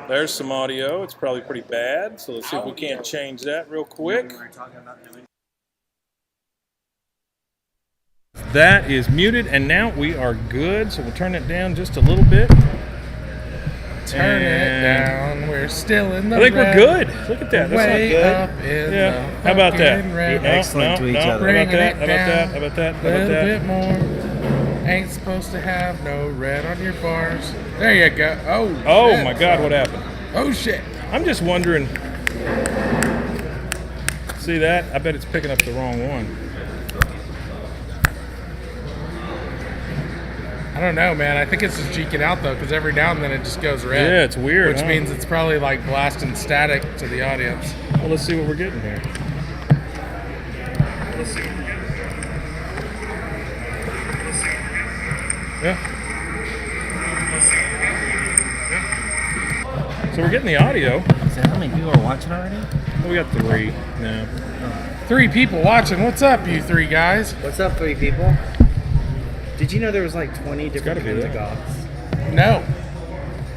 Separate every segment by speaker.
Speaker 1: There's some audio. It's probably pretty bad, so let's see if we can't change that real quick. That is muted, and now we are good, so we'll turn it down just a little bit.
Speaker 2: Turn it down. We're still in the
Speaker 1: I think we're good. Look at that. That's
Speaker 2: way
Speaker 1: not
Speaker 2: up
Speaker 1: good.
Speaker 2: in
Speaker 1: Yeah.
Speaker 2: the
Speaker 1: How about that?
Speaker 2: red.
Speaker 3: Excellent to each other.
Speaker 1: How about that? How about that? How about that? How
Speaker 2: A
Speaker 1: about
Speaker 2: little
Speaker 1: that?
Speaker 2: bit more. Ain't supposed to have no red on your bars. There you go.
Speaker 1: Oh
Speaker 2: shit.
Speaker 1: my God! What happened?
Speaker 2: Oh shit.
Speaker 1: I'm just wondering. See that? I bet it's picking up the wrong one.
Speaker 2: I don't know, man. I think it's just cheeking out though, because every now and then it just goes red.
Speaker 1: Yeah, it's weird.
Speaker 2: Which means it's probably like blasting static to the audience.
Speaker 1: Well, let's see what we're getting here. Yeah. So we're getting the audio.
Speaker 3: So how many people are watching already?
Speaker 1: We got 3 now.
Speaker 2: 3 people watching. What's up, you 3 guys?
Speaker 3: What's up, 3 people? Did you know there was like 20 different
Speaker 1: gotta be
Speaker 3: kinds of
Speaker 1: that.
Speaker 3: goths?
Speaker 2: No.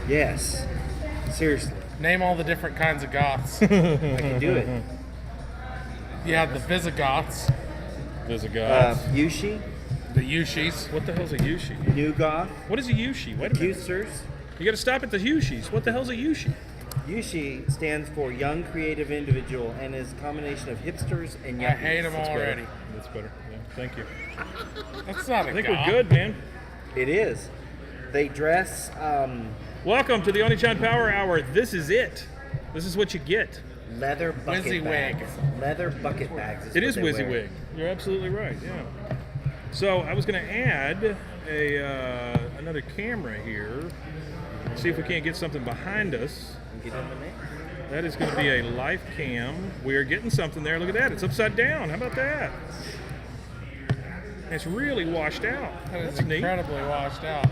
Speaker 3: Yes. Seriously.
Speaker 2: Name all the different kinds of goths.
Speaker 3: I can do it.
Speaker 2: You have the Visigoths,
Speaker 1: There's a guy.
Speaker 3: Yushi,
Speaker 2: the Yushis.
Speaker 1: What the hell's a Yushi?
Speaker 3: New Goth,
Speaker 1: What is a Yushi? Wait a minute.
Speaker 3: Users.
Speaker 1: You got to stop at the Yushis. What the hell's a Yushi?
Speaker 3: Yushi stands for Young Creative Individual and is a combination of hipsters and yuppies.
Speaker 2: I hate them already.
Speaker 1: That's better. Yeah, thank you.
Speaker 2: That's not a
Speaker 1: I think
Speaker 2: goth.
Speaker 1: we're good, man.
Speaker 3: It is. They dress
Speaker 1: Welcome to the Oniichan Power Hour. This is it. This is what you get.
Speaker 3: leather bucket
Speaker 2: WYSIWYG.
Speaker 3: bags. Leather bucket bags.
Speaker 1: It
Speaker 3: what
Speaker 1: is
Speaker 3: they wear.
Speaker 1: WYSIWYG. You're absolutely right. Yeah. So I was going to add another camera here. See if we can't get something behind us.
Speaker 3: Get in the mix.
Speaker 1: That is going to be a live cam. We are getting something there. Look at that. It's upside down. How about that? It's really washed out.
Speaker 2: That is
Speaker 1: That's neat.
Speaker 2: incredibly washed out.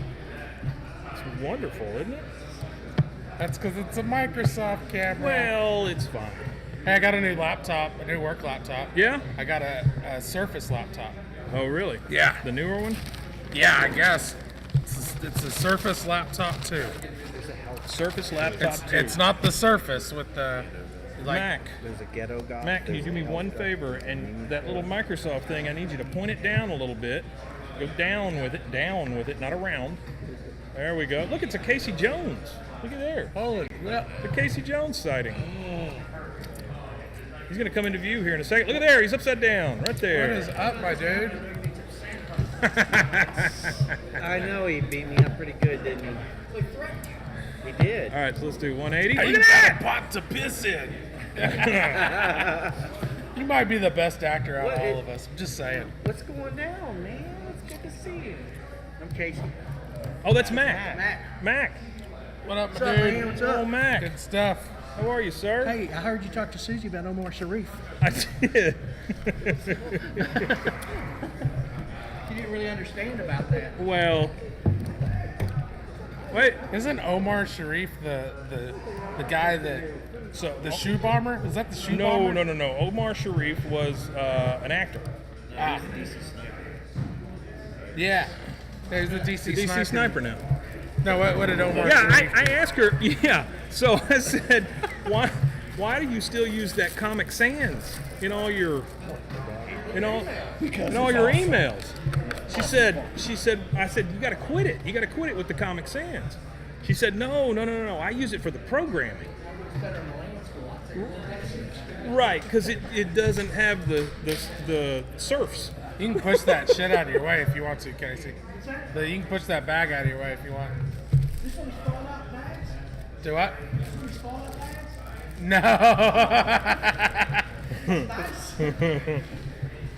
Speaker 1: It's wonderful, isn't it?
Speaker 2: That's because it's a Microsoft camera.
Speaker 1: Well, it's fine.
Speaker 2: Hey, I got a new laptop, a new work laptop.
Speaker 1: Yeah?
Speaker 2: I got a Surface laptop.
Speaker 1: Oh, really?
Speaker 2: Yeah.
Speaker 1: The newer one?
Speaker 2: Yeah, I guess. It's a Surface laptop too.
Speaker 1: Surface laptop
Speaker 2: It's,
Speaker 1: 2.
Speaker 2: it's not the Surface with the like.
Speaker 1: Mac.
Speaker 3: There's a ghetto goth.
Speaker 1: Mac, can you
Speaker 3: there's
Speaker 1: do me
Speaker 3: a
Speaker 1: one
Speaker 3: health goth.
Speaker 1: favor? And that little Microsoft thing, I need you to point it down a little bit. Go down with it, not around. There we go. Look, it's a Casey Jones. Look at there.
Speaker 2: Holy crap.
Speaker 1: The Casey Jones sighting. He's going to come into view here in a second. Look at there. He's upside down. Right
Speaker 2: What
Speaker 1: there.
Speaker 2: is up, my dude?
Speaker 3: I know he beat me up pretty good, didn't he? He did.
Speaker 1: All right, so let's do 180.
Speaker 2: Hey,
Speaker 1: Look
Speaker 2: you
Speaker 1: at
Speaker 2: got a pot to piss in. You might be the best actor out of
Speaker 3: What
Speaker 2: all
Speaker 3: is-
Speaker 2: of us. I'm just saying.
Speaker 3: What's going down, man? It's good to see you. I'm Casey.
Speaker 1: that. Oh, that's Mac. Mac.
Speaker 2: What up,
Speaker 4: What's
Speaker 2: my
Speaker 4: up,
Speaker 2: dude?
Speaker 4: man? What's
Speaker 1: Oh,
Speaker 4: up?
Speaker 1: Mac.
Speaker 2: Good stuff.
Speaker 1: How are you, sir?
Speaker 4: Hey, I heard you talk to Susie about Omar Sharif.
Speaker 1: I did.
Speaker 4: You didn't really understand about that.
Speaker 1: Well, wait.
Speaker 2: Isn't Omar Sharif the guy that
Speaker 1: So
Speaker 2: the shoe bomber? Is that the shoe
Speaker 1: No,
Speaker 2: bomber?
Speaker 1: no. Omar Sharif was an actor.
Speaker 2: Ah. Yeah. There's the DC,
Speaker 1: The DC sniper now.
Speaker 2: No, what did Omar
Speaker 1: Yeah,
Speaker 2: Sharif?
Speaker 1: I asked her. Yeah. So I said, why do you still use that Comic Sans in all your, in all your emails? She said, I said, you got to quit it. You got to quit it with the Comic Sans. She said, no. I use it for the programming. Right, because it doesn't have the surfs.
Speaker 2: You can push that shit out of your way if you want to, Casey. You can push that bag out of your way if you want. Do what? No.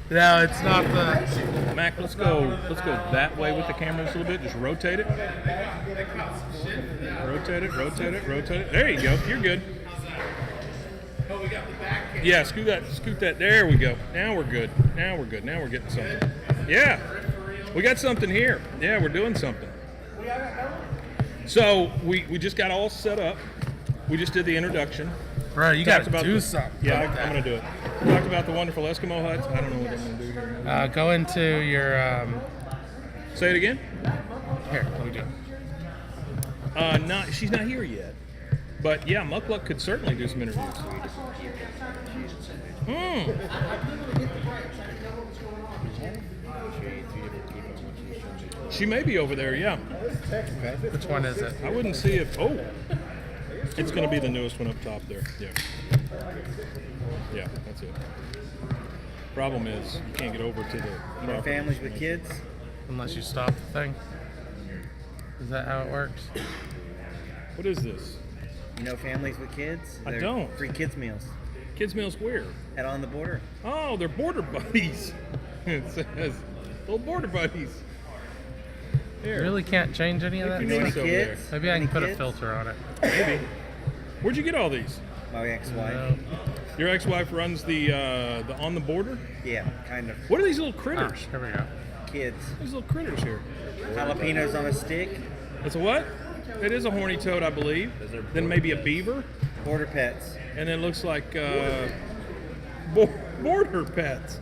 Speaker 2: No, it's not the.
Speaker 1: Mac, let's go that way with the camera just a little bit. Just rotate it. Rotate it. There you go. You're good. Yeah, scoot that. There we go. Now we're good. Now we're getting something. Yeah, we got something here. Yeah, we're doing something. So we just got all set up. We just did the introduction.
Speaker 2: Bro, you got
Speaker 1: Talked
Speaker 2: to
Speaker 1: about
Speaker 2: do
Speaker 1: the-
Speaker 2: something.
Speaker 1: Yeah,
Speaker 2: about
Speaker 1: I'm gonna do it. We talked about the wonderful Eskimo huts. I don't know what I'm gonna do here.
Speaker 2: that. Go into your.
Speaker 1: Say it again.
Speaker 2: Here, let me do it.
Speaker 1: She's not here yet. But yeah, Muckluck could certainly do some interviews. She may be over there, yeah.
Speaker 2: Which one is it?
Speaker 1: I wouldn't see if. Oh, it's going to be the newest one up top there. Yeah. Yeah, that's it. Problem is, you can't get over to the.
Speaker 3: You know, families with kids.
Speaker 2: Unless you stop the thing. Is that how it works?
Speaker 1: What is this?
Speaker 3: You know, families with kids.
Speaker 1: I
Speaker 3: They're
Speaker 1: don't.
Speaker 3: Free kids meals
Speaker 1: Kids Meals where?
Speaker 3: at On the Border.
Speaker 1: Oh, they're border buddies. It says little border buddies.
Speaker 2: You
Speaker 1: Here.
Speaker 2: really can't change any of that
Speaker 1: If you
Speaker 2: stuff?
Speaker 1: notice over there.
Speaker 3: Kids?
Speaker 2: Maybe I can
Speaker 3: Any
Speaker 2: put a
Speaker 3: kids?
Speaker 2: filter on it.
Speaker 1: Maybe. Where'd you get all these?
Speaker 3: My ex-wife.
Speaker 2: No.
Speaker 1: Your ex-wife runs the On the Border.
Speaker 3: Yeah, kind of.
Speaker 1: What are these little
Speaker 2: Ah,
Speaker 1: critters?
Speaker 2: here we go.
Speaker 3: Kids.
Speaker 1: These little critters here.
Speaker 3: Jalapenos on a stick.
Speaker 1: It's a what? It is a horny toad, I believe. Then maybe a beaver,
Speaker 3: Border pets.
Speaker 1: and then it looks like border pets.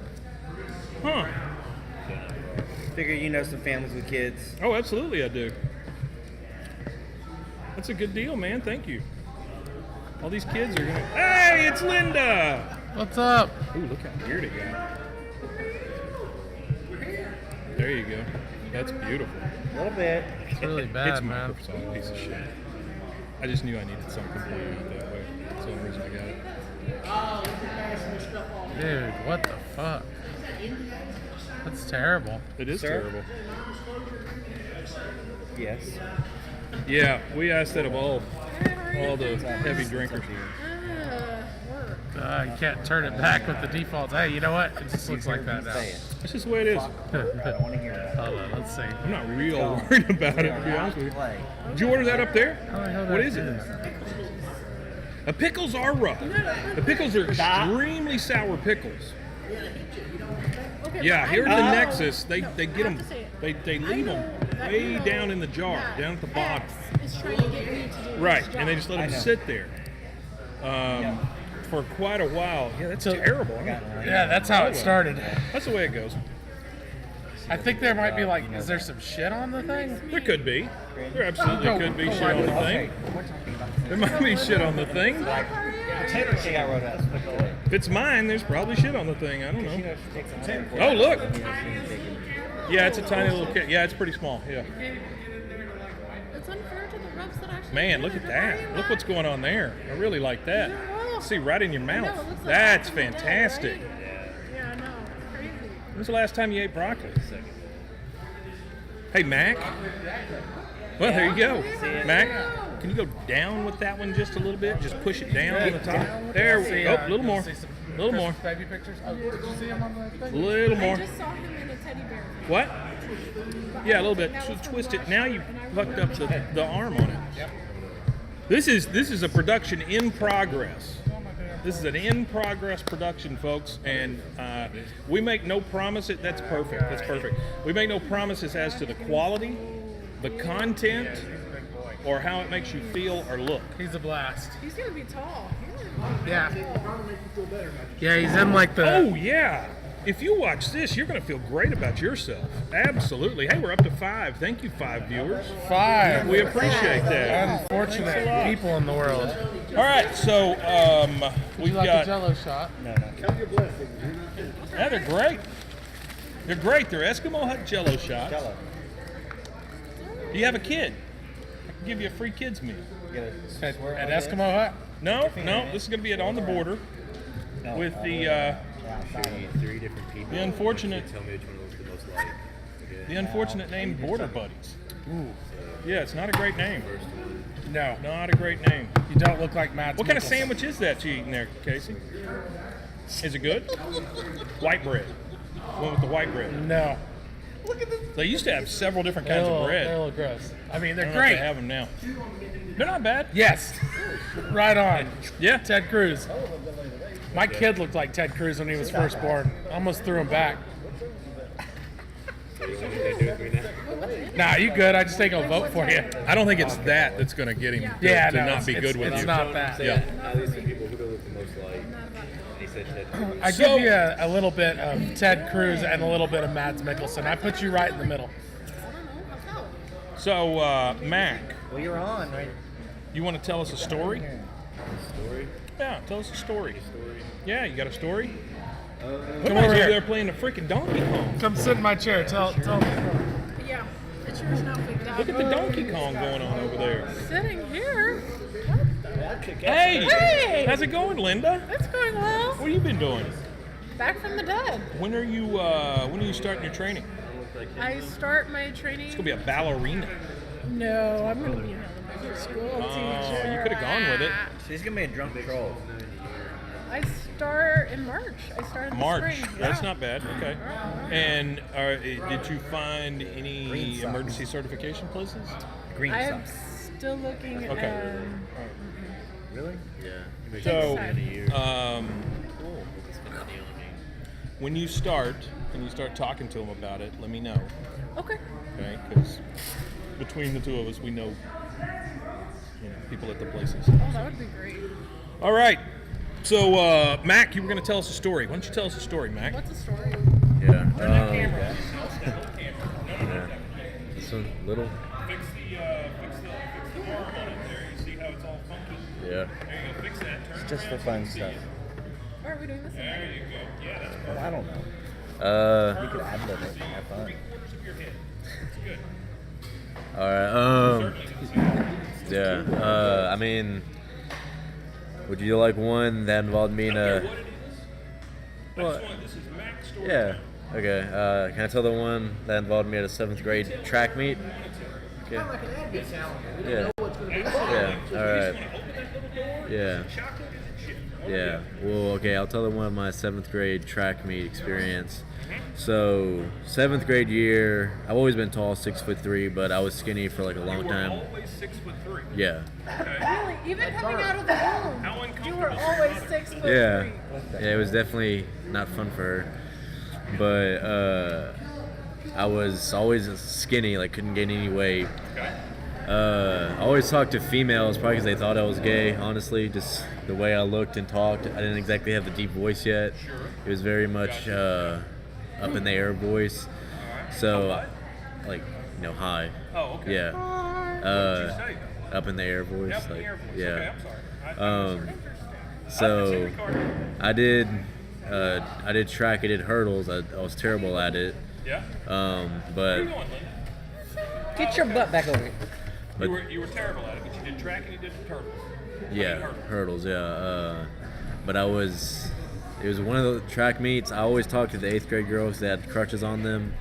Speaker 1: Huh?
Speaker 3: Figure you know some families with kids.
Speaker 1: Oh, absolutely, I do. That's a good deal, man. Thank you. All these kids are gonna. Hey, it's Linda.
Speaker 2: What's up?
Speaker 1: Ooh, look how weird it got. There you go. That's beautiful.
Speaker 3: A little bit.
Speaker 2: It's really
Speaker 1: It's
Speaker 2: bad,
Speaker 1: my
Speaker 2: man.
Speaker 1: Microsoft piece of shit. I just knew I needed something playing out that way. That's the only reason I got it.
Speaker 2: Dude, what the fuck? That's terrible.
Speaker 1: It is
Speaker 3: Sir?
Speaker 1: terrible.
Speaker 3: Yes.
Speaker 1: Yeah, we asked that of all the heavy drinkers.
Speaker 2: You can't turn it back with the defaults. Hey, you know what? It just looks like that now.
Speaker 3: Say it.
Speaker 1: That's just the way it is.
Speaker 3: I don't want to hear that.
Speaker 2: Hold on, let's see.
Speaker 1: I'm not real worried about it, to be honest with you.
Speaker 3: Play.
Speaker 1: Did you order that up there?
Speaker 2: How the hell
Speaker 1: What
Speaker 2: that
Speaker 1: is it? The pickles are rough. The pickles are extremely sour pickles. Yeah, here at the Nexus, they get them, they leave them way down in the jar, down at the bottom.
Speaker 5: Is trying to get me to do
Speaker 1: Right,
Speaker 5: this
Speaker 1: and they
Speaker 5: job.
Speaker 1: just let
Speaker 3: I
Speaker 1: them
Speaker 3: know.
Speaker 1: sit there for quite a while. Yeah, that's terrible.
Speaker 2: Yeah, that's how it started.
Speaker 1: That's the way it goes.
Speaker 2: I think there might be like, is there some shit on the thing?
Speaker 1: There could be. There absolutely could be
Speaker 2: Go
Speaker 1: shit
Speaker 2: wipe
Speaker 1: on
Speaker 2: it
Speaker 1: the
Speaker 2: off.
Speaker 1: thing. There might be shit on the thing.
Speaker 3: Potato she got wrote up.
Speaker 1: If it's mine, there's probably shit on the thing. I don't
Speaker 3: You
Speaker 1: know.
Speaker 3: know, she takes 140.
Speaker 1: Oh, look. Yeah, it's a tiny little kit. Yeah, it's pretty small. Yeah.
Speaker 5: It's unfair to the reps that actually.
Speaker 1: Man,
Speaker 5: do
Speaker 1: look
Speaker 5: it.
Speaker 1: at
Speaker 5: They're
Speaker 1: that.
Speaker 5: very
Speaker 1: Look what's going on there. I really like that.
Speaker 5: Yeah.
Speaker 1: See, right in your
Speaker 5: I know,
Speaker 1: mouth.
Speaker 5: it looks like
Speaker 1: That's
Speaker 5: back in the day,
Speaker 1: fantastic.
Speaker 5: right? Yeah, I know. It's crazy.
Speaker 1: When's the last time you ate broccoli? Hey, Mac. Well, there you go. Mac, can you go down with that one just a little bit? Just push it down on the top. There we go. A little more. A little more.
Speaker 2: Baby pictures. Oh, did you see him on the
Speaker 1: A
Speaker 2: thing?
Speaker 1: little
Speaker 5: I
Speaker 1: more.
Speaker 5: just saw him in a teddy bear.
Speaker 1: What? Yeah, a little bit. So twist it. Now you fucked up the arm on it. This is a production in progress. This is an in progress production, folks, and we make no promises. That's perfect. That's perfect. We make no promises as to the quality, the content, or how it makes you feel or look.
Speaker 2: He's a blast.
Speaker 5: He's gonna be tall.
Speaker 2: Yeah. Yeah, he's in like the.
Speaker 1: Oh yeah. If you watch this, you're going to feel great about yourself. Absolutely. Hey, we're up to 5. Thank you, 5 viewers.
Speaker 2: 5.
Speaker 1: We appreciate that.
Speaker 2: Unfortunate people in the world.
Speaker 1: All right, so we've
Speaker 2: You like a
Speaker 1: got.
Speaker 2: Jello shot?
Speaker 3: No, no.
Speaker 1: Yeah, they're great. They're great. They're Eskimo Hut Jello shots.
Speaker 3: Jello.
Speaker 1: Do you have a kid? I can give you a free kids meal.
Speaker 3: You gotta
Speaker 2: At,
Speaker 3: swear
Speaker 2: at
Speaker 3: on this?
Speaker 2: Eskimo Hut?
Speaker 1: No, this is going to be at On the Border
Speaker 3: No,
Speaker 1: with the
Speaker 3: outside.
Speaker 6: 3 different people.
Speaker 1: the unfortunate
Speaker 6: Tell me which one was the most like.
Speaker 1: the unfortunate name Border Buddies. Ooh. Yeah, it's not a great name.
Speaker 2: No.
Speaker 1: Not a great name.
Speaker 2: You don't look like Matt.
Speaker 1: What kind of sandwich is that you eating there, Casey? Is it good? White bread. One with the white bread.
Speaker 2: No.
Speaker 1: They used to have several different
Speaker 2: They're a
Speaker 1: kinds of
Speaker 2: little, they're a
Speaker 1: bread.
Speaker 2: little gross. I mean,
Speaker 1: I
Speaker 2: they're
Speaker 1: don't know if
Speaker 2: great.
Speaker 1: they have them now. They're not bad.
Speaker 2: Yes. Right on.
Speaker 1: Yeah.
Speaker 2: Ted Cruz. My kid looked like Ted Cruz when he was first born. I almost threw him back.
Speaker 6: So you want to do with me now?
Speaker 2: Nah, you good. I just ain't gonna vote for you.
Speaker 1: I don't think it's that that's going to get him to,
Speaker 2: Yeah,
Speaker 1: to
Speaker 2: no,
Speaker 1: not be
Speaker 2: it's-
Speaker 1: good with
Speaker 2: it's
Speaker 1: you.
Speaker 2: not that.
Speaker 1: Yeah.
Speaker 6: At least the people who don't look the most like. He said Ted Cruz.
Speaker 2: I
Speaker 1: So-
Speaker 2: give you a little bit of Ted Cruz and a little bit of Mads Mikkelsen. I put you right in the middle.
Speaker 1: So, Mac,
Speaker 3: Well, you're on, right?
Speaker 1: You want to tell us a story?
Speaker 6: Story?
Speaker 1: Yeah, tell us a story. Yeah, you got a story?
Speaker 2: Come
Speaker 1: Come
Speaker 2: over
Speaker 1: over
Speaker 2: here.
Speaker 1: there playing the freaking Donkey Kong.
Speaker 2: Come sit in my chair. Tell me.
Speaker 5: Yeah, it's yours now, big dog.
Speaker 1: Look at the Donkey Kong going on over there.
Speaker 5: Sitting here.
Speaker 1: Hey!
Speaker 5: Hey!
Speaker 1: How's it going, Linda?
Speaker 5: It's going well.
Speaker 1: What have you been doing?
Speaker 5: Back from the dead.
Speaker 1: When are you starting your training?
Speaker 5: I start my training.
Speaker 1: It's gonna be a ballerina.
Speaker 5: No, I'm gonna be an elementary school teacher.
Speaker 1: You could have gone with it.
Speaker 3: She's gonna be a drunk troll.
Speaker 5: I start in March. I start in
Speaker 1: March.
Speaker 5: the spring.
Speaker 1: That's
Speaker 5: Yeah.
Speaker 1: not bad. Okay. And did you find any
Speaker 3: Green socks.
Speaker 1: emergency certification places?
Speaker 3: Green
Speaker 5: I am
Speaker 3: socks.
Speaker 5: still looking
Speaker 1: Okay.
Speaker 5: at.
Speaker 3: Really?
Speaker 6: Yeah.
Speaker 1: So,
Speaker 6: Cool.
Speaker 1: when you start and you start talking to them about it, let me know.
Speaker 5: Okay.
Speaker 1: Okay? Because between the two of us, we know, people at the places.
Speaker 5: Oh, that would be great.
Speaker 1: All right. So, Mac, you were going to tell us a story. Why don't you tell us a story, Mac?
Speaker 5: What's the story?
Speaker 6: Yeah.
Speaker 1: Yeah.
Speaker 6: Yeah. This one, little.
Speaker 1: Fix the arm on it there. You see how it's all funky?
Speaker 6: Yeah.
Speaker 1: There you go. Fix that. Turn
Speaker 3: Just for
Speaker 1: around.
Speaker 3: fun stuff.
Speaker 5: Are we doing this?
Speaker 1: There you go. Yeah, that's perfect.
Speaker 3: Well, I don't know.
Speaker 6: Uh.
Speaker 3: You could ad lib it and have fun.
Speaker 1: 3/4 of your head. It's good.
Speaker 6: All right.
Speaker 1: Certainly.
Speaker 6: Yeah. I mean, would you like one that involved me in
Speaker 1: I don't
Speaker 6: a?
Speaker 1: care what it is. I
Speaker 6: What?
Speaker 1: just want, this is Mac's story.
Speaker 6: Yeah. Okay. Can I tell the one that involved me at a 7th grade track meet? Okay. Yeah. Yeah. All right. Yeah. Yeah. Well, okay. I'll tell the one of my 7th grade track meet experience. So 7th grade year, I've always been tall, 6'3", but I was skinny for like a long
Speaker 1: You were
Speaker 6: time.
Speaker 1: always 6'3".
Speaker 6: Yeah.
Speaker 1: Okay.
Speaker 5: Really? Even coming out of the womb,
Speaker 1: How
Speaker 5: you
Speaker 1: uncomfortable
Speaker 5: were
Speaker 1: is your
Speaker 5: always
Speaker 1: mother?
Speaker 5: 6'3".
Speaker 6: Yeah. Yeah. It was definitely not fun for her, but I was always skinny, like couldn't gain any weight.
Speaker 1: Okay.
Speaker 6: I always talked to females, probably because they thought I was gay, honestly. Just the way I looked and talked. I didn't exactly have the deep voice yet.
Speaker 1: Sure.
Speaker 6: It was very much up in the air voice. So, like, high.
Speaker 1: Oh, okay.
Speaker 6: Yeah.
Speaker 1: What did you say?
Speaker 6: Up in the air voice.
Speaker 1: Up in the
Speaker 6: like,
Speaker 1: air voice.
Speaker 6: Yeah.
Speaker 1: Okay, I'm sorry.
Speaker 6: So, I did track, I did hurdles. I was terrible at it.
Speaker 1: Yeah.
Speaker 6: But
Speaker 1: Where you going, Linda?
Speaker 4: Get your butt back over here.
Speaker 1: You were terrible at it, but you did track and you did turtles.
Speaker 6: yeah, hurdles. Yeah. But it was one of the track meets. I always talked to the 8th grade girls that had crutches on them.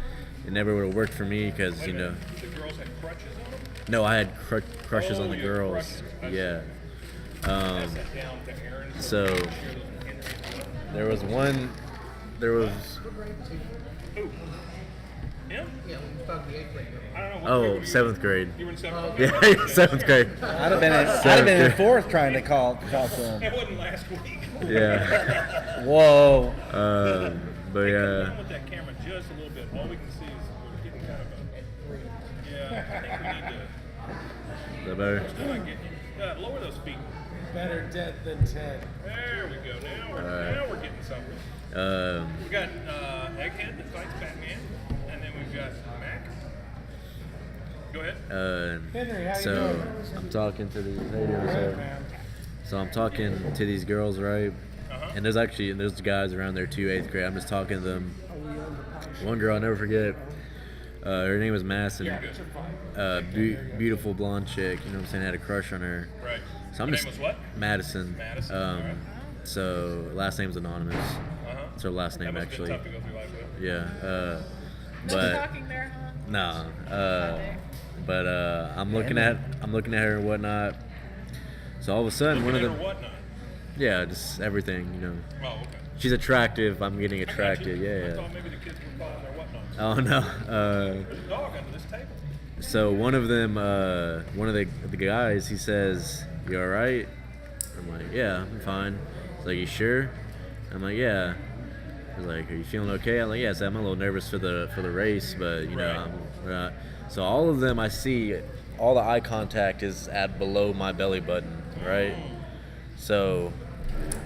Speaker 6: It never would have worked for me because
Speaker 1: Wait a minute. The girls had crutches on them?
Speaker 6: no, I had crushes
Speaker 1: Oh,
Speaker 6: on the
Speaker 1: you had
Speaker 6: girls.
Speaker 1: crutches. I see.
Speaker 6: Yeah.
Speaker 1: Pass that down to Aaron.
Speaker 6: So there was one.
Speaker 1: Who? Him?
Speaker 4: Yeah, we talked to the 8th grade.
Speaker 1: I don't know. What
Speaker 6: Oh,
Speaker 1: grade were you
Speaker 6: 7th grade.
Speaker 1: You were in 7th grade?
Speaker 6: Yeah, 7th grade.
Speaker 3: I'd have been in 4th trying to call to them.
Speaker 1: That wasn't last week.
Speaker 6: Yeah.
Speaker 3: Whoa.
Speaker 6: But
Speaker 1: Come
Speaker 6: yeah.
Speaker 1: with that camera just a little bit. All we can see is we're getting kind of a. Yeah, I think we need to.
Speaker 6: Is that better?
Speaker 1: Still not getting you. Lower those feet.
Speaker 2: Better dead than Ted.
Speaker 1: There we go. Now we're getting something. We got Egghead that fights Batman, and then we've got Mac. Go ahead.
Speaker 2: Henry, how you
Speaker 6: So
Speaker 2: doing?
Speaker 6: I'm talking to these ladies.
Speaker 2: Good, man.
Speaker 6: So I'm talking to these girls, right? And there's guys around there too, 8th grade. I'm just talking to them. One girl I'll never forget. Her name was Madison. Beautiful blonde chick. You know what I'm saying? I had a crush on her.
Speaker 1: Right.
Speaker 6: So I'm
Speaker 1: Her
Speaker 6: just
Speaker 1: name was what?
Speaker 6: Madison.
Speaker 1: Madison,
Speaker 6: Um,
Speaker 1: alright.
Speaker 6: So last name's anonymous.
Speaker 1: Uh-huh.
Speaker 6: It's her last
Speaker 1: That
Speaker 6: name
Speaker 1: must have
Speaker 6: actually.
Speaker 1: been tough to go through life with.
Speaker 6: Yeah.
Speaker 5: No
Speaker 6: But
Speaker 5: talking there, huh?
Speaker 6: no. But I'm looking at her and whatnot. So all of a sudden, one of
Speaker 1: Looking
Speaker 6: them.
Speaker 1: at her whatnot.
Speaker 6: Yeah, just everything.
Speaker 1: Oh, okay.
Speaker 6: She's attractive. I'm getting
Speaker 1: I got you.
Speaker 6: attracted.
Speaker 1: I
Speaker 6: Yeah.
Speaker 1: thought maybe the kids were calling their whatnots.
Speaker 6: Oh no.
Speaker 1: There's a dog under this table.
Speaker 6: So one of them, one of the guys, he says, "You all right?" I'm like, "Yeah, I'm fine." He's like, "You sure?" I'm like, "Yeah." He's like, "Are you feeling okay?" I'm like, "Yes, I'm a little nervous for the race, but
Speaker 1: Right.
Speaker 6: we're not." So all of them, I see, all the eye contact is at below my belly button, right? So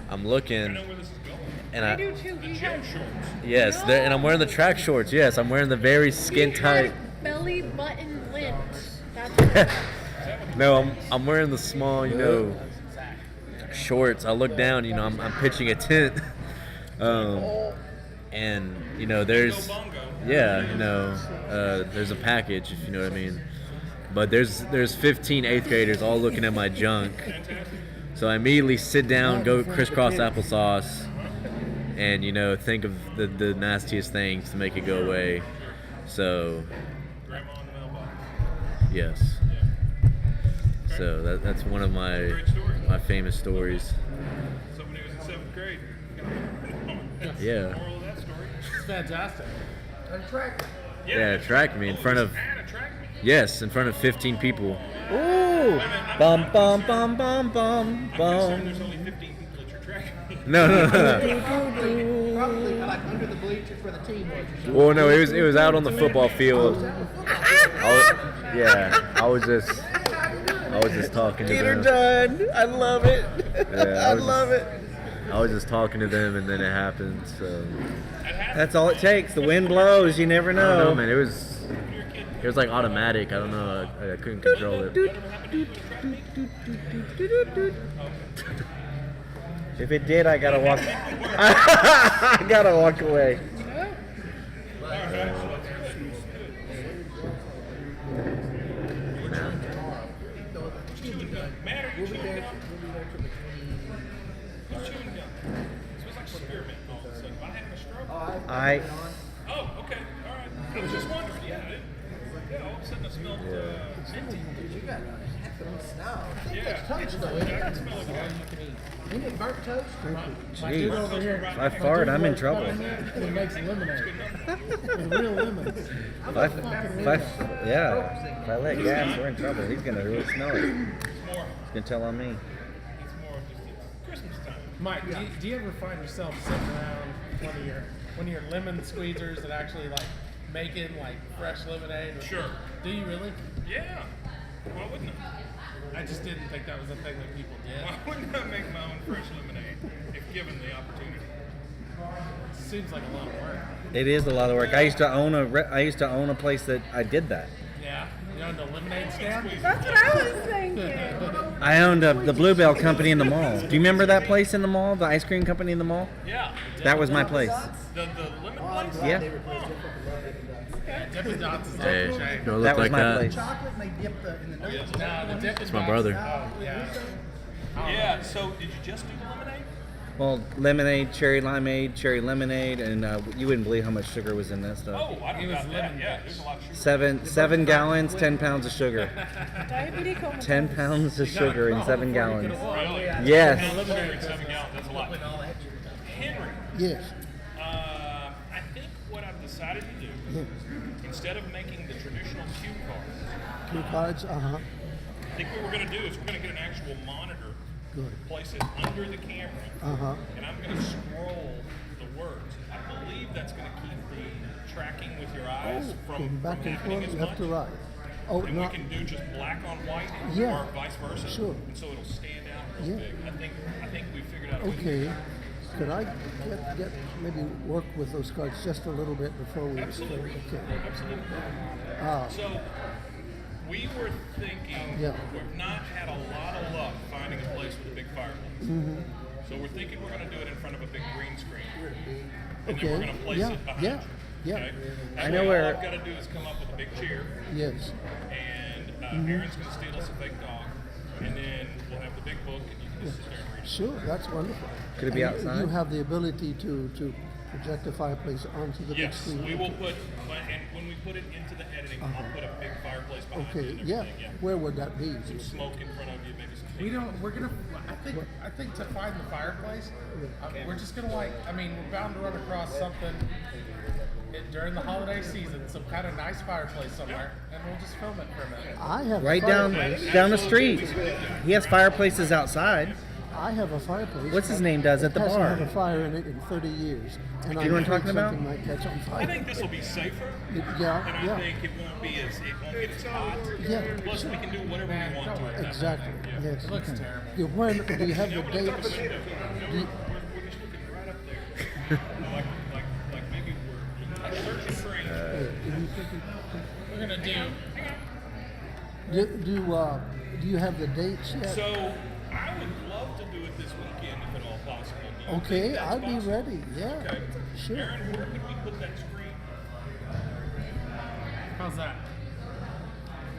Speaker 6: I'm
Speaker 1: I
Speaker 6: looking,
Speaker 1: know where this is going.
Speaker 6: and
Speaker 5: I do too.
Speaker 1: The
Speaker 5: He
Speaker 1: gym
Speaker 5: had,
Speaker 1: shorts.
Speaker 6: yes, and I'm wearing the track shorts. Yes, I'm wearing the very skin
Speaker 5: he
Speaker 6: tight.
Speaker 5: had belly button lint. That's
Speaker 1: Is that what
Speaker 6: No, I'm wearing the small, shorts. I look down, I'm pitching a tent. And there's there's a package, if you know what I mean. But there's 15 eighth graders all looking at my junk. So I immediately sit down, go crisscross applesauce, and think of the nastiest things to make it go away. So yes. So that's one of my famous stories.
Speaker 1: So when he was in 7th grade.
Speaker 6: Yeah.
Speaker 1: Moral of that story.
Speaker 2: It's fantastic.
Speaker 6: Yeah, track me in front of. Yes, in front of 15 people.
Speaker 3: Ooh! Bum bum bum bum bum bum.
Speaker 1: There's only 15 people at your track meet.
Speaker 6: No.
Speaker 4: Probably like under the bleachers where the team was or something.
Speaker 6: Well, no, it was out on the football field. I was just talking to them.
Speaker 3: Done. I love it.
Speaker 6: Yeah,
Speaker 3: I love it.
Speaker 6: I was just talking to them, and then it happened. So
Speaker 3: That's all it takes. The wind blows. You never
Speaker 6: I don't know,
Speaker 3: know.
Speaker 6: man. It was like automatic. I don't know. I couldn't control it.
Speaker 3: If it did, I gotta walk. I gotta walk away.
Speaker 1: Matt, are you chewing gum? Who's chewing gum? It smells like spearmint all of a sudden. Am I having a stroke? Oh, okay. All right. I was just wondering. Yeah, all of a sudden I smelled minty.
Speaker 4: You got half of them snow.
Speaker 1: Yeah.
Speaker 4: Toast though,
Speaker 1: I
Speaker 4: isn't
Speaker 1: can
Speaker 4: it?
Speaker 1: smell it.
Speaker 4: You need burnt toast?
Speaker 2: My dude over here.
Speaker 3: If I fart, I'm in trouble.
Speaker 2: He makes lemonade. Real lemons.
Speaker 3: If I let gas, we're in trouble. He's gonna really smell it. He's gonna tell on me.
Speaker 1: It's more of just it's Christmas time.
Speaker 2: Mike, do you ever find yourself sitting around one of your lemon squeezers that actually like making like fresh lemonade?
Speaker 1: Sure.
Speaker 2: Do you really?
Speaker 1: Yeah. Why wouldn't I?
Speaker 2: I just didn't think that was a thing that people did.
Speaker 1: Why wouldn't I make my own fresh lemonade if given the opportunity?
Speaker 2: Seems like a lot of work.
Speaker 3: It is a lot of work. I used to own a place that I did that.
Speaker 2: Yeah. You owned a lemonade stand?
Speaker 5: That's what I was thinking.
Speaker 3: I owned the Bluebell Company in the mall. Do you remember that place in the mall? The ice cream company in the mall?
Speaker 1: Yeah.
Speaker 3: That was my place.
Speaker 1: The lemon place?
Speaker 3: Yeah.
Speaker 2: Dippin' Dots is
Speaker 6: Hey,
Speaker 2: off the chain.
Speaker 6: do I look
Speaker 3: That was
Speaker 6: like
Speaker 3: my
Speaker 6: that?
Speaker 3: place.
Speaker 4: Chocolate and they dip in the nuts.
Speaker 2: No, the Dippin'
Speaker 6: It's my
Speaker 2: Dots-
Speaker 6: brother.
Speaker 2: Oh, yeah.
Speaker 1: Yeah. So did you just do the lemonade?
Speaker 3: Well, lemonade, cherry limeade, cherry lemonade, and you wouldn't believe how much sugar was in that stuff.
Speaker 1: Oh, I
Speaker 2: He
Speaker 1: don't
Speaker 2: was
Speaker 1: got that.
Speaker 2: lemon
Speaker 1: Yeah,
Speaker 2: bitch.
Speaker 1: there's a lot of sugar.
Speaker 3: Seven gallons, 10 pounds of sugar.
Speaker 5: Diabetes coma.
Speaker 3: 10 pounds of sugar in 7 gallons.
Speaker 1: Really?
Speaker 3: Yes.
Speaker 1: Sugar in 7 gallons. That's a lot. Henry,
Speaker 4: Yes.
Speaker 1: I think what I've decided to do, instead of making the traditional cue cards,
Speaker 4: Two cards,
Speaker 1: I think what we're going to do is we're going to get an actual monitor,
Speaker 4: Good.
Speaker 1: place it under the camera, and I'm going to scroll the words. I believe that's going to keep the tracking with your eyes from
Speaker 4: Back and
Speaker 1: happening
Speaker 4: forth,
Speaker 1: as
Speaker 4: left
Speaker 1: much.
Speaker 4: to right. Oh,
Speaker 1: And we
Speaker 4: not,
Speaker 1: can do just black on white
Speaker 4: Yeah.
Speaker 1: or vice versa.
Speaker 4: Sure.
Speaker 1: And so it'll stand out real
Speaker 4: Yeah.
Speaker 1: big. I think we figured out a way to do
Speaker 4: okay.
Speaker 1: that.
Speaker 4: Could I get maybe work with those cards just a little bit before we
Speaker 1: Absolutely.
Speaker 4: Okay.
Speaker 1: Absolutely.
Speaker 4: Ah.
Speaker 1: So we were thinking
Speaker 4: Yeah.
Speaker 1: we've not had a lot of luck finding a place with a big fireplace. So we're thinking we're going to do it in front of a big green screen. And then we're
Speaker 4: Okay.
Speaker 1: going to place
Speaker 4: Yeah.
Speaker 1: it behind
Speaker 4: Yeah.
Speaker 1: you.
Speaker 4: Yeah.
Speaker 1: Okay?
Speaker 3: I
Speaker 1: That
Speaker 3: know
Speaker 1: way
Speaker 3: where-
Speaker 1: all I've got to do is come up with a big chair,
Speaker 4: Yes.
Speaker 1: and Aaron's going to steal us a fake dog, and then we'll have the big book, and you can just sit there and read it.
Speaker 4: Sure. That's wonderful.
Speaker 3: Could it be
Speaker 4: And
Speaker 3: outside?
Speaker 4: You have the ability to project the fireplace onto the big
Speaker 1: Yes,
Speaker 4: screen.
Speaker 1: we will put, and when we put it into the editing, I'll put a big fireplace behind
Speaker 4: Okay.
Speaker 1: it and
Speaker 4: Yeah.
Speaker 1: everything. Yeah.
Speaker 4: Where would that be?
Speaker 1: Some smoke in front of you, maybe some
Speaker 2: We don't. We're gonna. I think to find the fireplace, we're just gonna we're bound to run across something during the holiday season, some kind of nice fireplace somewhere, and we'll just film it for a minute.
Speaker 4: I have
Speaker 3: Right
Speaker 4: a fireplace.
Speaker 3: down the street. He has fireplaces outside.
Speaker 4: I have a fireplace.
Speaker 3: What's his name does at the
Speaker 4: Hasn't
Speaker 3: bar?
Speaker 4: had a fire in it in 30 years. And
Speaker 3: You know what I'm talking about?
Speaker 4: Something might catch on fire.
Speaker 1: I think this will be safer,
Speaker 4: Yeah,
Speaker 1: and I
Speaker 4: yeah.
Speaker 1: think it won't get as hot.
Speaker 4: Yeah.
Speaker 1: Plus, we can do whatever we want to it.
Speaker 4: Exactly. Yes.
Speaker 2: It looks terrible.
Speaker 4: When do you have the
Speaker 1: We're just
Speaker 4: dates?
Speaker 1: looking right up there. like maybe we're searching for anything.
Speaker 2: We're gonna do.
Speaker 4: Do Do you have the dates yet?
Speaker 1: So I would love to do it this weekend if at all possible. Do you
Speaker 4: Okay,
Speaker 1: think that's
Speaker 4: I'd be
Speaker 1: possible?
Speaker 4: ready. Yeah,
Speaker 1: Okay.
Speaker 4: sure.
Speaker 1: Aaron, where could we put that screen?
Speaker 2: How's that?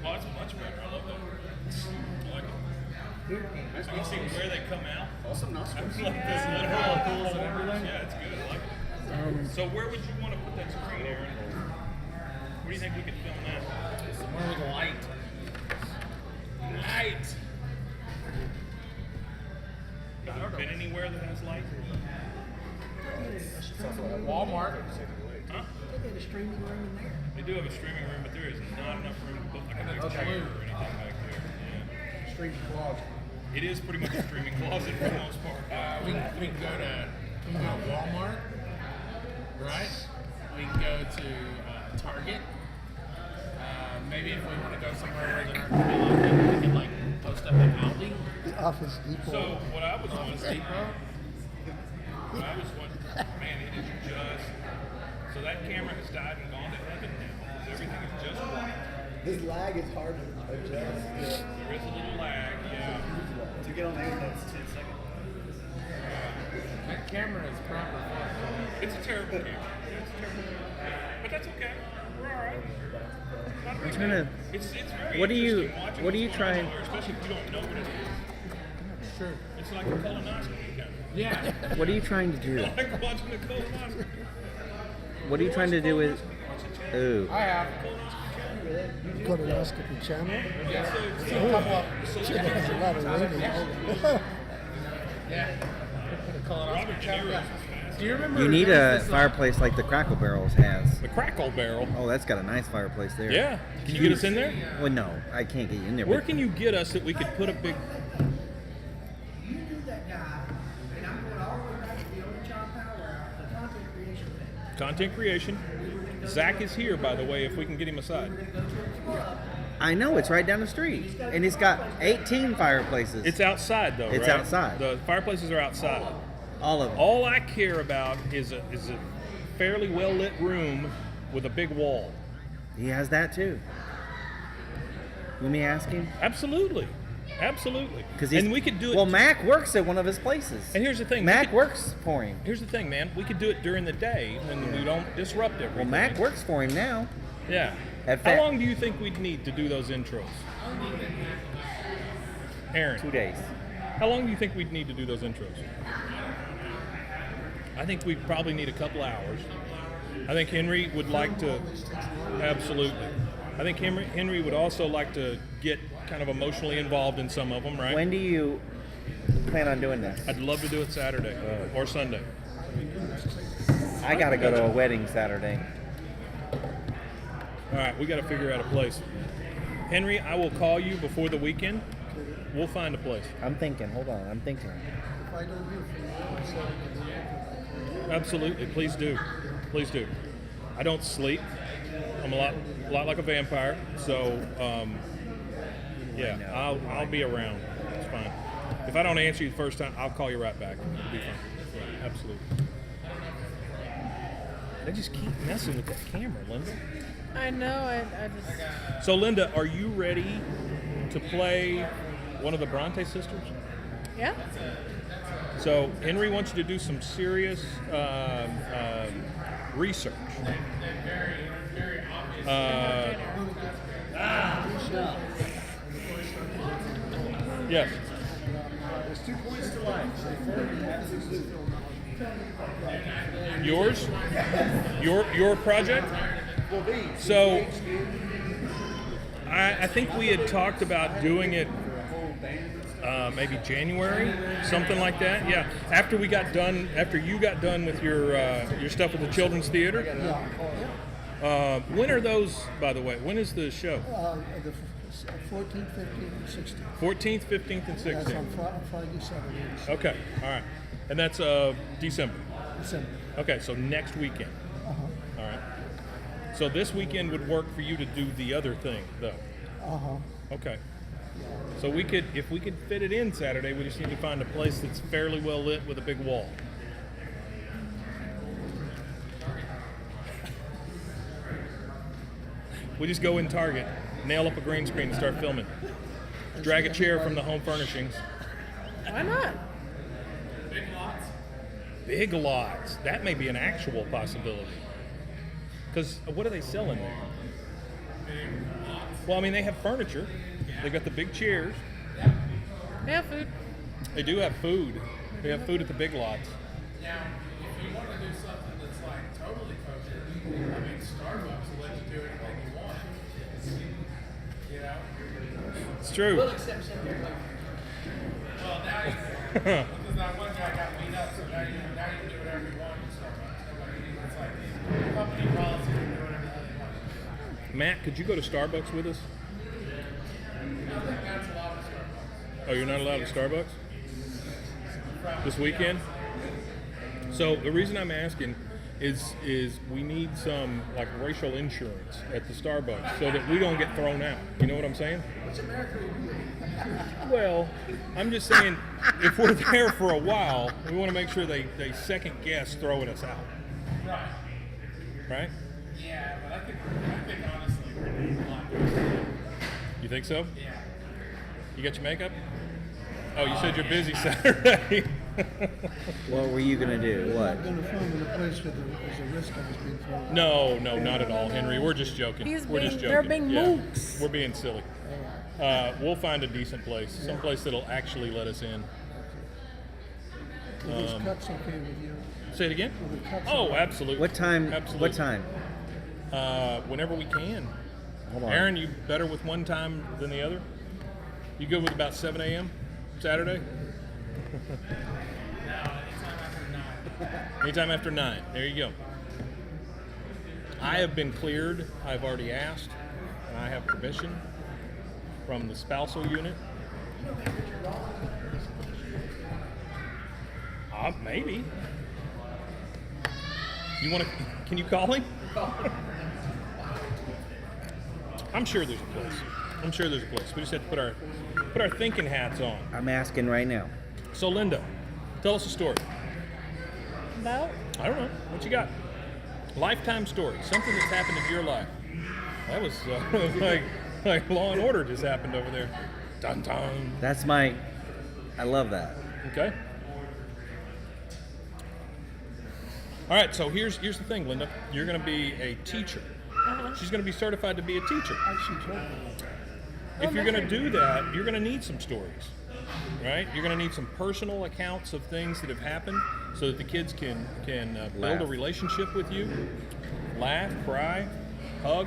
Speaker 1: Oh, that's much better. I love that. I like it. So you see where they come out?
Speaker 7: Awesome
Speaker 1: I
Speaker 7: nostrils.
Speaker 1: like this little
Speaker 2: Pellicles and everything.
Speaker 1: Yeah, it's good. I like it. So where would you want to put that screen, Aaron? Where do you think we could film that?
Speaker 2: Somewhere with light.
Speaker 1: Light. Have you ever been anywhere that has light?
Speaker 2: Walmart.
Speaker 1: Huh?
Speaker 4: They got a streaming room in there.
Speaker 1: They do have a streaming room, but there is not enough room to put like a big chair or anything back there. Yeah.
Speaker 7: Street closet.
Speaker 1: It is pretty much a streaming closet for the most part.
Speaker 2: We can go to Walmart, right? We can go to Target. Maybe if we want to go somewhere where they're not going to be like, we can like post up at Aldi,
Speaker 4: The Office Depot.
Speaker 1: So what I was
Speaker 2: Office
Speaker 1: wondering,
Speaker 2: Depot.
Speaker 1: man, it is just. So that camera has died and gone to heaven now. Everything is just white.
Speaker 7: This lag is hard to adjust.
Speaker 1: There is a little lag, yeah.
Speaker 7: To get on the internet, it's 10 seconds.
Speaker 2: That camera is proper.
Speaker 1: It's a terrible camera. It's a terrible camera. But that's okay. We're all right. Not a big
Speaker 6: trying to-
Speaker 1: deal. It's very
Speaker 6: What do you-
Speaker 1: interesting watching
Speaker 6: what are you
Speaker 1: what's going on
Speaker 6: trying-
Speaker 1: there, especially if you don't know what it is.
Speaker 2: Sure.
Speaker 1: It's like a colonoscopy kind
Speaker 2: Yeah.
Speaker 6: What are you trying to do?
Speaker 1: of. Like watching a colonoscopy.
Speaker 6: What are you trying to do with? Ooh.
Speaker 2: I have.
Speaker 4: Colonoscopy channel.
Speaker 2: Yeah.
Speaker 1: So
Speaker 4: Sure, there's a lot of ratings.
Speaker 2: Yeah.
Speaker 1: Robert De Niro.
Speaker 2: Do you remember?
Speaker 6: You need
Speaker 2: there
Speaker 6: a
Speaker 2: was this,
Speaker 6: fireplace like the Crackle Barrels has.
Speaker 1: The Crackle Barrel.
Speaker 6: Oh, that's got a nice fireplace there.
Speaker 1: Yeah. Can you get us in there?
Speaker 6: Well, no, I can't get you in there.
Speaker 1: Where
Speaker 6: but-
Speaker 1: can you get us that we could put a big?
Speaker 8: You do that guy, and I'm going all the way back to the Oniichan Power Hour, the content creation thing.
Speaker 1: Content creation. Zach is here, by the way, if we can get him aside.
Speaker 6: I know it's right down the street, and it's got 18 fireplaces.
Speaker 1: It's outside, though,
Speaker 6: It's
Speaker 1: right?
Speaker 6: outside.
Speaker 1: The fireplaces are outside.
Speaker 6: all of them.
Speaker 1: All I care about is a fairly well-lit room with a big wall.
Speaker 6: He has that too. Let me ask him.
Speaker 1: Absolutely. Absolutely.
Speaker 6: Because
Speaker 1: And we could do it.
Speaker 6: Well, Mac works at one of his places.
Speaker 1: And here's the thing.
Speaker 6: Mac works for him.
Speaker 1: Here's the thing, man. We could do it during the day when we don't disrupt everything.
Speaker 6: Well, Mac works for him now.
Speaker 1: Yeah.
Speaker 6: At
Speaker 1: How
Speaker 6: fact-
Speaker 1: long do you think we'd need to do those intros? Aaron,
Speaker 6: 2 days.
Speaker 1: how long do you think we'd need to do those intros? I think we'd probably need a couple hours. I think Henry would like to, absolutely. I think Henry would also like to get kind of emotionally involved in some of them, right?
Speaker 6: When do you plan on doing this?
Speaker 1: I'd love to do it Saturday or Sunday.
Speaker 6: I gotta go to a wedding Saturday.
Speaker 1: All right, we got to figure out a place. Henry, I will call you before the weekend. We'll find a place.
Speaker 6: I'm thinking. Hold on. I'm thinking.
Speaker 4: If I don't hear from you, I'm sorry.
Speaker 1: Absolutely, please do, please do. I don't sleep. I'm a lot like a vampire. So, yeah, I'll be around. It's fine. If I don't answer you the first time, I'll call you right back. It'll be fine. Yeah, absolutely. They just keep messing with that camera, Linda.
Speaker 5: I know. I just.
Speaker 1: So, Linda, are you ready to play one of the Bronte sisters?
Speaker 5: Yeah.
Speaker 1: So Henry wants you to do some serious research. Yes.
Speaker 7: There's 2 points to life.
Speaker 1: Yours? Your project?
Speaker 7: Will be.
Speaker 1: So I think we had talked about doing it maybe January, something like that. Yeah, after you got done with your stuff with the Children's Theater. When are those, by the way? When is the show?
Speaker 4: The 14th, 15th, and 16th.
Speaker 1: 14th, 15th, and
Speaker 4: That's
Speaker 1: 16th.
Speaker 4: on Friday, Saturday, and Sunday.
Speaker 1: Okay, all right. And that's December.
Speaker 4: December.
Speaker 1: Okay, so next weekend. All right. So this weekend would work for you to do the other thing, though. Okay. So if we could fit it in Saturday, we just need to find a place that's fairly well lit with a big wall. We just go in Target, nail up a green screen, and start filming. Drag a chair from the home furnishings.
Speaker 5: Why not?
Speaker 1: Big lots. That may be an actual possibility. Because what are they selling there? Well, I mean, they have furniture. They got the big chairs.
Speaker 5: They have food.
Speaker 1: They do have food. They have food at the big lots.
Speaker 2: Now, if you want to do something that's like totally kosher, I mean, Starbucks will let you do anything you want. You know?
Speaker 1: It's true.
Speaker 8: We'll accept something like
Speaker 2: Well, now you because that one guy got beat up, so now you can do whatever you want in Starbucks. It's like company policy to do whatever the hell you want.
Speaker 1: Matt, could you go to Starbucks with us?
Speaker 2: I think that's a lot of Starbucks.
Speaker 1: Oh, you're not allowed to Starbucks this weekend? So the reason I'm asking is we need some like racial insurance at the Starbucks so that we don't get thrown out. You know what I'm saying? Well, I'm just saying if we're there for a while, we want to make sure they second guess throwing us out.
Speaker 2: Right.
Speaker 1: Right?
Speaker 2: Yeah, but I think honestly, we're a lot better.
Speaker 1: You think so?
Speaker 2: Yeah.
Speaker 1: You got your makeup? Oh, you said you're busy Saturday.
Speaker 3: What were you gonna do? What?
Speaker 4: I'm going to film in a place where there's a risk of us being thrown.
Speaker 1: No, not at all, Henry. We're just joking.
Speaker 5: They're being mooks.
Speaker 1: We're being silly. We'll find a decent place, some place that'll actually let us in.
Speaker 4: Are those cuts okay with you?
Speaker 1: Say it again?
Speaker 4: Are the cuts
Speaker 1: Oh,
Speaker 4: okay?
Speaker 1: absolutely.
Speaker 3: What time?
Speaker 1: Absolutely.
Speaker 3: What time?
Speaker 1: Whenever we can.
Speaker 3: Hold on.
Speaker 1: Aaron, you better with one time than the other? You good with about 7 a.m. Saturday? Anytime after 9. There you go. I have been cleared. I've already asked, and I have permission from the spousal unit. Maybe. You want to? Can you call him? I'm sure there's a place. I'm sure there's a place. We just have to put our thinking hats on.
Speaker 3: I'm asking right now.
Speaker 1: So Linda, tell us a story.
Speaker 5: About?
Speaker 1: I don't know. What you got? Lifetime story. Something that's happened in your life. That was like Law and Order just happened over there. Dun dun.
Speaker 3: That's my. I love that.
Speaker 1: Okay. All right. So here's the thing, Linda. You're going to be a teacher. She's going to be certified to be a teacher.
Speaker 4: Actually, told me.
Speaker 1: If you're going to do that, you're going to need some stories, right? You're going to need some personal accounts of things that have happened, so that the kids can build a relationship with you, laugh, cry, hug,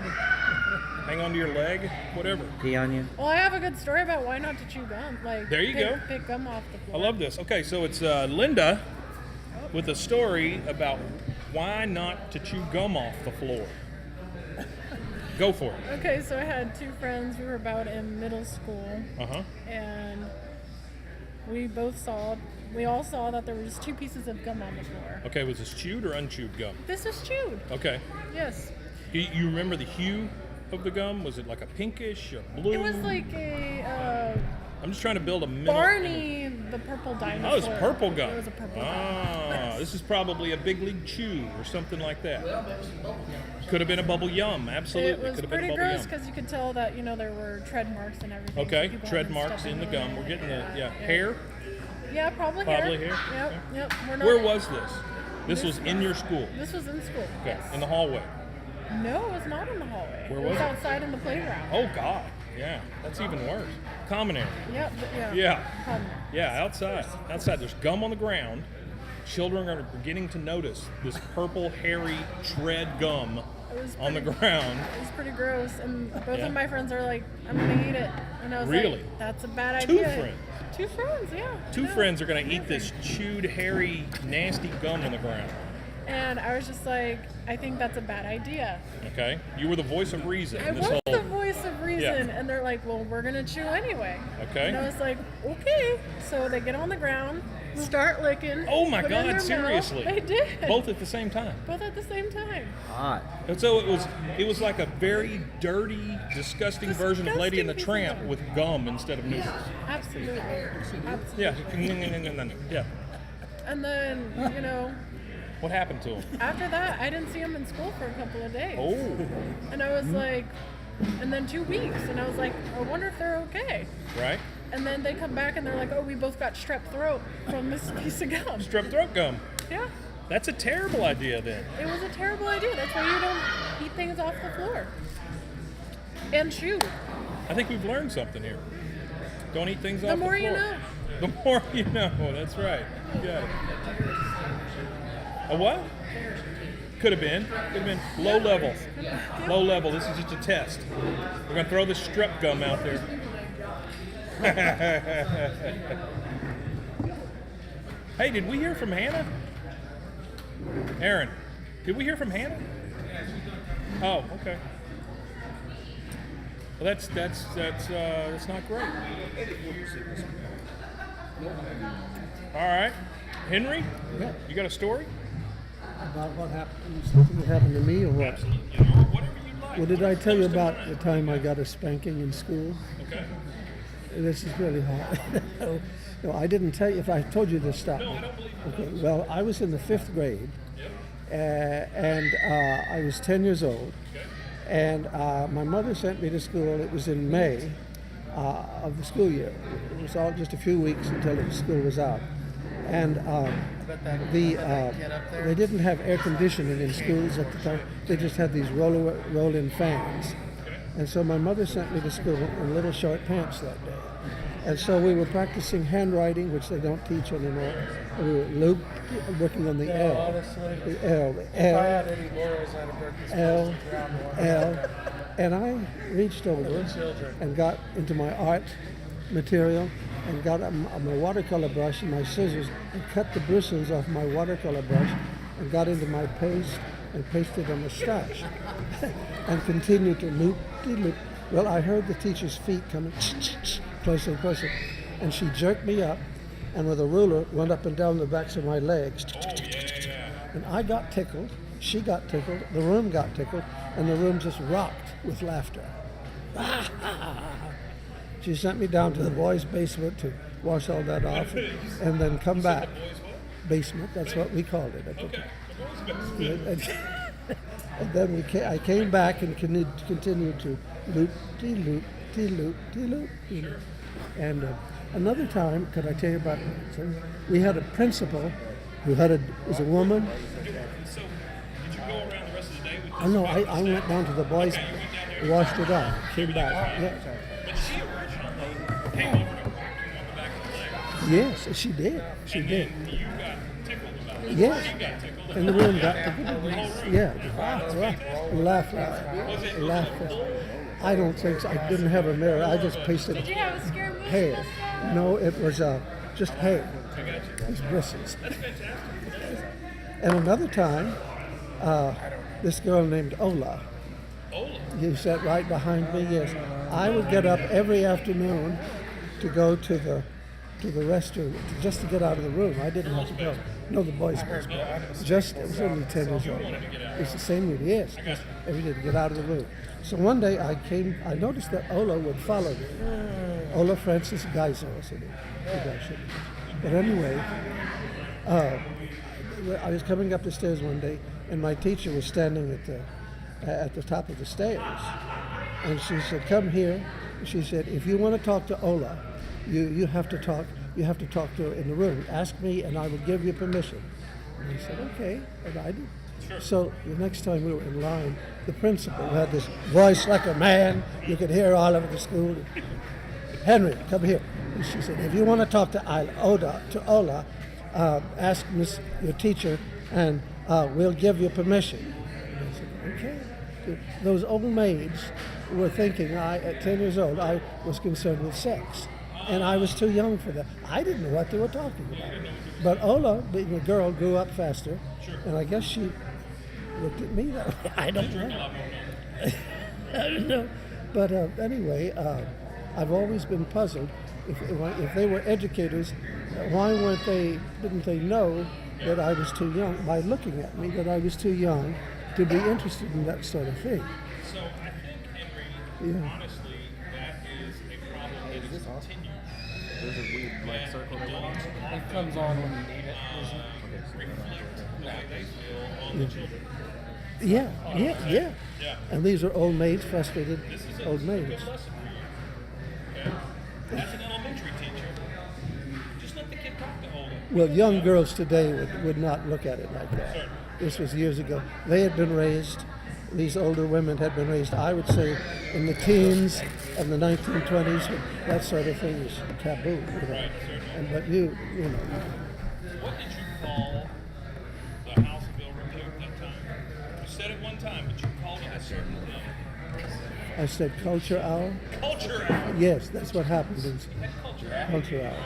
Speaker 1: hang onto your leg, whatever.
Speaker 3: Pee on you.
Speaker 5: Well, I have a good story about why not to chew gum. Like,
Speaker 1: There you go.
Speaker 5: Pick gum off the
Speaker 1: I
Speaker 5: floor.
Speaker 1: love this. Okay, so it's Linda with a story about why not to chew gum off the floor. Go for it.
Speaker 5: Okay, so I had two friends. We were about in middle school,
Speaker 1: Uh-huh.
Speaker 5: and we all saw that there was two pieces of gum on the floor.
Speaker 1: Okay, was this chewed or unchewed gum?
Speaker 5: This was chewed.
Speaker 1: Okay.
Speaker 5: Yes.
Speaker 1: You remember the hue of the gum? Was it like a pinkish, a blue?
Speaker 5: It was like a
Speaker 1: I'm just trying to build a mental
Speaker 5: Barney the purple dinosaur.
Speaker 1: Oh, it's purple gum.
Speaker 5: It was a purple gum.
Speaker 1: Ah, this is probably a Big League Chew or something like that. Could have been a bubble yum, absolutely.
Speaker 5: It was
Speaker 1: Could have been
Speaker 5: pretty
Speaker 1: a bubble
Speaker 5: gross
Speaker 1: yum.
Speaker 5: because you could tell that there were tread marks and everything.
Speaker 1: Okay,
Speaker 5: so people
Speaker 1: tread
Speaker 5: had been
Speaker 1: marks
Speaker 5: stepping
Speaker 1: in the
Speaker 5: on
Speaker 1: gum.
Speaker 5: it.
Speaker 1: We're getting the hair.
Speaker 5: Yeah, probably
Speaker 1: Probably hair.
Speaker 5: Yep. We're not,
Speaker 1: Where was this? This was in your school.
Speaker 5: This was in school.
Speaker 1: Okay,
Speaker 5: Yes.
Speaker 1: in the hallway.
Speaker 5: No, it was not in the hallway.
Speaker 1: Where
Speaker 5: it
Speaker 1: was
Speaker 5: was
Speaker 1: it?
Speaker 5: outside in the playground.
Speaker 1: Oh God, yeah, that's even worse. Common area.
Speaker 5: Yep. Yeah.
Speaker 1: Yeah.
Speaker 5: Common.
Speaker 1: Yeah, outside. Outside, there's gum on the ground. Children are beginning to notice this purple, hairy tread gum
Speaker 5: It was
Speaker 1: on the
Speaker 5: pretty-
Speaker 1: ground.
Speaker 5: It was pretty gross, and both
Speaker 1: Yeah.
Speaker 5: of my friends are like, "I'm gonna eat it," and I was
Speaker 1: Really?
Speaker 5: like, "That's a bad
Speaker 1: Two
Speaker 5: idea."
Speaker 1: friends?
Speaker 5: Two friends, yeah.
Speaker 1: Two
Speaker 5: No,
Speaker 1: friends are going to eat
Speaker 5: nothing.
Speaker 1: this chewed, hairy, nasty gum on the ground.
Speaker 5: And I was just like, "I think that's a bad idea."
Speaker 1: Okay, you were the voice of reason.
Speaker 5: I
Speaker 1: in this
Speaker 5: was
Speaker 1: whole.
Speaker 5: the voice of reason, and they're like, "Well, we're gonna chew anyway."
Speaker 1: Okay.
Speaker 5: And I was like, "Okay." So they get on the ground, start licking.
Speaker 1: Oh my
Speaker 5: put it in
Speaker 1: God!
Speaker 5: their
Speaker 1: Seriously,
Speaker 5: mouth. They did.
Speaker 1: Both at the same time.
Speaker 5: Both at the same time.
Speaker 3: Hot.
Speaker 1: And so it was like a very dirty, disgusting version of Lady and the
Speaker 5: Disgusting piece of
Speaker 1: Tramp
Speaker 5: gum.
Speaker 1: with gum instead of noodles.
Speaker 5: Absolutely. Absolutely.
Speaker 1: Yeah. Yeah.
Speaker 5: And then,
Speaker 1: What happened to him?
Speaker 5: after that, I didn't see him in school for a couple of days.
Speaker 1: Oh.
Speaker 5: And I was like, And then 2 weeks, and I was like, I wonder if they're okay.
Speaker 1: Right?
Speaker 5: And then they come back and they're like, oh, we both got strep throat from this piece of gum.
Speaker 1: Strep throat gum.
Speaker 5: Yeah,
Speaker 1: That's a terrible idea then.
Speaker 5: it was a terrible idea. That's why you don't eat things off the floor. And chew.
Speaker 1: I think we've learned something here. Don't eat things off
Speaker 5: The
Speaker 1: the
Speaker 5: more
Speaker 1: floor.
Speaker 5: you know.
Speaker 1: The more you know. That's right. You got it. A what? Could have been. Could have been low level. Low level. This is just a test. We're gonna throw the strep gum out there. Hey, did we hear from Hannah? Aaron, did we hear from Hannah? Oh, okay. Well, that's not great. All right, Henry,
Speaker 4: Yeah.
Speaker 1: you got a story?
Speaker 4: About what happened, something that happened to me or what?
Speaker 1: Whatever you like.
Speaker 4: Well, did I tell you about the time I got a spanking in school?
Speaker 1: Okay.
Speaker 4: This is really hard. No, I didn't tell you. If I told you this, stop me.
Speaker 1: I don't believe you.
Speaker 4: Okay, well, I was in the 5th grade, and I was 10 years old, and my mother sent me to school. It was in May of the school year. It was all just a few weeks until the school was out. And they didn't have air conditioning in schools at the time. They just had these roll-in fans. And so my mother sent me to school in little short pants that day. And so we were practicing handwriting, which they don't teach anymore. We were working on the L.
Speaker 2: Honestly,
Speaker 4: The L. The
Speaker 2: if I
Speaker 4: L.
Speaker 2: had any laurels, I'd have burnt this
Speaker 4: L.
Speaker 2: place and drowned one.
Speaker 4: L. And I reached over
Speaker 2: Children.
Speaker 4: and got into my art material and got my watercolor brush and my scissors and cut the bristles off my watercolor brush and got into my paste and pasted a mustache and continued to loop. Well, I heard the teacher's feet coming closer and closer, and she jerked me up and with a ruler went up and down the backs of my legs. And I got tickled, she got tickled, the room got tickled, and the room just rocked with laughter. She sent me down to the boys' basement to wash all that off and then come back. Basement, that's what we called it. And then I came back and continued to loop. And another time, could I tell you about, we had a principal who was a woman.
Speaker 1: So, did you go around the rest of the day with
Speaker 4: I know, I went down to the boys, washed it off, came back. Yeah.
Speaker 1: But she originally came over to whack you on the back of the leg.
Speaker 4: Yes, she did. She
Speaker 1: And
Speaker 4: did.
Speaker 1: then you got tickled about it.
Speaker 4: Yes.
Speaker 1: You got tickled.
Speaker 4: And the room got tickled. Yeah. Laugh. I don't think so. I didn't have a mirror. I just pasted
Speaker 5: Did you have a scare movie?
Speaker 4: hair. No, it was just hair. These bristles. And another time, this girl named Ola. You sat right behind me. Yes, I would get up every afternoon to go to the restroom just to get out of the room. I didn't have to go. No, the boys. It was only 10 years old. It's the same with yes. Every day to get out of the room. So one day I noticed that Ola would follow me. Ola Francis Geiser, I said. But anyway, I was coming up the stairs one day, and my teacher was standing at the top of the stairs, and she said, "Come here." She said, "If you want to talk to Ola, you have to talk. You have to talk to her in the room. Ask me, and I will give you permission." And I said, "Okay," and I did. So the next time we were in line, the principal had this voice like a man. You could hear all over the school. "Henry, come here." And she said, "If you want to talk to Ola, ask your teacher, and we'll give you permission." And I said, "Okay." Those old maids were thinking at 10 years old, I was concerned with sex. And I was too young for that. I didn't know what they were talking about. But Ola, being a girl, grew up faster. And I guess she looked at me that way. I don't know. I don't know. But anyway, I've always been puzzled. If they were educators, why didn't they know that I was too young, by looking at me, that I was too young to be interested in that sort of thing?
Speaker 1: So I think, Henry, honestly, that is a problem that is continued.
Speaker 6: There's a weird black circle that wants.
Speaker 2: It comes on when you need it.
Speaker 1: Reflect the way they feel on the children.
Speaker 4: Yeah, yeah, yeah.
Speaker 1: Yeah.
Speaker 4: And these are old maids, frustrated
Speaker 1: This is
Speaker 4: old
Speaker 1: a
Speaker 4: maids.
Speaker 1: good lesson for you. Okay? As an elementary teacher, just let the kid talk to Ola.
Speaker 4: Well, young girls today would not look at it like that. This was years ago. They had been raised, these older women had been raised, I would say, in the teens and the 1920s. That sort of thing is taboo. You know.
Speaker 1: Right, certainly.
Speaker 4: And but you know,
Speaker 1: What did you call the House Bill review at that time? You said it one time, but you called it a certain thing.
Speaker 4: I said culture hour.
Speaker 1: Culture hour.
Speaker 4: Yes, that's what happened. It's
Speaker 1: Culture hour.
Speaker 4: culture hour.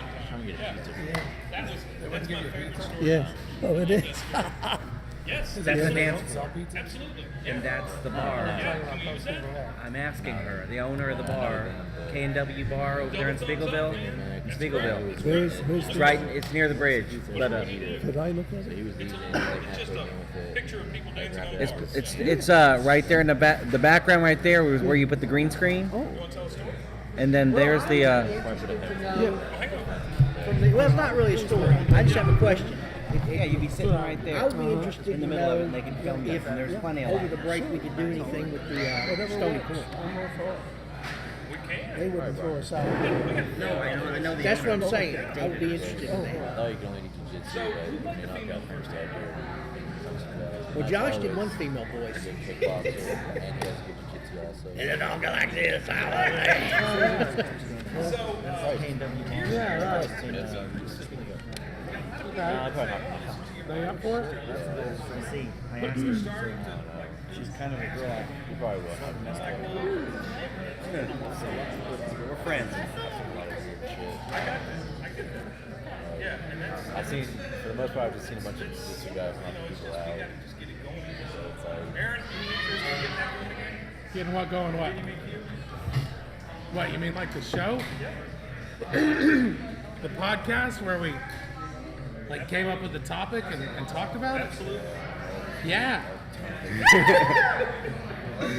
Speaker 1: That's my favorite story.
Speaker 4: Yes. Oh, it is.
Speaker 1: Yes.
Speaker 9: That's the dance floor.
Speaker 1: Absolutely.
Speaker 9: And that's the bar.
Speaker 1: Can you use that?
Speaker 9: I'm asking her, the owner of the bar, K&W Bar over there in Spiegelville. Spiegelville.
Speaker 4: Where's
Speaker 9: It's right. It's near the bridge. But
Speaker 4: could I look at it?
Speaker 1: It's just a picture of people dancing on the bar.
Speaker 9: it's right there in the back. The background right there was where you put the green screen.
Speaker 4: Oh,
Speaker 1: You want to tell a story?
Speaker 9: And then there's the.
Speaker 8: Well, it's not really a story. I just have a question.
Speaker 3: Yeah, you'd be sitting right there
Speaker 8: I would be interested
Speaker 3: in the
Speaker 8: to
Speaker 3: middle of
Speaker 8: know
Speaker 3: it, and they can film you,
Speaker 8: if
Speaker 3: and there's plenty of
Speaker 8: over
Speaker 3: light.
Speaker 8: the break we could do anything with the Stony Point.
Speaker 1: We can.
Speaker 4: they wouldn't throw us out.
Speaker 3: I know the
Speaker 8: That's what I'm
Speaker 3: owner.
Speaker 8: saying. I would be interested in that.
Speaker 6: Oh, you can only do jiu-jitsu, but you're not got first out here.
Speaker 8: Well, Josh did one female voice.
Speaker 6: Kickboxer, and he has good jiu-jitsu also.
Speaker 8: It don't go like this.
Speaker 4: Yeah, right.
Speaker 3: They up for it? See, I asked her. She's kind of a girl.
Speaker 6: You probably will.
Speaker 3: We're friends.
Speaker 6: I've seen, for the most part, I've just seen a bunch of jiu-jitsu guys knock people out. So it's like,
Speaker 1: Aaron, you interested in getting that going again?
Speaker 2: Getting what going what? What, you mean like the show? The podcast where we like came up with the topic and talked about it?
Speaker 1: Absolutely.
Speaker 2: Yeah.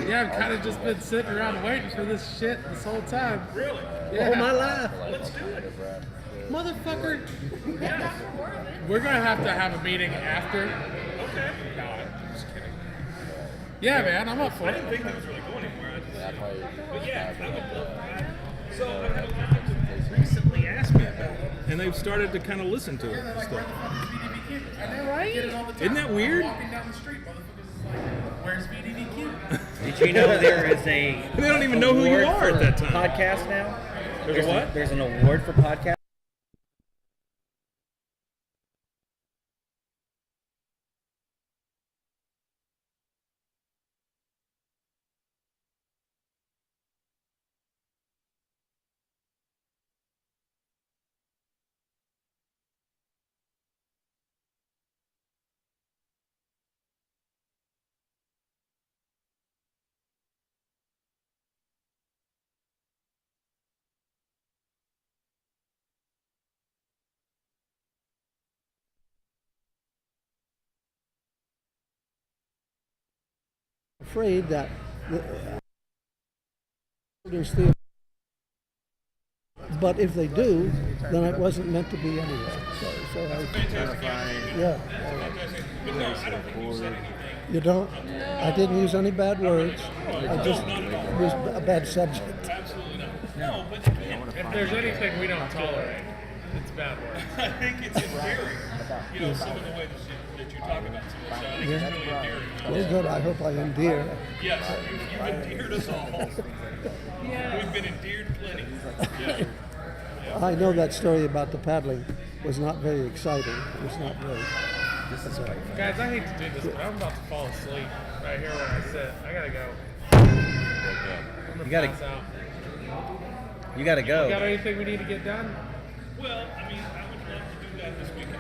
Speaker 2: Yeah, I've kind of just been sitting around waiting for this shit this whole time.
Speaker 1: Really?
Speaker 2: Yeah.
Speaker 8: All my life.
Speaker 1: Let's do it.
Speaker 2: Motherfucker. We're going to have a meeting after.
Speaker 1: Okay.
Speaker 2: No, I'm just kidding. Yeah, man, I'm up for
Speaker 1: I didn't
Speaker 2: it.
Speaker 1: think that was really going anywhere. But yeah, I would. So I had a couple people recently asked me about it, and they've started to kind of listen to it and stuff.
Speaker 2: Right?
Speaker 1: Isn't that weird?
Speaker 2: Walking down the street, motherfuckers is like, where's VDVQ?
Speaker 9: Did you know there is a?
Speaker 1: They don't even know who you
Speaker 9: award
Speaker 1: are at
Speaker 9: for
Speaker 1: that time.
Speaker 9: Podcast now.
Speaker 1: There's a what?
Speaker 9: There's an award for podcast.
Speaker 4: Afraid that the children's theater. But if they do, then it wasn't meant to be anyway. So yeah. You don't? I didn't use any bad words. I just used a bad subject.
Speaker 1: Absolutely not. No, but
Speaker 2: If there's anything we don't tolerate, it's bad words.
Speaker 1: I think it's endearing. You know, some of the ways that you talk about some of the stuff. I think it's really endearing.
Speaker 4: Well, good. I hope I endear.
Speaker 1: Yes, you've endeared us all. We've been endeared plenty. Yeah.
Speaker 4: I know that story about the paddling was not very exciting. It was not very.
Speaker 2: Guys, I hate to do this, but I'm about to fall asleep right here where I sit. I gotta go. I'm gonna
Speaker 9: You gotta-
Speaker 2: pass out.
Speaker 9: You gotta go.
Speaker 2: Got anything we need to get done?
Speaker 1: Well, I mean, I would love to do that this weekend.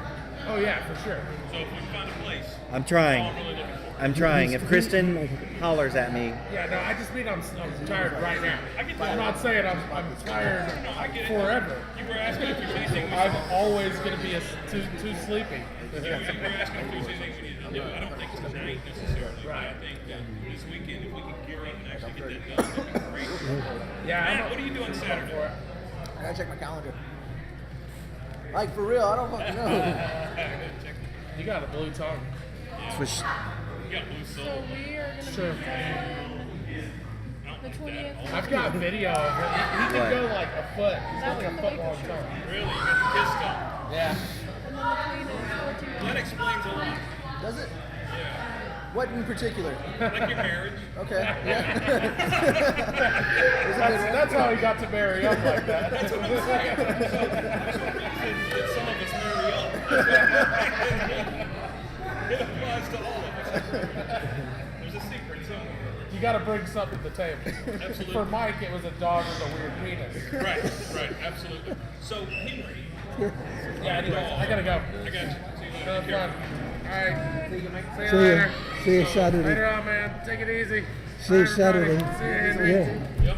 Speaker 2: Oh yeah, for sure.
Speaker 1: So if we find a place,
Speaker 3: I'm trying.
Speaker 1: I'm really looking forward.
Speaker 3: I'm trying. If Kristen hollers at me,
Speaker 2: Yeah, no, I just mean I'm tired right now.
Speaker 1: I get
Speaker 2: I'm
Speaker 1: that.
Speaker 2: not saying I'm tired
Speaker 1: I get it.
Speaker 2: forever.
Speaker 1: You were asking if there's anything we
Speaker 2: I'm always gonna be too sleepy.
Speaker 1: You were asking if there's anything we need to do. I don't think tonight necessarily. But I think that this weekend, if we can gear up and actually get that done, that'd be great.
Speaker 2: Yeah,
Speaker 1: Matt, what are you doing Saturday?
Speaker 7: I gotta check my calendar. Like for real, I don't fucking know.
Speaker 2: you got a blue tongue.
Speaker 3: switch.
Speaker 5: So we are going to
Speaker 2: Sure.
Speaker 5: be done the 20th.
Speaker 2: I've got video of it. He can
Speaker 6: What?
Speaker 2: go like a foot. He's
Speaker 5: That
Speaker 2: like a
Speaker 5: was the
Speaker 2: foot
Speaker 5: week
Speaker 2: long
Speaker 5: before.
Speaker 2: tongue.
Speaker 1: Really? You got the kiss stuff.
Speaker 2: Yeah.
Speaker 5: And then the queen is 14.
Speaker 1: That explains a lot.
Speaker 7: Does it? What in particular?
Speaker 1: Like your marriage.
Speaker 7: Okay. Yeah.
Speaker 2: That's how he got to marry up like that.
Speaker 1: That's what I'm saying. That some of us marry up. It applies to all of us. There's a secret somewhere.
Speaker 2: You got to bring something to the table.
Speaker 1: Absolutely.
Speaker 2: For Mike, it was a dog with a weird penis.
Speaker 1: Right, absolutely. So, Henry.
Speaker 2: Yeah, anyways, I gotta go.
Speaker 1: I got you.
Speaker 2: Have fun. All right. See you
Speaker 4: See
Speaker 2: later.
Speaker 4: you. See you Saturday.
Speaker 2: Later on, man. Take it easy.
Speaker 4: See you
Speaker 2: Bye, everybody.
Speaker 4: Saturday.
Speaker 2: See you, Henry.
Speaker 4: Yeah.
Speaker 1: Yep.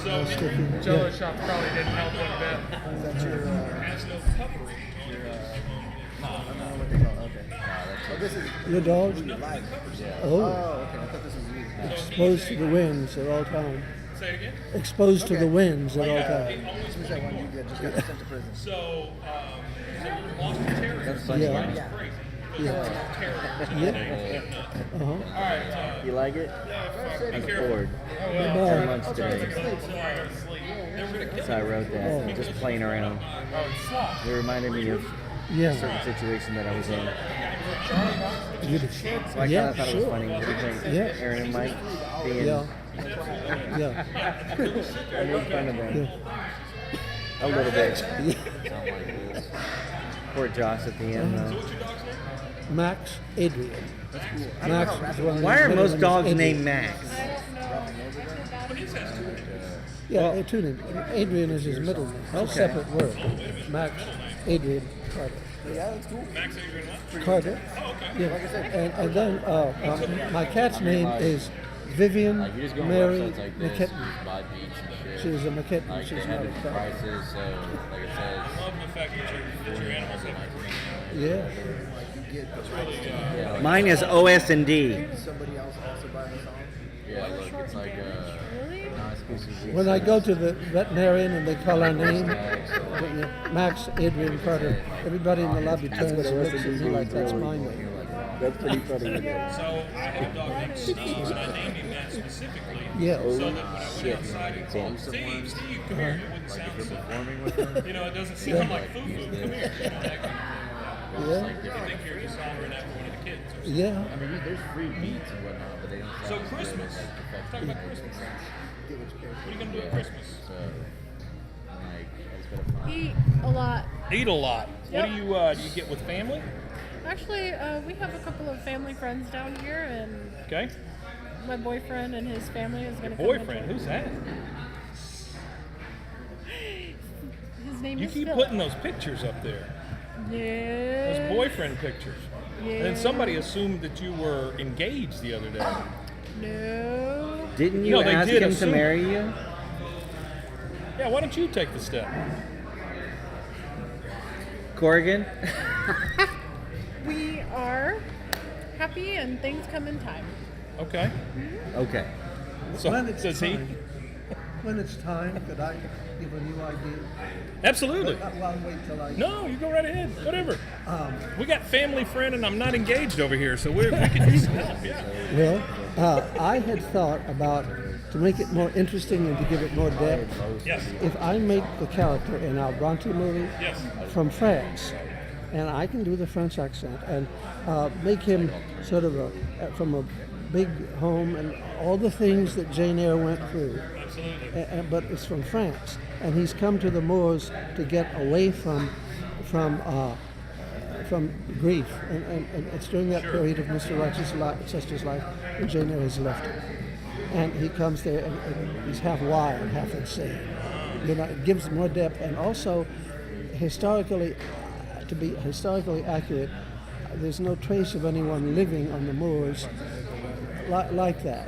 Speaker 1: So, Henry
Speaker 2: Jello shots probably didn't help one bit.
Speaker 7: That's your,
Speaker 1: has no covering on his.
Speaker 7: I don't know what they call it. Okay. Oh, this is
Speaker 4: Your dog?
Speaker 7: live.
Speaker 4: Oh,
Speaker 7: Oh, okay. I thought this was you.
Speaker 4: exposed to the winds at all times.
Speaker 1: Say it again.
Speaker 4: Exposed to the
Speaker 7: Okay.
Speaker 4: winds at all
Speaker 1: He
Speaker 4: times.
Speaker 1: always
Speaker 7: This was that one you just got sent to prison.
Speaker 1: So, Boston Terrier.
Speaker 6: That's
Speaker 4: Yeah.
Speaker 6: funny.
Speaker 7: Yeah.
Speaker 1: Crazy.
Speaker 4: Yeah.
Speaker 1: Terrier.
Speaker 4: Uh-huh.
Speaker 1: All right.
Speaker 6: You like it?
Speaker 1: Be
Speaker 6: I'm
Speaker 1: careful.
Speaker 6: bored.
Speaker 4: Bye.
Speaker 6: For lunch today. So I wrote that. Just playing around. It reminded me of a
Speaker 4: Yeah.
Speaker 6: certain situation that I was in.
Speaker 4: You-
Speaker 6: So I
Speaker 4: Yeah,
Speaker 6: kind of thought it was
Speaker 4: sure.
Speaker 6: funny. What do you think?
Speaker 4: Yeah.
Speaker 6: Aaron and Mike being.
Speaker 4: Yeah. Yeah.
Speaker 6: I made fun of them.
Speaker 4: Yeah.
Speaker 6: A little bit. Poor Josh at the end.
Speaker 4: Max, Adrian. Max is one of
Speaker 6: Why are
Speaker 4: the
Speaker 6: most
Speaker 4: middle
Speaker 6: dogs
Speaker 4: names,
Speaker 6: named
Speaker 4: Adrian.
Speaker 6: Max?
Speaker 5: I don't know. I feel bad.
Speaker 4: Yeah, two names. Adrian is his middle name. It's a separate word. Max, Adrian, Carter.
Speaker 7: Yeah, that's cool.
Speaker 1: Max Adrian what?
Speaker 4: Carter. Yeah. And then my cat's name is Vivian
Speaker 6: Like, you just go on
Speaker 4: Mary
Speaker 6: websites like this,
Speaker 4: McKitten.
Speaker 6: you buy beats and shit.
Speaker 4: She's a McKitten.
Speaker 6: Like, they
Speaker 4: She's
Speaker 6: have
Speaker 4: not a
Speaker 6: different
Speaker 4: cat.
Speaker 6: prices, so, like it says,
Speaker 1: Love the fact that your animals have
Speaker 4: Yeah.
Speaker 7: You get the rights to
Speaker 6: yeah, like,
Speaker 9: Mine is OS and D.
Speaker 7: somebody else also buy the song.
Speaker 6: yeah, look, it's like
Speaker 5: Really?
Speaker 6: non-exclusive.
Speaker 4: When I go to the veterinarian and they call our name, Max, Adrian, Carter, everybody in the lobby turns and looks at me like that's my name.
Speaker 6: That's pretty funny.
Speaker 1: So I have a dog named Steve, and I named him that specifically.
Speaker 4: Yeah.
Speaker 1: So that when I went outside and called Steve, come here, it wouldn't sound so.
Speaker 6: Performing with them.
Speaker 1: You know, it doesn't sound like foo-foo. Come here. You know, like,
Speaker 4: Yeah.
Speaker 1: you think you're just hollering after one of the kids. Or something.
Speaker 4: Yeah.
Speaker 6: I mean, there's free beats and whatnot, but they don't sound
Speaker 1: So
Speaker 6: as good
Speaker 1: Christmas.
Speaker 6: as, like,
Speaker 1: Let's talk about Christmas. What are you gonna do at Christmas?
Speaker 6: So, like, I just gotta find.
Speaker 5: Eat a lot.
Speaker 1: Eat a lot.
Speaker 5: Yep.
Speaker 1: What do you get with family?
Speaker 5: Actually, we have a couple of family friends down here, and
Speaker 1: Okay.
Speaker 5: my boyfriend and his family is going to come.
Speaker 1: Boyfriend, who's that?
Speaker 5: His name
Speaker 1: You
Speaker 5: is
Speaker 1: keep
Speaker 5: Philip.
Speaker 1: putting those pictures up there.
Speaker 5: Yeah.
Speaker 1: Those boyfriend pictures.
Speaker 5: Yeah.
Speaker 1: And then somebody assumed that you were engaged the other day.
Speaker 5: No.
Speaker 9: Didn't you
Speaker 1: No, they
Speaker 9: ask
Speaker 1: did
Speaker 9: him
Speaker 1: assume.
Speaker 9: to marry you?
Speaker 1: Yeah, why don't you take the step?
Speaker 9: Corrigan?
Speaker 5: We are happy, and things come in time.
Speaker 1: Okay.
Speaker 9: Okay.
Speaker 1: So
Speaker 4: When it's
Speaker 1: does he?
Speaker 4: time. When it's time, could I give a new idea?
Speaker 1: Absolutely.
Speaker 4: I'll wait till I.
Speaker 1: No, you go right ahead. Whatever.
Speaker 4: Um,
Speaker 1: We got family friend, and I'm not engaged over here, so we can use some help. Yeah.
Speaker 4: Well, I had thought about, to make it more interesting and to give it more depth,
Speaker 1: Yes.
Speaker 4: if I make the character in our Bronte movie
Speaker 1: Yes.
Speaker 4: from France, and I can do the French accent, and make him sort of from a big home and all the things that Jane Eyre went through.
Speaker 1: Absolutely.
Speaker 4: But it's from France, and he's come to the moors to get away from grief, and it's during that period of Mr. Rochester's life when Jane Eyre has left him, and he comes there and he's half wild, half insane. You know, it gives more depth, and also historically, to be historically accurate, there's no trace of anyone living on the moors like that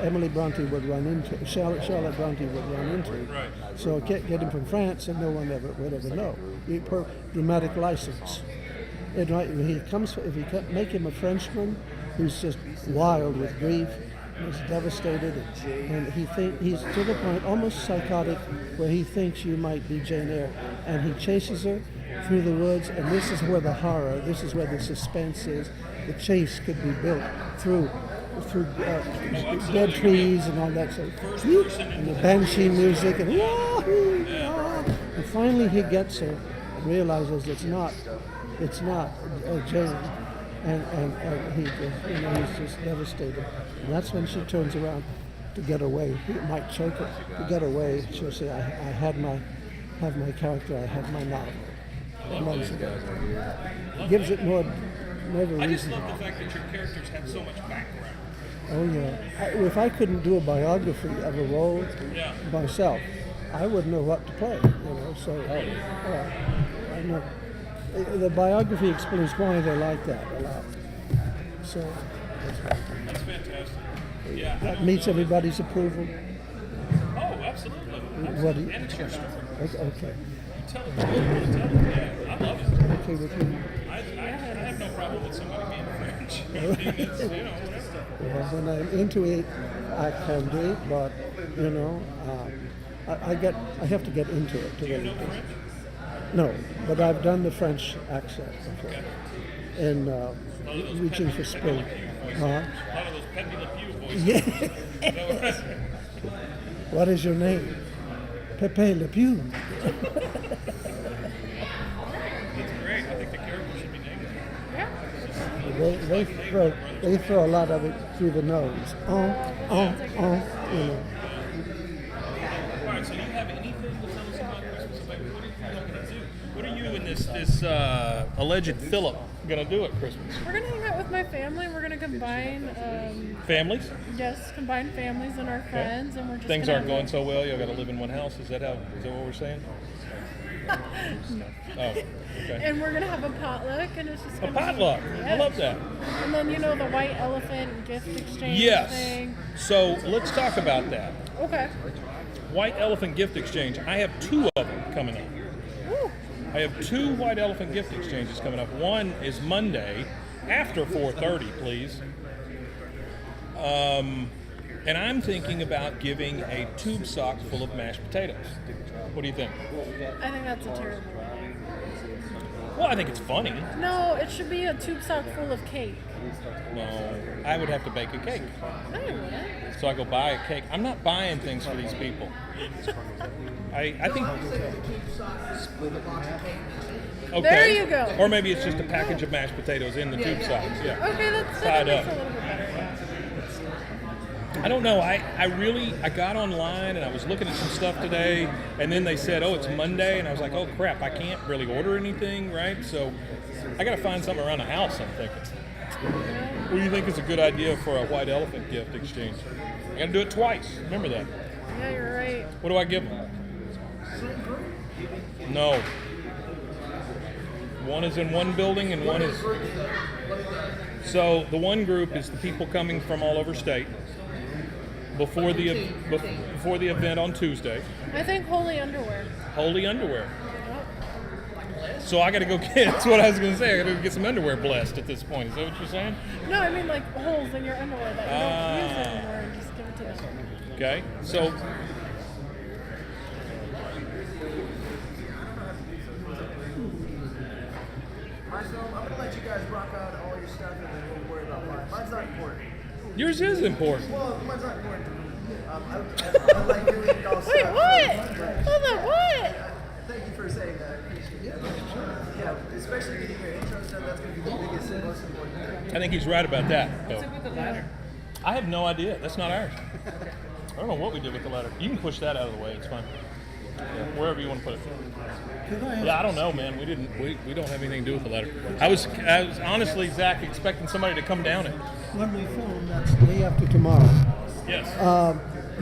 Speaker 4: Emily Bronte would run into, Charlotte Bronte would run into.
Speaker 1: Right.
Speaker 4: So get him from France, and no one would ever know. Per dramatic license. And if you make him a Frenchman who's just wild with grief, and he's devastated, and he's to the point almost psychotic where he thinks you might be Jane Eyre, and he chases her through the woods, and this is where the horror, this is where the suspense is. the chase could be built through dead trees and all that. So, and the banshee music and wahoo, and finally he gets her, and realizes it's not Jane, and he just, he's just devastated. And that's when she turns around to get away. He might choke her. To get away, she'll say, "I have my character. I have my novel." And runs away. Gives it more
Speaker 1: I just
Speaker 4: reason.
Speaker 1: love the fact that your characters have so much background.
Speaker 4: Oh yeah. If I couldn't do a biography of a role myself, I wouldn't know what to play. So I know the biography explains why they like that a lot. So
Speaker 1: That's fantastic. Yeah.
Speaker 4: that meets everybody's approval.
Speaker 1: Oh, absolutely.
Speaker 4: What do you,
Speaker 1: And it's your story.
Speaker 4: okay.
Speaker 1: Tell it. Yeah, I love it.
Speaker 4: Okay with you.
Speaker 1: I have no problem with somebody being French. I mean, it's, whatever.
Speaker 4: Well, when I'm into it, I can do it, but I have to get into it to really do it. No, but I've done the French accent before. And reaching for spring.
Speaker 1: A lot of those Pepe Le Pew voices.
Speaker 4: Yeah. What is your name? Pepe Le Pew.
Speaker 1: It's great. I think the character should be named that.
Speaker 4: They throw a lot of it through the nose.
Speaker 1: All right, so do you have anything to tell us about Christmas? Like, what are you going to do? What are you and this alleged Philip going to do at Christmas?
Speaker 5: We're gonna hang out with my family. We're gonna combine,
Speaker 1: Families?
Speaker 5: combine families and our friends, and we're just
Speaker 1: Things
Speaker 5: gonna
Speaker 1: aren't going so well. Y'all got to live in one house. Is that what we're saying? Oh, okay.
Speaker 5: And we're gonna have a potluck, and it's just
Speaker 1: A
Speaker 5: gonna be-
Speaker 1: potluck. I
Speaker 5: Yes.
Speaker 1: love that.
Speaker 5: And then the white elephant gift exchange
Speaker 1: Yes.
Speaker 5: thing.
Speaker 1: So let's talk about that.
Speaker 5: Okay.
Speaker 1: White elephant gift exchange. I have 2 of them coming up.
Speaker 5: Woo.
Speaker 1: I have 2 white elephant gift exchanges coming up. One is Monday after 4:30, please. And I'm thinking about giving a tube sock full of mashed potatoes. What do you think?
Speaker 5: I think that's a terrible one.
Speaker 1: Well, I think it's funny.
Speaker 5: No, it should be a tube sock full of cake.
Speaker 1: No, I would have to bake a cake.
Speaker 5: No, you wouldn't.
Speaker 1: So I go buy a cake. I'm not buying things for these people. I think. Okay.
Speaker 5: There you go.
Speaker 1: Or maybe it's just a package of mashed potatoes in the tube socks. Yeah.
Speaker 5: Okay, that
Speaker 1: Tied
Speaker 5: makes
Speaker 1: up.
Speaker 5: it a little bit better. Yeah.
Speaker 1: I don't know. I got online and I was looking at some stuff today, and then they said, oh, it's Monday, and I was like, oh crap, I can't really order anything, right? So I got to find something around the house, I'm thinking. What do you think is a good idea for a white elephant gift exchange? I got to do it twice. Remember that.
Speaker 5: Yeah, you're right.
Speaker 1: What do I give them? No. One is in one building and one is. So the one group is the people coming from all over state before the event on Tuesday.
Speaker 5: I think holy underwear.
Speaker 1: Holy underwear. So I got to go get. That's what I was going to say. I got to go get some underwear blessed at this point. Is that what you're saying?
Speaker 5: No, I mean like holes in your underwear that you don't use anymore, and just give it to them.
Speaker 1: Okay. So.
Speaker 7: I'm gonna let you guys rock out all your stuff and then we'll worry about mine. Mine's not important.
Speaker 1: Yours is important.
Speaker 7: Well, mine's not important to me. I like doing y'all's
Speaker 5: Wait,
Speaker 7: stuff.
Speaker 5: what? Hold on, what?
Speaker 7: Thank you for saying that. Yeah, especially getting your intro stuff, that's going to be the biggest and most important thing.
Speaker 1: I think he's right about that. Though. I have no idea. That's not ours. I don't know what we did with the ladder. You can push that out of the way. It's fine. Yeah, wherever you want to put it. Yeah, I don't know, man. We don't have anything to do with the ladder. I was honestly, Zach, expecting somebody to come down it.
Speaker 4: When we film, that's the day after tomorrow.
Speaker 1: Yes.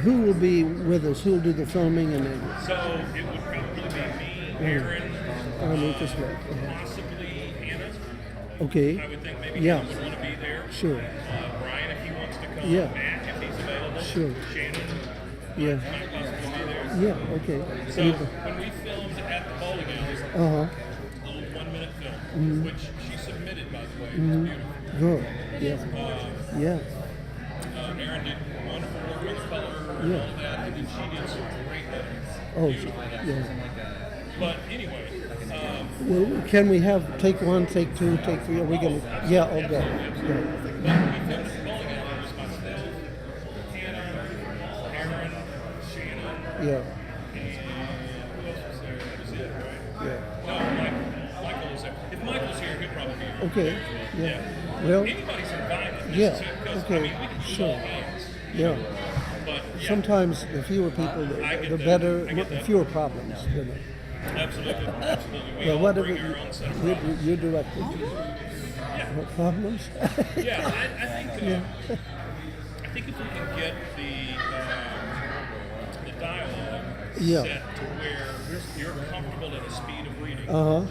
Speaker 4: Who will be with us? Who will do the filming and then?
Speaker 1: So it would probably be me, Aaron, possibly Anna.
Speaker 4: Okay.
Speaker 1: I would think maybe
Speaker 4: Yeah.
Speaker 1: he would want to be there.
Speaker 4: Sure.
Speaker 1: Brian, if he wants to come.
Speaker 4: Yeah.
Speaker 1: Matt, if he's available.
Speaker 4: Sure.
Speaker 1: Shannon
Speaker 4: Yeah.
Speaker 1: might possibly be there.
Speaker 4: Yeah. Okay.
Speaker 1: So when we filmed at the bowling alley, a little 1-minute film, which she submitted, by the way, it was beautiful.
Speaker 4: Good. Yeah. Yeah.
Speaker 1: Erin did wonderful work on the color and all that, and then she did some great editing.
Speaker 4: Oh,
Speaker 1: Beautiful.
Speaker 4: yeah.
Speaker 1: But anyway,
Speaker 4: Well, can we have take 1, take 2, take 3? Are we going to? Yeah, okay.
Speaker 1: we filmed the bowling alley was myself, Hannah, Aaron, Shannon,
Speaker 4: Yeah,
Speaker 1: and who else was there? That was it, right?
Speaker 4: yeah.
Speaker 1: No, Michael was there. If Michael's here, he'll probably be here.
Speaker 4: Okay, yeah. Well,
Speaker 1: Anybody's invited.
Speaker 4: yeah,
Speaker 1: Because,
Speaker 4: okay,
Speaker 1: I mean, we can do
Speaker 4: sure.
Speaker 1: all hands.
Speaker 4: Yeah.
Speaker 1: But yeah,
Speaker 4: Sometimes the fewer people,
Speaker 1: I
Speaker 4: the
Speaker 1: get that.
Speaker 4: better,
Speaker 1: I get
Speaker 4: the
Speaker 1: that.
Speaker 4: fewer problems. You know.
Speaker 1: absolutely. We
Speaker 4: Well,
Speaker 1: all
Speaker 4: whatever
Speaker 1: bring our own set of
Speaker 4: you,
Speaker 1: problems.
Speaker 4: you directed. What problems?
Speaker 1: Yeah, I think if we can get the dialogue
Speaker 4: Yeah.
Speaker 1: set to where you're comfortable at the speed of reading,
Speaker 4: Uh huh.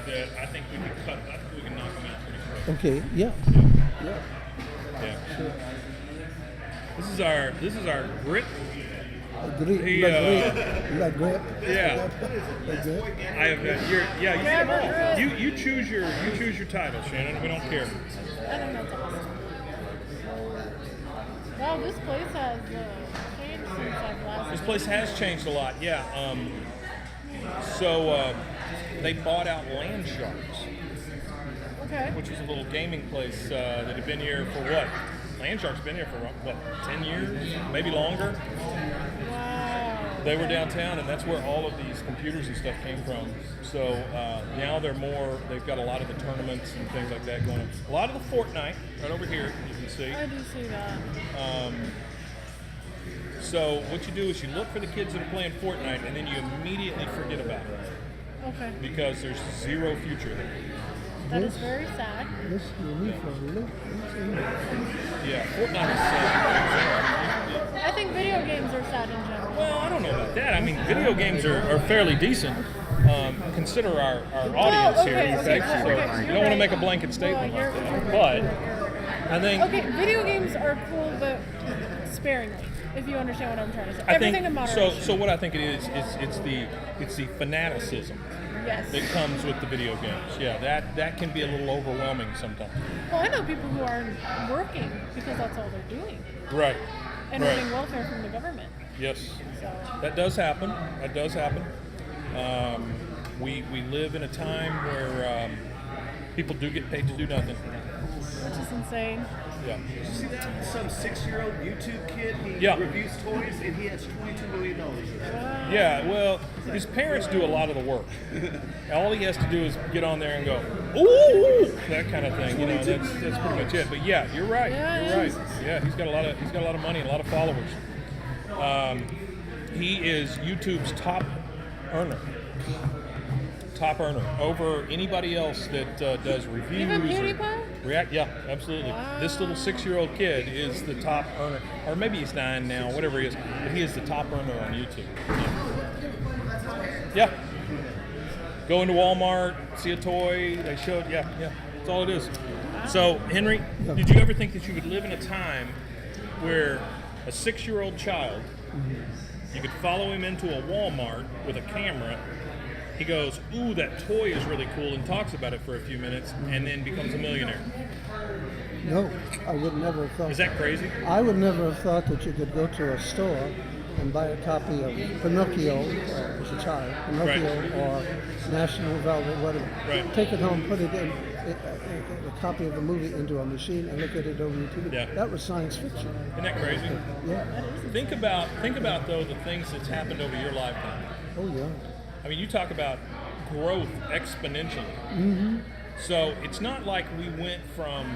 Speaker 1: that I think we can cut. I think we can knock them out pretty quick.
Speaker 4: Okay. Yeah. Yeah.
Speaker 1: Yeah. This is our grip.
Speaker 4: Agree.
Speaker 1: He,
Speaker 4: La grip.
Speaker 1: Yeah.
Speaker 4: La grip.
Speaker 1: I have you get them all. You choose your title, Shannon. We don't care.
Speaker 5: I think that's awesome. Wow, this place has changed since I've last.
Speaker 1: This place has changed a lot. Yeah. So they bought out Land Sharks,
Speaker 5: Okay.
Speaker 1: which was a little gaming place that had been here for what? Land Shark's been here for what, 10 years, maybe longer.
Speaker 5: Wow.
Speaker 1: They were downtown, and that's where all of these computers and stuff came from. So now they've got a lot of the tournaments and things like that going on. A lot of the Fortnite, right over here, you can see.
Speaker 5: I do see that.
Speaker 1: So what you do is you look for the kids that are playing Fortnite, and then you immediately forget about it
Speaker 5: Okay.
Speaker 1: because there's zero future there.
Speaker 5: That is very sad.
Speaker 4: This you need for look.
Speaker 1: Yeah, Fortnite is sad.
Speaker 5: I think video games are sad in general.
Speaker 1: Well, I don't know about that. I mean, video games are fairly decent. Consider our audience
Speaker 5: okay,
Speaker 1: here.
Speaker 5: okay,
Speaker 1: So
Speaker 5: okay,
Speaker 1: you
Speaker 5: you're
Speaker 1: don't want to
Speaker 5: right.
Speaker 1: make a blanket statement
Speaker 5: Well,
Speaker 1: like that. But I think
Speaker 5: Okay, video games are cool, but sparingly. If you understand what I'm trying to say.
Speaker 1: I
Speaker 5: Everything
Speaker 1: think
Speaker 5: in
Speaker 1: so.
Speaker 5: moderation.
Speaker 1: So what I think it is it's the fanaticism
Speaker 5: Yes.
Speaker 1: that comes with the video games. Yeah, that can be a little overwhelming sometimes.
Speaker 5: Well, I know people who aren't working because that's all they're doing
Speaker 1: Right.
Speaker 5: and
Speaker 1: Right.
Speaker 5: earning welfare from the government.
Speaker 1: Yes.
Speaker 5: So,
Speaker 1: That does happen. That does happen. We live in a time where people do get paid to do nothing.
Speaker 5: which is insane.
Speaker 1: Yeah.
Speaker 3: Did you see that? Some 6-year-old YouTube kid, he
Speaker 1: Yeah.
Speaker 3: reviews toys and he has $22 million.
Speaker 1: Yeah, well, his parents do a lot of the work. All he has to do is get on there and go, ooh, that kind of thing. You know, that's pretty much it. But yeah, you're right.
Speaker 5: Yeah,
Speaker 1: You're
Speaker 5: it
Speaker 1: right.
Speaker 5: is.
Speaker 1: Yeah, he's got a lot of money, and a lot of followers. He is YouTube's top earner. Top earner over anybody else that does reviews.
Speaker 5: Even
Speaker 1: or
Speaker 5: PewDiePie?
Speaker 1: React, yeah, absolutely. This little 6-year-old kid is the top earner, or maybe he's 9 now, whatever he is. But he is the top earner on YouTube. Yeah. Go into Walmart, see a toy, they showed, yeah, that's all it is. So, Henry, did you ever think that you would live in a time where a 6-year-old child, you could follow him into a Walmart with a camera, he goes, ooh, that toy is really cool, and talks about it for a few minutes, and then becomes a millionaire?
Speaker 4: No, I would never have thought.
Speaker 1: Is that crazy?
Speaker 4: I would never have thought that you could go to a store and buy a copy of Pinocchio as a child, Pinocchio or National Velvet, whatever.
Speaker 1: Right.
Speaker 4: Take it home, put it in a copy of the movie into a machine, and look at it over TV.
Speaker 1: Yeah.
Speaker 4: That was science fiction.
Speaker 1: Isn't that crazy?
Speaker 4: Yeah.
Speaker 1: Think about though the things that's happened over your lifetime.
Speaker 4: Oh yeah.
Speaker 1: I mean, you talk about growth exponentially. So it's not like we went from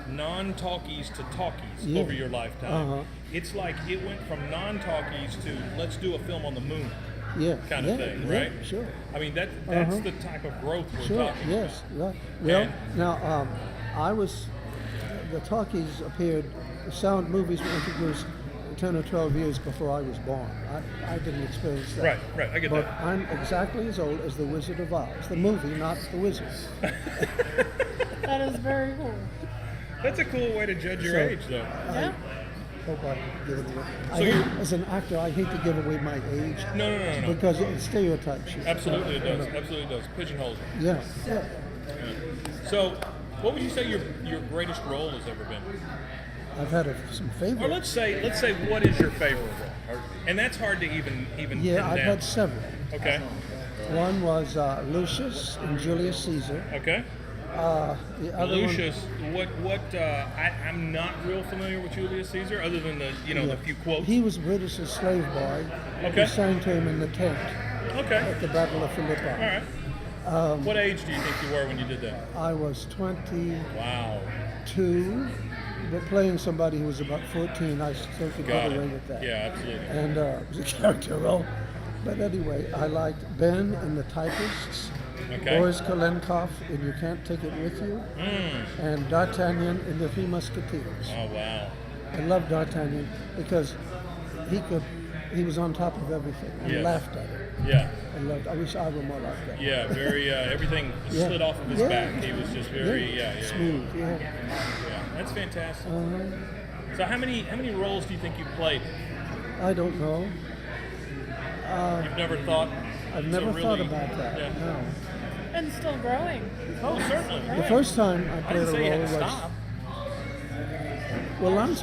Speaker 1: non-talkies to talkies
Speaker 4: Yeah.
Speaker 1: over your lifetime.
Speaker 4: Uh-huh.
Speaker 1: It's like it went from non-talkies to let's do a film on the moon
Speaker 4: Yeah.
Speaker 1: kind
Speaker 4: yeah,
Speaker 1: of thing,
Speaker 4: yeah,
Speaker 1: right?
Speaker 4: Sure.
Speaker 1: I mean, that's
Speaker 4: Uh-huh.
Speaker 1: the type of growth we're
Speaker 4: Sure.
Speaker 1: talking
Speaker 4: Yes.
Speaker 1: about.
Speaker 4: Right. Well,
Speaker 1: And-
Speaker 4: now the talkies appeared. Sound movies were introduced 10 or 12 years before I was born. I didn't experience that.
Speaker 1: Right, I get
Speaker 4: But
Speaker 1: that.
Speaker 4: I'm exactly as old as The Wizard of Oz, the movie, not the wizard.
Speaker 5: That is very cool.
Speaker 1: That's a cool way to judge your
Speaker 4: So-
Speaker 1: age, though.
Speaker 5: Yeah.
Speaker 4: Hope I give it away.
Speaker 1: So you're-
Speaker 4: As an actor, I hate to give away my age
Speaker 1: No.
Speaker 4: because it stereotypes you.
Speaker 1: Absolutely, it
Speaker 4: You
Speaker 1: does.
Speaker 4: know.
Speaker 1: Absolutely, it does. Pigeonholes. you.
Speaker 4: Yeah. Yeah.
Speaker 1: So, what would you say your greatest role has ever been?
Speaker 4: I've had some
Speaker 1: Or
Speaker 4: favorites.
Speaker 1: let's say what is your favorite role? And that's hard to even
Speaker 4: Yeah,
Speaker 1: pin
Speaker 4: I've
Speaker 1: down.
Speaker 4: had several.
Speaker 1: Okay.
Speaker 4: One was Lucius and Julius Caesar.
Speaker 1: Okay.
Speaker 4: The other
Speaker 1: Lucius, I'm not real familiar with Julius Caesar, other than the the few quotes.
Speaker 4: He was Brutus's slave boy.
Speaker 1: Okay.
Speaker 4: Who sang to him in the tent
Speaker 1: Okay.
Speaker 4: at the Battle of Philippi.
Speaker 1: All right. What age do you think you were when you did that?
Speaker 4: I was 22,
Speaker 1: Wow.
Speaker 4: but playing somebody who was about 14, I still could
Speaker 1: Got
Speaker 4: get away
Speaker 1: it.
Speaker 4: with that.
Speaker 1: Yeah, absolutely.
Speaker 4: And it was a character role. But anyway, I liked Ben and the Typists,
Speaker 1: Okay.
Speaker 4: Boris Kolenkov in You Can't Take It With You, and D'Artagnan in The Three Musketeers.
Speaker 1: Oh wow.
Speaker 4: I loved D'Artagnan because he was on top of everything and
Speaker 1: Yes.
Speaker 4: laughed at it.
Speaker 1: Yeah.
Speaker 4: I wish I were more like that.
Speaker 1: Yeah. Very. Everything
Speaker 4: Yeah.
Speaker 1: slid off of his
Speaker 4: Yeah.
Speaker 1: back. He was just very. Yeah.
Speaker 4: Smooth, yeah.
Speaker 1: That's fantastic. So how many roles do you think you've played?
Speaker 4: I don't know.
Speaker 1: You've never thought.
Speaker 4: I've
Speaker 1: so
Speaker 4: never
Speaker 1: really,
Speaker 4: thought about that.
Speaker 1: Yeah.
Speaker 4: No.
Speaker 5: And still growing.
Speaker 1: Oh, certainly.
Speaker 4: The first time I
Speaker 1: I
Speaker 4: played
Speaker 1: didn't
Speaker 4: a
Speaker 1: say you
Speaker 4: role
Speaker 1: had to
Speaker 4: was
Speaker 1: stop.
Speaker 4: well. Laurence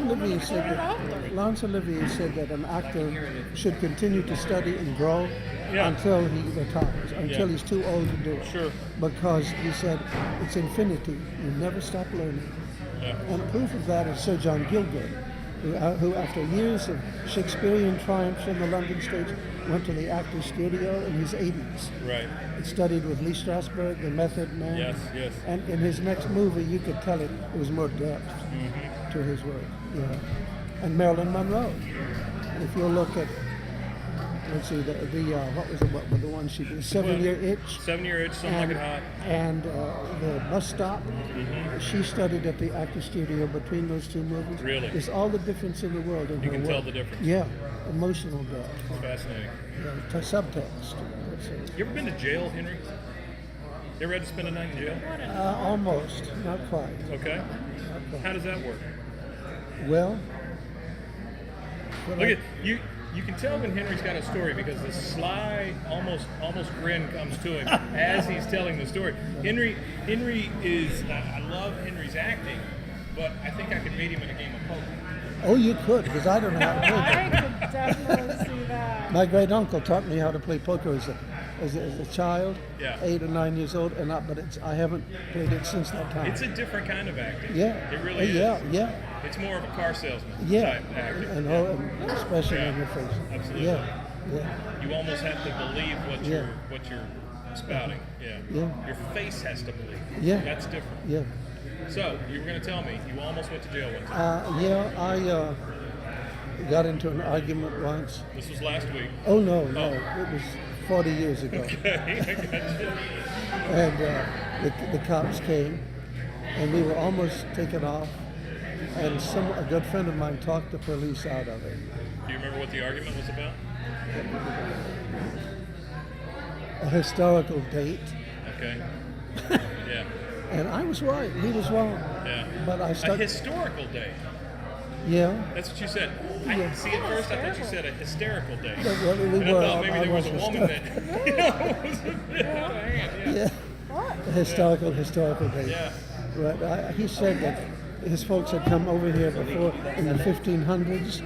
Speaker 4: Olivier said that an actor should continue to study and grow
Speaker 1: Yeah.
Speaker 4: until he retires, until
Speaker 1: Yeah.
Speaker 4: he's too old to do it.
Speaker 1: Sure.
Speaker 4: Because he said it's infinity. You never stop learning.
Speaker 1: Yeah.
Speaker 4: And proof of that is Sir John Gielgud, who after years of Shakespearean triumphs on the London stage, went to the actor's studio in his 80s.
Speaker 1: Right.
Speaker 4: He studied with Lee Strasberg, the Method Man.
Speaker 1: Yes, yes.
Speaker 4: And in his next movie, you could tell it was more depth to his work. Yeah. And Marilyn Monroe. If you look at, let's see, what was the one she did? 7-Year Itch.
Speaker 1: 7-Year Itch, Something Like It Hot.
Speaker 4: And the Bus Stop. She studied at the actor studio between those two movies.
Speaker 1: Really?
Speaker 4: There's all the difference in the world in
Speaker 1: You
Speaker 4: her
Speaker 1: can
Speaker 4: work.
Speaker 1: tell the difference.
Speaker 4: Yeah, emotional depth,
Speaker 1: It's fascinating.
Speaker 4: subtext. That's it.
Speaker 1: You ever been to jail, Henry? You ever had to spend a night in jail?
Speaker 4: Almost, not quite.
Speaker 1: Okay.
Speaker 4: Not quite.
Speaker 1: How does that work?
Speaker 4: Well,
Speaker 1: Look at you. You can tell when Henry's got a story because the sly, almost grin comes to him as he's telling the story. Henry is. I love Henry's acting, but I think I could beat him in a game of poker.
Speaker 4: Oh, you could, because I don't know how to play
Speaker 5: I
Speaker 4: poker.
Speaker 5: could definitely see that.
Speaker 4: My great uncle taught me how to play poker as a child,
Speaker 1: Yeah.
Speaker 4: 8 or 9 years old, and I haven't played it since that time.
Speaker 1: It's a different kind of acting.
Speaker 4: Yeah.
Speaker 1: It really is.
Speaker 4: Yeah.
Speaker 1: It's more of a car salesman
Speaker 4: Yeah.
Speaker 1: type acting.
Speaker 4: And expression
Speaker 1: Yeah.
Speaker 4: on your face.
Speaker 1: Absolutely.
Speaker 4: Yeah.
Speaker 1: You almost have to believe what
Speaker 4: Yeah.
Speaker 1: you're spouting. Yeah.
Speaker 4: Yeah.
Speaker 1: Your face has to believe.
Speaker 4: Yeah.
Speaker 1: That's different.
Speaker 4: Yeah.
Speaker 1: So you were going to tell me you almost went to jail one time.
Speaker 4: I got into an argument once.
Speaker 1: This was last week.
Speaker 4: Oh, no. It was 40 years ago.
Speaker 1: Okay, I got you.
Speaker 4: And the cops came, and we were almost taken off. And a good friend of mine talked the police out of it.
Speaker 1: Do you remember what the argument was about?
Speaker 4: A historical date.
Speaker 1: Okay. Yeah.
Speaker 4: And I was right. He was wrong.
Speaker 1: Yeah.
Speaker 4: But I
Speaker 1: A
Speaker 4: stuck.
Speaker 1: historical day.
Speaker 4: Yeah.
Speaker 1: That's what you said.
Speaker 4: Yeah.
Speaker 1: See, at first I thought you said a hysterical day.
Speaker 4: Well, we
Speaker 1: And I
Speaker 4: were.
Speaker 1: thought maybe
Speaker 4: I
Speaker 1: there was a
Speaker 4: was
Speaker 1: woman that was a bit out of hand. Yeah.
Speaker 4: Yeah. A historical date.
Speaker 1: Yeah.
Speaker 4: Right. He said that his folks had come over here before in the 1500s,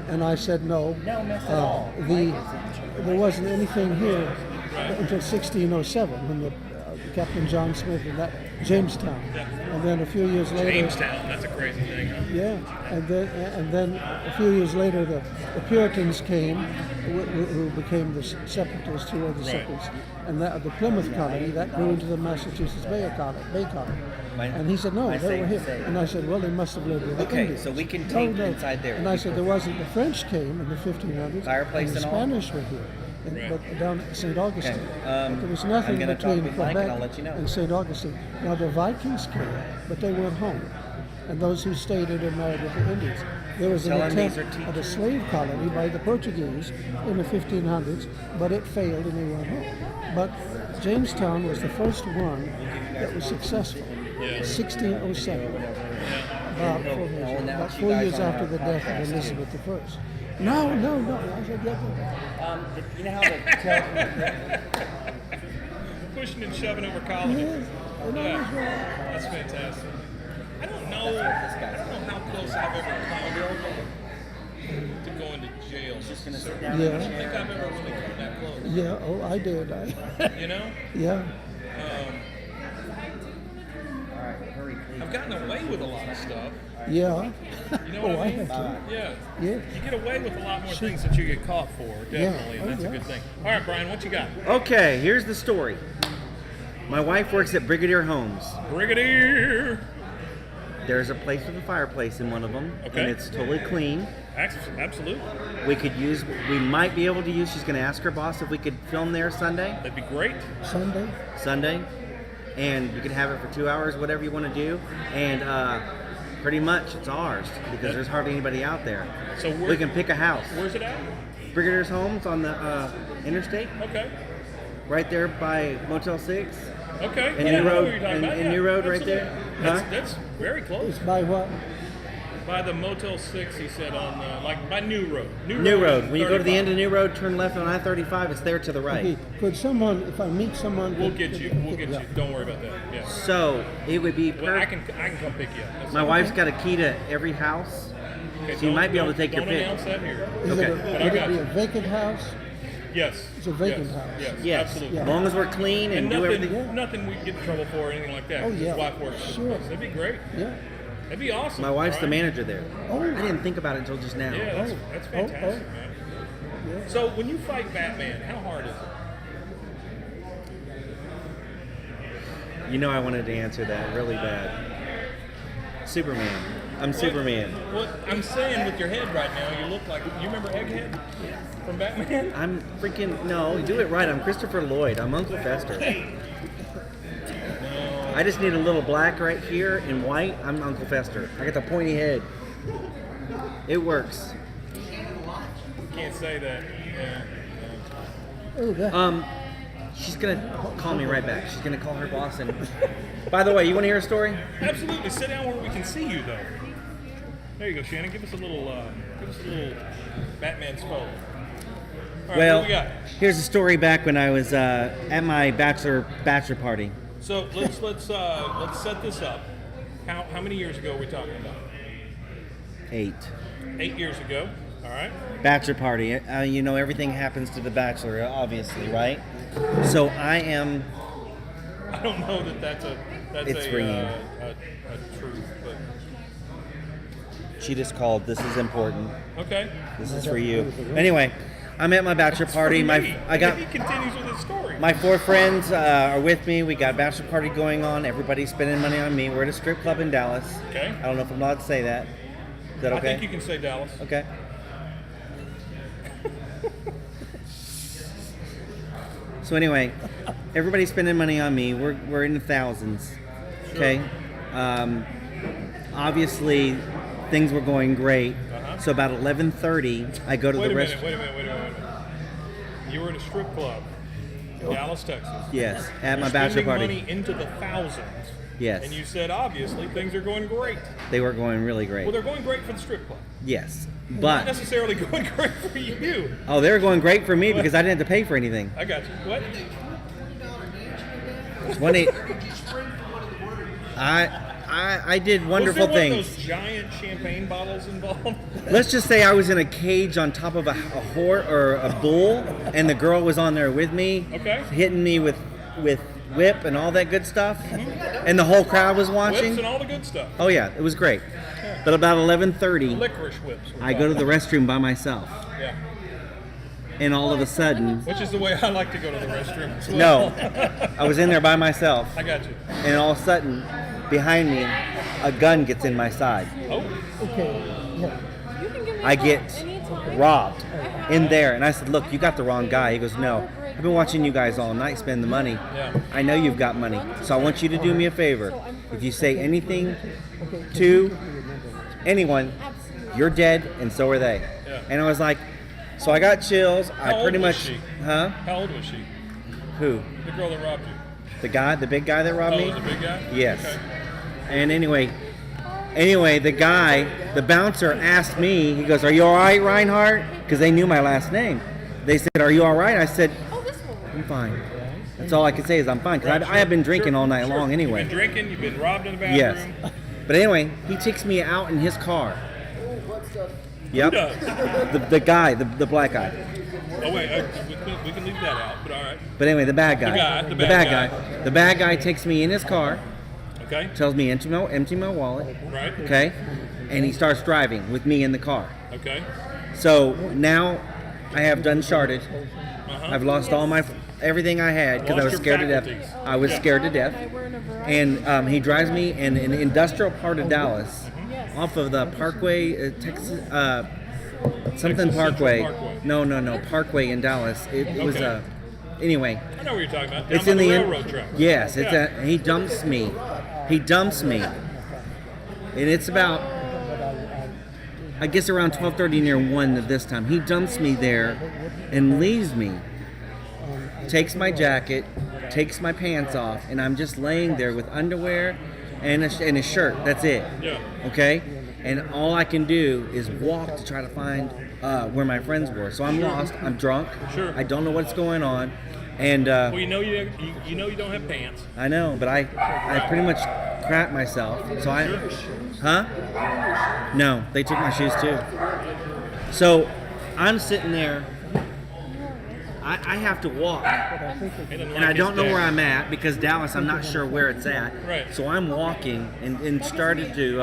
Speaker 4: and I said no. There wasn't anything here until 1607 when Captain John Smith and that Jamestown, and then a few years later.
Speaker 1: Jamestown, that's a crazy thing, huh?
Speaker 4: Yeah, and then a few years later, the Puritans came, who became the Separatists, who were the
Speaker 1: Right.
Speaker 4: Separatists, and the Plymouth colony that grew into the Massachusetts Bay colony. And he said, no, they were here. And I said, well, they must have lived with the
Speaker 9: Okay,
Speaker 4: Indians.
Speaker 9: so we can take inside there.
Speaker 4: And I said, there wasn't. The French came in the 1500s.
Speaker 9: Fireplace
Speaker 4: and the
Speaker 9: and all?
Speaker 4: Spanish were here.
Speaker 1: Right.
Speaker 4: But down at St. Augustine.
Speaker 9: Okay,
Speaker 4: But there was nothing
Speaker 9: I'm gonna talk
Speaker 4: between
Speaker 9: with Mike and
Speaker 4: Quebec
Speaker 9: I'll let you know.
Speaker 4: and St. Augustine. Now, the Vikings came, but they weren't home. And those who stayed had been married with the Indians. There was an
Speaker 9: Tell 'em these
Speaker 4: attempt
Speaker 9: are
Speaker 4: at a
Speaker 9: teachers.
Speaker 4: slave colony by the Portuguese in the 1500s, but it failed and they weren't home. But Jamestown was the first one that was successful.
Speaker 1: Yeah.
Speaker 4: 1607. About 4 years,
Speaker 9: I'll announce
Speaker 4: about
Speaker 9: you
Speaker 4: 4
Speaker 9: guys
Speaker 4: years
Speaker 9: on
Speaker 4: after
Speaker 9: our
Speaker 4: the death
Speaker 9: podcast,
Speaker 4: of
Speaker 9: too.
Speaker 4: Elizabeth I. No. I said, yeah.
Speaker 9: You know how to
Speaker 1: Pushing and shoving over colonies.
Speaker 4: And I was wrong.
Speaker 1: That's fantastic. I don't know how close I've ever come to going to jail.
Speaker 9: just gonna sit
Speaker 1: So,
Speaker 9: down.
Speaker 4: Yeah.
Speaker 1: I don't think I've ever really come that close.
Speaker 4: Yeah, oh, I did.
Speaker 1: You know,
Speaker 4: Yeah.
Speaker 1: I've gotten away with a lot of stuff.
Speaker 4: Yeah.
Speaker 1: You know what
Speaker 4: Oh,
Speaker 1: I
Speaker 4: I
Speaker 1: mean?
Speaker 4: have to.
Speaker 1: Yeah.
Speaker 4: Yeah.
Speaker 1: You get away with a lot more things that you get caught for, definitely, and
Speaker 4: Oh,
Speaker 1: that's a
Speaker 4: yeah.
Speaker 1: good thing. All right, Brian, what you got?
Speaker 3: Okay, here's the story. My wife works at Brigadier Homes.
Speaker 1: Brigadier.
Speaker 3: There's a place with a fireplace in one of them,
Speaker 1: Okay.
Speaker 3: and it's totally clean.
Speaker 1: Absolutely.
Speaker 3: We might be able to use, she's going to ask her boss if we could film there Sunday.
Speaker 1: That'd be great.
Speaker 4: Sunday.
Speaker 3: And you can have it for 2 hours, whatever you want to do. And pretty much it's ours because there's hardly anybody out there.
Speaker 1: So
Speaker 3: we can pick a house.
Speaker 1: Where's it at?
Speaker 3: Brigadier's Homes on the interstate,
Speaker 1: Okay.
Speaker 3: right there by Motel 6.
Speaker 1: Okay.
Speaker 3: And
Speaker 1: yeah,
Speaker 3: New
Speaker 1: I know
Speaker 3: Road,
Speaker 1: what you're talking
Speaker 3: and,
Speaker 1: about.
Speaker 3: and
Speaker 1: Yeah,
Speaker 3: New Road right
Speaker 1: absolutely.
Speaker 3: there. Huh?
Speaker 1: That's very close.
Speaker 4: It's by what?
Speaker 1: By the Motel 6, he said, on like by New Road.
Speaker 3: New Road. When you go to the
Speaker 1: 35.
Speaker 3: end of New Road, turn left on I-35. It's there to the right.
Speaker 4: Okay. Could someone, if I meet someone,
Speaker 1: We'll get you. We'll get
Speaker 4: yeah.
Speaker 1: you. Don't worry about that. Yeah.
Speaker 3: So it would be
Speaker 1: Well, I
Speaker 3: perfect.
Speaker 1: can come pick you up. That's
Speaker 3: My
Speaker 1: all.
Speaker 3: wife's got a key to every house.
Speaker 1: Okay,
Speaker 3: so you might be able to take your
Speaker 1: don't
Speaker 3: pick.
Speaker 1: announce that here.
Speaker 4: Is
Speaker 3: Okay.
Speaker 4: it a,
Speaker 1: But I
Speaker 4: would
Speaker 1: got
Speaker 4: it be
Speaker 1: you.
Speaker 4: a vacant house?
Speaker 1: Yes.
Speaker 4: It's a vacant
Speaker 1: yes.
Speaker 4: house.
Speaker 1: Yes.
Speaker 3: Yes.
Speaker 1: Absolutely.
Speaker 3: As long as we're clean and,
Speaker 1: And
Speaker 3: do
Speaker 1: nothing,
Speaker 3: everything.
Speaker 1: nothing we get in trouble for or anything like that.
Speaker 4: Oh,
Speaker 1: 'cause
Speaker 4: yeah.
Speaker 1: His wife works for the
Speaker 4: Sure.
Speaker 1: place. That'd be great.
Speaker 4: Yeah.
Speaker 1: That'd be awesome.
Speaker 3: My wife's the
Speaker 1: Brian.
Speaker 3: manager there.
Speaker 4: Oh.
Speaker 3: I didn't think about it until just now.
Speaker 1: Yeah, that's fantastic, man.
Speaker 4: Yeah.
Speaker 1: So when you fight Batman, how hard is it?
Speaker 3: You know I wanted to answer that really bad. Superman. I'm Superman.
Speaker 1: Well, I'm saying with your head right now, you look like, you remember Egghead from Batman?
Speaker 3: I'm freaking, no, do it right. I'm Christopher Lloyd. I'm Uncle Fester. I just need a little black right here and white. I'm Uncle Fester. I got the pointy head. It works.
Speaker 1: Can't say that. Yeah.
Speaker 4: Oh, that.
Speaker 3: She's gonna call me right back. She's gonna call her boss. And by the way, you want to hear a story?
Speaker 1: Absolutely. Sit down where we can see you, though. There you go, Shannon. Give us a little Batman's foe. All right,
Speaker 3: Well,
Speaker 1: what we got?
Speaker 3: here's a story back when I was at my bachelor party.
Speaker 1: So let's set this up. How many years ago are we talking about?
Speaker 3: 8.
Speaker 1: 8 years ago. All right.
Speaker 3: Bachelor party. You know, everything happens to the bachelor, obviously, right? So I am.
Speaker 1: I don't know that's
Speaker 3: It's ringing.
Speaker 1: a truth, but
Speaker 3: She just called. This is important.
Speaker 1: okay.
Speaker 3: This is for you. Anyway, I'm at my bachelor party.
Speaker 1: For me.
Speaker 3: I got
Speaker 1: He continues with his story.
Speaker 3: my 4 friends are with me. We got a bachelor party going on. Everybody's spending money on me. We're at a strip club in Dallas.
Speaker 1: Okay.
Speaker 3: I don't know if I'm allowed to say that. Is that
Speaker 1: I
Speaker 3: okay?
Speaker 1: think you can say Dallas.
Speaker 3: Okay. So anyway, everybody's spending money on me. We're in the thousands. Okay. Obviously, things were going great.
Speaker 1: Uh-huh.
Speaker 3: So about 11:30, I go to
Speaker 1: Wait
Speaker 3: the
Speaker 1: a
Speaker 3: restaurant.
Speaker 1: minute. Wait a minute. You were in a strip club in Dallas, Texas.
Speaker 3: Yes, at my
Speaker 1: You're
Speaker 3: bachelor
Speaker 1: spending
Speaker 3: party.
Speaker 1: money into the thousands.
Speaker 3: Yes,
Speaker 1: And you said obviously things are going great.
Speaker 3: they were going really great.
Speaker 1: Well, they're going great for the strip club.
Speaker 3: Yes,
Speaker 1: Not
Speaker 3: but
Speaker 1: necessarily going great for you.
Speaker 3: oh, they were going great for me because I didn't have to pay for anything.
Speaker 1: I got you. What?
Speaker 3: $20. I did wonderful
Speaker 1: Was there one
Speaker 3: things.
Speaker 1: of those giant champagne bottles involved?
Speaker 3: Let's just say I was in a cage on top of a horse or a bull, and the girl was on there with me,
Speaker 1: Okay.
Speaker 3: hitting me with whip and all that good stuff, and the whole crowd was
Speaker 1: Whips
Speaker 3: watching.
Speaker 1: and all the good stuff.
Speaker 3: Oh yeah, it was great. But about 11:30,
Speaker 1: Licorice whips. we're
Speaker 3: I go to the
Speaker 1: talking.
Speaker 3: restroom by myself,
Speaker 1: Yeah.
Speaker 3: and all of a sudden,
Speaker 1: Which is the way I like to go to the restroom as well.
Speaker 3: no, I was in there by myself,
Speaker 1: I got you.
Speaker 3: and all of a sudden, behind me, a gun gets in my side.
Speaker 1: Oh.
Speaker 4: Okay. Yeah.
Speaker 5: You can give me
Speaker 3: I
Speaker 5: a call
Speaker 3: get
Speaker 5: anytime.
Speaker 3: robbed in there. And I said, look, you got the wrong guy. He goes, no, I've been watching you guys all night spend the money.
Speaker 1: Yeah.
Speaker 3: I know you've got money. So I want you to do me a favor. If you say anything to anyone, you're dead and so are they.
Speaker 1: Yeah.
Speaker 3: And I was like, so I got chills.
Speaker 1: How
Speaker 3: I
Speaker 1: old
Speaker 3: pretty
Speaker 1: was
Speaker 3: much,
Speaker 1: she?
Speaker 3: huh?
Speaker 1: How old was she?
Speaker 3: Who?
Speaker 1: The girl that robbed you.
Speaker 3: The big guy that robbed
Speaker 1: Oh,
Speaker 3: me?
Speaker 1: was it a big guy?
Speaker 3: Yes.
Speaker 1: Okay.
Speaker 3: And anyway, the bouncer asked me, he goes, are you all right, Reinhardt? Because they knew my last name. They said, are you all right? I said,
Speaker 5: Oh, this will work.
Speaker 3: I'm fine. That's all I can say is I'm fine. Because I have been drinking all night long anyway.
Speaker 1: You've been drinking, you've been robbed in the bathroom.
Speaker 3: Yes. But anyway, he takes me out in his car. Yep.
Speaker 1: Who does?
Speaker 3: The guy, the black guy.
Speaker 1: Oh wait, we can leave that out. But all right.
Speaker 3: But anyway, the bad guy.
Speaker 1: The bad guy.
Speaker 3: The bad guy takes me in his car,
Speaker 1: Okay.
Speaker 3: tells me empty my wallet.
Speaker 1: Right.
Speaker 3: Okay. And he starts driving with me in the car.
Speaker 1: Okay.
Speaker 3: So now I have done sharded.
Speaker 1: Uh-huh.
Speaker 3: I've lost all my everything I had because I was
Speaker 1: Lost
Speaker 3: scared
Speaker 1: your
Speaker 3: to death.
Speaker 1: faculties.
Speaker 3: I was scared to death.
Speaker 5: We're in a variety.
Speaker 3: And he drives me in an industrial part of Dallas,
Speaker 5: Yes.
Speaker 3: off of the Parkway, Texas, something
Speaker 1: Texas
Speaker 3: Parkway.
Speaker 1: Central Parkway.
Speaker 3: No, Parkway in Dallas. It was
Speaker 1: Okay.
Speaker 3: anyway.
Speaker 1: I know what you're talking about.
Speaker 3: It's
Speaker 1: Down
Speaker 3: in
Speaker 1: by
Speaker 3: the
Speaker 1: railroad track.
Speaker 3: Yes, it's
Speaker 1: Yeah.
Speaker 3: he dumps me. He dumps me, and it's about, I guess, around 12:30 near 1 at this time. He dumps me there and leaves me. Takes my jacket, takes my pants off, and I'm just laying there with underwear and a shirt. That's it.
Speaker 1: Yeah.
Speaker 3: Okay? And all I can do is walk to try to find where my friends were. So I'm lost. I'm drunk.
Speaker 1: Sure.
Speaker 3: I don't know what's going on. And
Speaker 1: Well, you know you don't have pants.
Speaker 3: I know, but I pretty much crap myself. So huh? No, they took my shoes too. So I'm sitting there. I have to walk, and I don't know where I'm at because Dallas, I'm not sure where it's at.
Speaker 1: Right.
Speaker 3: So I'm walking and started to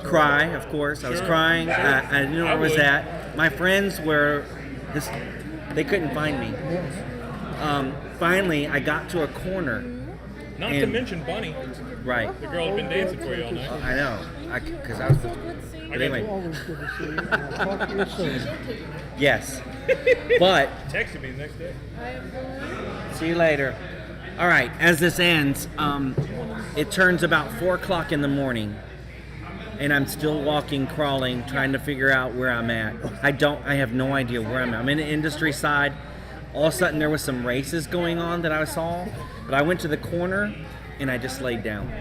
Speaker 3: cry. Of course, I was
Speaker 1: Sure.
Speaker 3: crying.
Speaker 1: Sure.
Speaker 3: I didn't know where I was
Speaker 1: would.
Speaker 3: at. My friends were, they couldn't find me. Finally, I got to a corner.
Speaker 1: Not to
Speaker 3: And-
Speaker 1: mention Bunny,
Speaker 3: Right.
Speaker 1: the girl who'd been dancing for you all night.
Speaker 3: I know. Because I was. But anyway,
Speaker 4: Always good to see you. And I'll talk to you soon.
Speaker 3: yes. But
Speaker 1: Texted me the next day.
Speaker 3: see you later. All right. As this ends, it turns about 4:00 in the morning, and I'm still walking, crawling, trying to figure out where I'm at. I have no idea where I'm at. I'm in the industry side. All of a sudden, there was some races going on that I saw, but I went to the corner and I just laid down.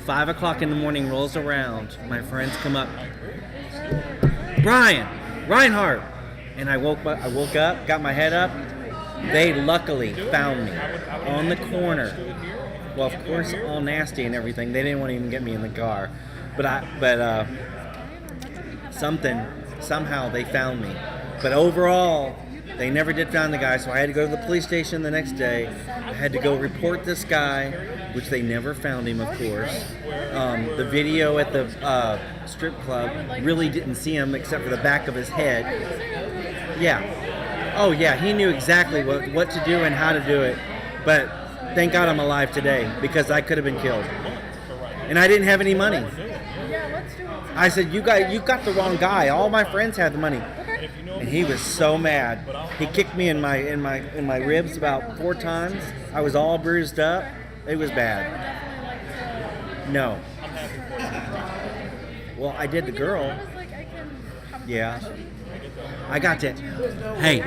Speaker 3: 5:00 in the morning rolls around. My friends come up. Brian, Reinhardt, and I woke up, got my head up. They luckily found me on the corner. Well, of course, all nasty and everything. They didn't want to even get me in the car, but somehow they found me. But overall, they never did find the guy, so I had to go to the police station the next day. I had to go report this guy, which they never found him, of course. The video at the strip club really didn't see him except for the back of his head. Yeah. Oh, yeah, he knew exactly what to do and how to do it. But thank God I'm alive today because I could have been killed. And I didn't have any money. I said, you got the wrong guy. All my friends had the money. And he was so mad. He kicked me in my ribs about 4 times. I was all bruised up. It was bad. No. Well, I did the girl. Yeah. I got to. Hey,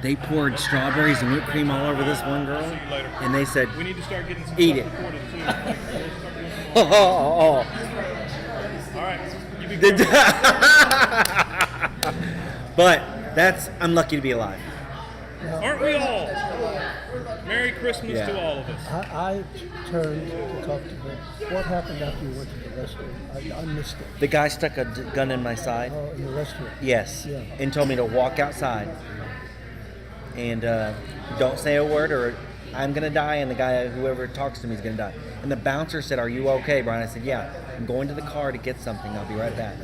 Speaker 3: they poured strawberries and whipped cream all over this one girl, and they said,
Speaker 1: We need to start getting some
Speaker 3: eat
Speaker 1: stuff
Speaker 3: it.
Speaker 1: recorded, too.
Speaker 3: Oh.
Speaker 1: All right. You be careful.
Speaker 3: But I'm lucky to be alive.
Speaker 1: Aren't we all? Merry Christmas
Speaker 3: Yeah.
Speaker 1: to all of us.
Speaker 4: I turned to talk to her. What happened after you went to the restaurant? I missed it.
Speaker 3: The guy stuck a gun in my side.
Speaker 4: Oh, in the restaurant.
Speaker 3: Yes.
Speaker 4: Yeah.
Speaker 3: And told me to walk outside. And don't say a word or I'm going to die and whoever talks to me is going to die. And the bouncer said, "Are you okay, Brian?" I said, "Yeah. I'm going to the car to get something. I'll be right back."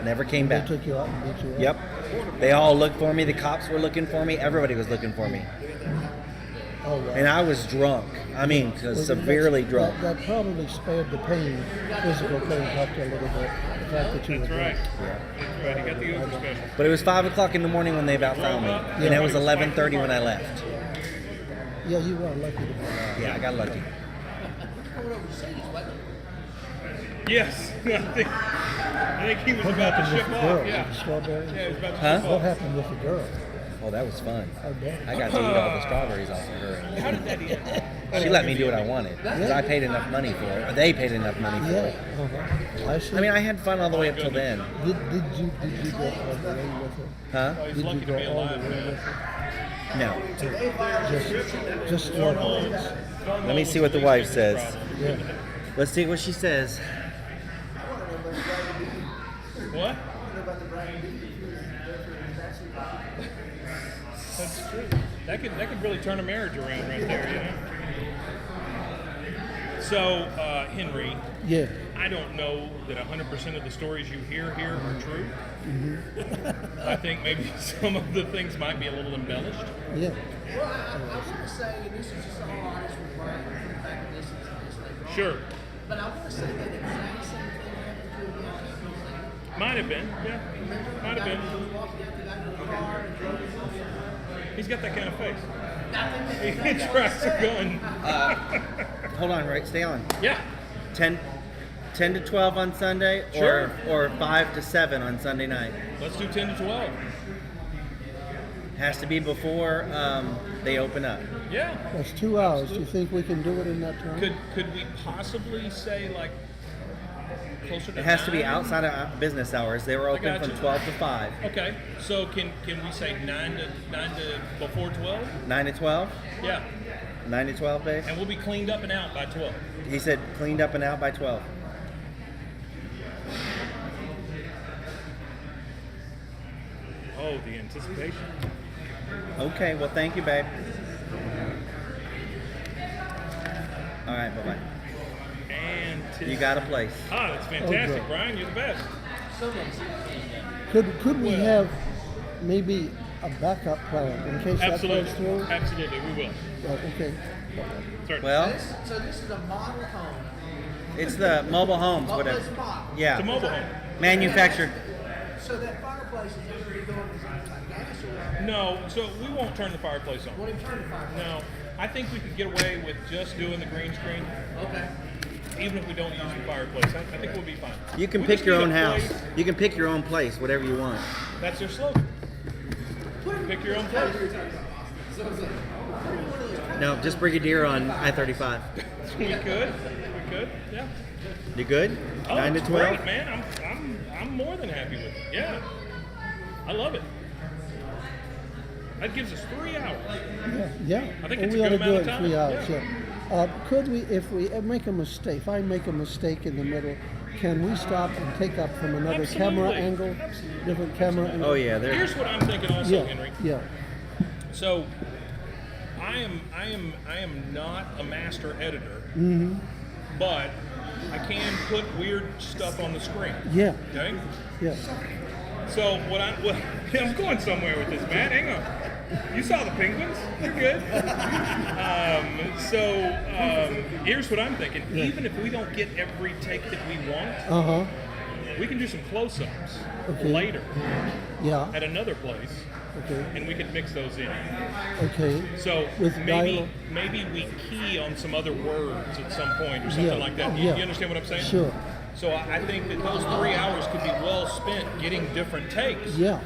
Speaker 3: Never came
Speaker 4: They
Speaker 3: back.
Speaker 4: took you out and beat you up?
Speaker 3: Yep. They all looked for me. The cops were looking for me. Everybody was looking for me.
Speaker 4: Oh, wow.
Speaker 3: And I was drunk. I mean, severely drunk.
Speaker 4: That probably spared the pain, physical pain, helped you a little bit. The fact that you
Speaker 1: That's
Speaker 4: were
Speaker 1: right.
Speaker 4: drunk.
Speaker 1: That's right. He got the Uber special.
Speaker 3: But it was 5:00 in the morning when they about found me. And it was 11:30 when I left.
Speaker 4: Yeah, you were lucky to be alive.
Speaker 3: Yeah, I got lucky.
Speaker 1: Yes. I think he was
Speaker 4: What
Speaker 1: about to
Speaker 4: happened with
Speaker 1: ship
Speaker 4: the
Speaker 1: off.
Speaker 4: girl?
Speaker 1: Yeah.
Speaker 4: With the strawberries?
Speaker 1: Yeah, he was about to
Speaker 3: Huh?
Speaker 1: ship
Speaker 4: What
Speaker 1: off.
Speaker 4: happened with the girl?
Speaker 3: Oh, that was fun.
Speaker 4: I bet.
Speaker 3: I got to eat all the strawberries off of her.
Speaker 1: How did that end?
Speaker 3: She let me do what I wanted because I paid enough money for it. Or they paid enough money for
Speaker 4: Yeah.
Speaker 3: it.
Speaker 4: Uh-huh. I see.
Speaker 3: I mean, I had fun all the way up till then.
Speaker 4: Did you go all the way with her?
Speaker 3: Huh?
Speaker 1: He's
Speaker 4: Did
Speaker 1: lucky
Speaker 4: you
Speaker 1: to
Speaker 4: go
Speaker 1: be
Speaker 4: all the
Speaker 1: alive,
Speaker 4: way
Speaker 1: man.
Speaker 4: with her?
Speaker 3: No.
Speaker 4: Just strawberries.
Speaker 3: Let me see what the wife says.
Speaker 4: Yeah.
Speaker 3: Let's see what she says.
Speaker 1: What? That could really turn a marriage around right there, you know. So, Henry,
Speaker 4: Yeah.
Speaker 1: I don't know that 100% of the stories you hear here are true. I think maybe some of the things might be a little embellished.
Speaker 4: Yeah.
Speaker 8: Well, I want to say, and this is just all honest with Brian from the back of this thing.
Speaker 1: Sure.
Speaker 8: But I want to say that exact same thing happened to him down at
Speaker 1: Might have been, yeah. Might have been.
Speaker 8: He walked out the guy in the car and drove his off.
Speaker 1: He's got that kind of face.
Speaker 8: I think
Speaker 1: He tracks a gun.
Speaker 3: Hold on, right? Stay on.
Speaker 1: Yeah.
Speaker 3: 10 to 12 on Sunday,
Speaker 1: Sure.
Speaker 3: or 5 to 7 on Sunday night.
Speaker 1: Let's do 10 to 12.
Speaker 3: Has to be before they open up.
Speaker 1: Yeah.
Speaker 4: That's 2 hours. Do you think we can do it in that time?
Speaker 1: Could we possibly say like closer to
Speaker 3: It has to be
Speaker 1: 9?
Speaker 3: outside of business hours. They were open
Speaker 1: got
Speaker 3: from
Speaker 1: you.
Speaker 3: 12 to 5.
Speaker 1: Okay. So can we say 9 to before 12?
Speaker 3: 9 to 12?
Speaker 1: Yeah.
Speaker 3: 9 to 12, babe?
Speaker 1: And we'll be cleaned up and out by 12.
Speaker 3: He said cleaned up and out by 12.
Speaker 1: Oh, the anticipation.
Speaker 3: Okay, well, thank you, babe. All right, bye-bye.
Speaker 1: And
Speaker 3: You got a place.
Speaker 1: Ah, that's fantastic,
Speaker 4: Okay.
Speaker 1: Brian. You're the best.
Speaker 4: Could we have maybe a backup plan in case that
Speaker 1: Absolutely.
Speaker 4: goes through?
Speaker 1: Absolutely, we will.
Speaker 4: Okay.
Speaker 1: Certainly.
Speaker 3: Well,
Speaker 8: So this is a model home.
Speaker 3: it's the mobile homes,
Speaker 8: Oh,
Speaker 3: whatever.
Speaker 8: it's a model.
Speaker 1: It's a
Speaker 3: Yeah,
Speaker 1: mobile home.
Speaker 3: manufactured.
Speaker 8: So that fireplace is actually going on gas or
Speaker 1: No, so we won't turn the fireplace on.
Speaker 8: what do you turn the fireplace?
Speaker 1: No, I think we could get away with just doing the green screen,
Speaker 8: Okay.
Speaker 1: even if we don't use the fireplace. I think we'll be fine.
Speaker 3: You can
Speaker 1: We
Speaker 3: pick
Speaker 1: just
Speaker 3: your
Speaker 1: need
Speaker 3: own
Speaker 1: a
Speaker 3: house.
Speaker 1: place.
Speaker 3: You can pick your own place, whatever you want.
Speaker 1: That's their slogan. Pick your own place.
Speaker 3: No, just Brigadier on I-35.
Speaker 1: We could. Yeah.
Speaker 3: You good?
Speaker 1: Oh,
Speaker 3: 9 to
Speaker 1: it's
Speaker 3: 12?
Speaker 1: great, man. I'm more than happy with it. Yeah. I love it. That gives us 3 hours.
Speaker 4: Yeah.
Speaker 1: I think
Speaker 4: Well,
Speaker 1: it's a
Speaker 4: we ought
Speaker 1: good
Speaker 4: to do
Speaker 1: amount
Speaker 4: it
Speaker 1: of
Speaker 4: in
Speaker 1: time.
Speaker 4: 3 hours.
Speaker 1: Yeah.
Speaker 4: Yeah. Could we, if we make a mistake, if I make a mistake in the middle, can we stop and take up from another camera
Speaker 1: Absolutely.
Speaker 4: angle, different camera angle?
Speaker 3: Oh, yeah.
Speaker 1: Here's what I'm thinking also,
Speaker 4: Yeah.
Speaker 1: Henry.
Speaker 4: Yeah.
Speaker 1: So I am not a master editor, but I can put weird stuff on the screen.
Speaker 4: Yeah.
Speaker 1: Okay.
Speaker 4: Yeah.
Speaker 1: So I'm going somewhere with this, man. Hang on. You saw the penguins. You're good. Here's what I'm thinking.
Speaker 4: Yeah.
Speaker 1: Even if we don't get every take that we want,
Speaker 4: Uh huh.
Speaker 1: we can do some close-ups
Speaker 4: Okay.
Speaker 1: later
Speaker 4: Yeah.
Speaker 1: at another place,
Speaker 4: Okay.
Speaker 1: and we can mix those in.
Speaker 4: Okay.
Speaker 1: So
Speaker 4: With
Speaker 1: maybe
Speaker 4: dialogue.
Speaker 1: we key on some other words at some point or something
Speaker 4: Yeah.
Speaker 1: like that.
Speaker 4: Yeah.
Speaker 1: You understand what I'm saying?
Speaker 4: Sure.
Speaker 1: So I think that those 3 hours could be well spent getting different takes.
Speaker 4: Yeah.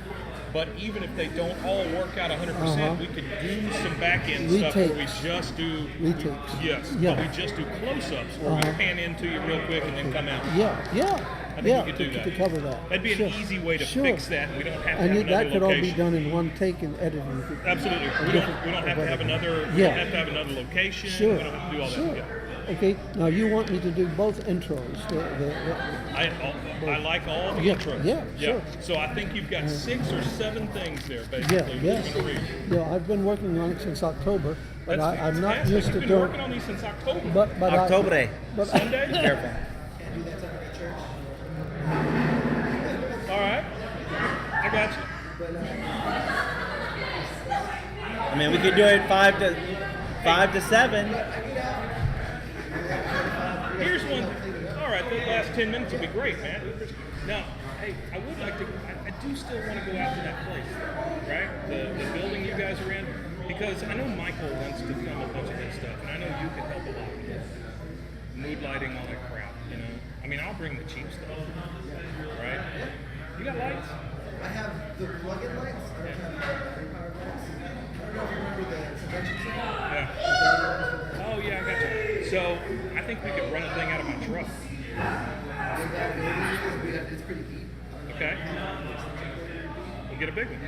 Speaker 1: But even if they don't all work out 100%,
Speaker 4: Uh-huh.
Speaker 1: we could do some back end stuff where we
Speaker 4: Retakes.
Speaker 1: just do
Speaker 4: Retakes.
Speaker 1: Yes,
Speaker 4: Yeah.
Speaker 1: but we just do close-ups where
Speaker 4: Uh-huh.
Speaker 1: we pan into you real quick and then come out.
Speaker 4: Yeah. Yeah.
Speaker 1: I think
Speaker 4: yeah.
Speaker 1: we could do that.
Speaker 4: To cover that.
Speaker 1: That'd be
Speaker 4: Sure.
Speaker 1: an easy way to
Speaker 4: Sure.
Speaker 1: fix that. We don't have to
Speaker 4: And
Speaker 1: have
Speaker 4: that
Speaker 1: another
Speaker 4: could all be
Speaker 1: location.
Speaker 4: done in one take in editing.
Speaker 1: Absolutely. We don't have to have another. We
Speaker 4: Yeah.
Speaker 1: don't have to have another location.
Speaker 4: Sure.
Speaker 1: We don't have to do all
Speaker 4: Sure.
Speaker 1: that. Yeah.
Speaker 4: Okay. Now you want me to do both intros.
Speaker 1: I like all the
Speaker 4: Yeah,
Speaker 1: intros.
Speaker 4: yeah, sure.
Speaker 1: So I think you've got 6 or 7 things there, basically.
Speaker 4: Yeah.
Speaker 1: We're
Speaker 4: Yes.
Speaker 1: gonna read.
Speaker 4: Yeah. I've been working on it since October, but
Speaker 1: That's
Speaker 4: I'm not
Speaker 1: fantastic.
Speaker 4: used to
Speaker 1: You've been
Speaker 4: doing.
Speaker 1: working on these since October.
Speaker 4: But
Speaker 3: October.
Speaker 4: But
Speaker 1: Sunday.
Speaker 3: Careful.
Speaker 1: All right. I got you.
Speaker 3: I mean, we could do it 5 to 7.
Speaker 1: Here's one. All right, the last 10 minutes will be great, man. Now, hey, I would like to. I do still want to go out to that place, right? The building you guys are in, because I know Michael wants to film a bunch of his stuff, and I know you can help a lot. Mood lighting, all that crap. You know. I mean, I'll bring the cheap stuff, right? You got lights?
Speaker 7: I have the plug-in lights. I don't have the power lights. I don't know if you remember the convention center.
Speaker 1: Yeah. Oh yeah, I got you. So I think we could run a thing out of my truck.
Speaker 7: It's pretty deep.
Speaker 1: Okay. We'll get a big one.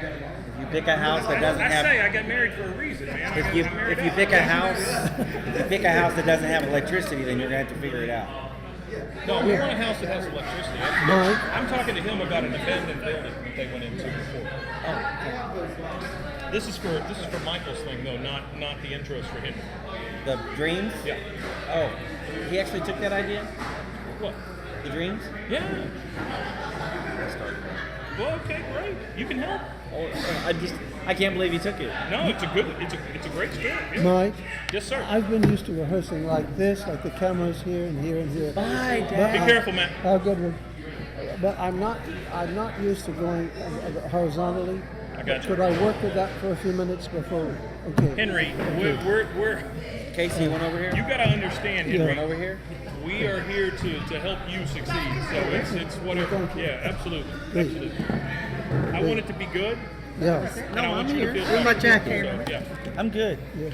Speaker 3: You pick a house that doesn't
Speaker 1: I
Speaker 3: have.
Speaker 1: say I got married for a reason, man.
Speaker 3: If you pick a house that doesn't have electricity, then you're gonna have to figure it out.
Speaker 1: No, we want a house that has electricity.
Speaker 4: Mike,
Speaker 1: I'm talking to him about an abandoned building that they went into before. This is for Michael's thing though, not the intros for him.
Speaker 3: The dreams?
Speaker 1: Yeah.
Speaker 3: Oh, he actually took that idea?
Speaker 1: What?
Speaker 3: The dreams?
Speaker 1: Yeah. Well, okay, great. You can help.
Speaker 3: Oh, I can't believe he took it.
Speaker 1: No, it's a great story. Yeah.
Speaker 4: Mike,
Speaker 1: Yes, sir.
Speaker 4: I've been used to rehearsing like this, like the camera's here and here and here.
Speaker 3: Bye,
Speaker 1: Be
Speaker 3: Dad.
Speaker 1: careful, Matt.
Speaker 4: How good one. But I'm not used to going horizontally.
Speaker 1: I got you.
Speaker 4: Could I work with that for a few minutes before? Okay.
Speaker 1: Henry, we're
Speaker 3: Casey, you went over here?
Speaker 1: you got to understand, Henry.
Speaker 3: Went over here?
Speaker 1: We are here to help you succeed. So it's whatever.
Speaker 4: Thank you.
Speaker 1: Yeah, absolutely.
Speaker 4: Great.
Speaker 1: Absolutely. I want it to be good.
Speaker 4: Yeah.
Speaker 1: And I want you to feel
Speaker 3: Where's my
Speaker 1: comfortable,
Speaker 3: jacket?
Speaker 1: so, yeah.
Speaker 3: I'm good.
Speaker 4: Yeah.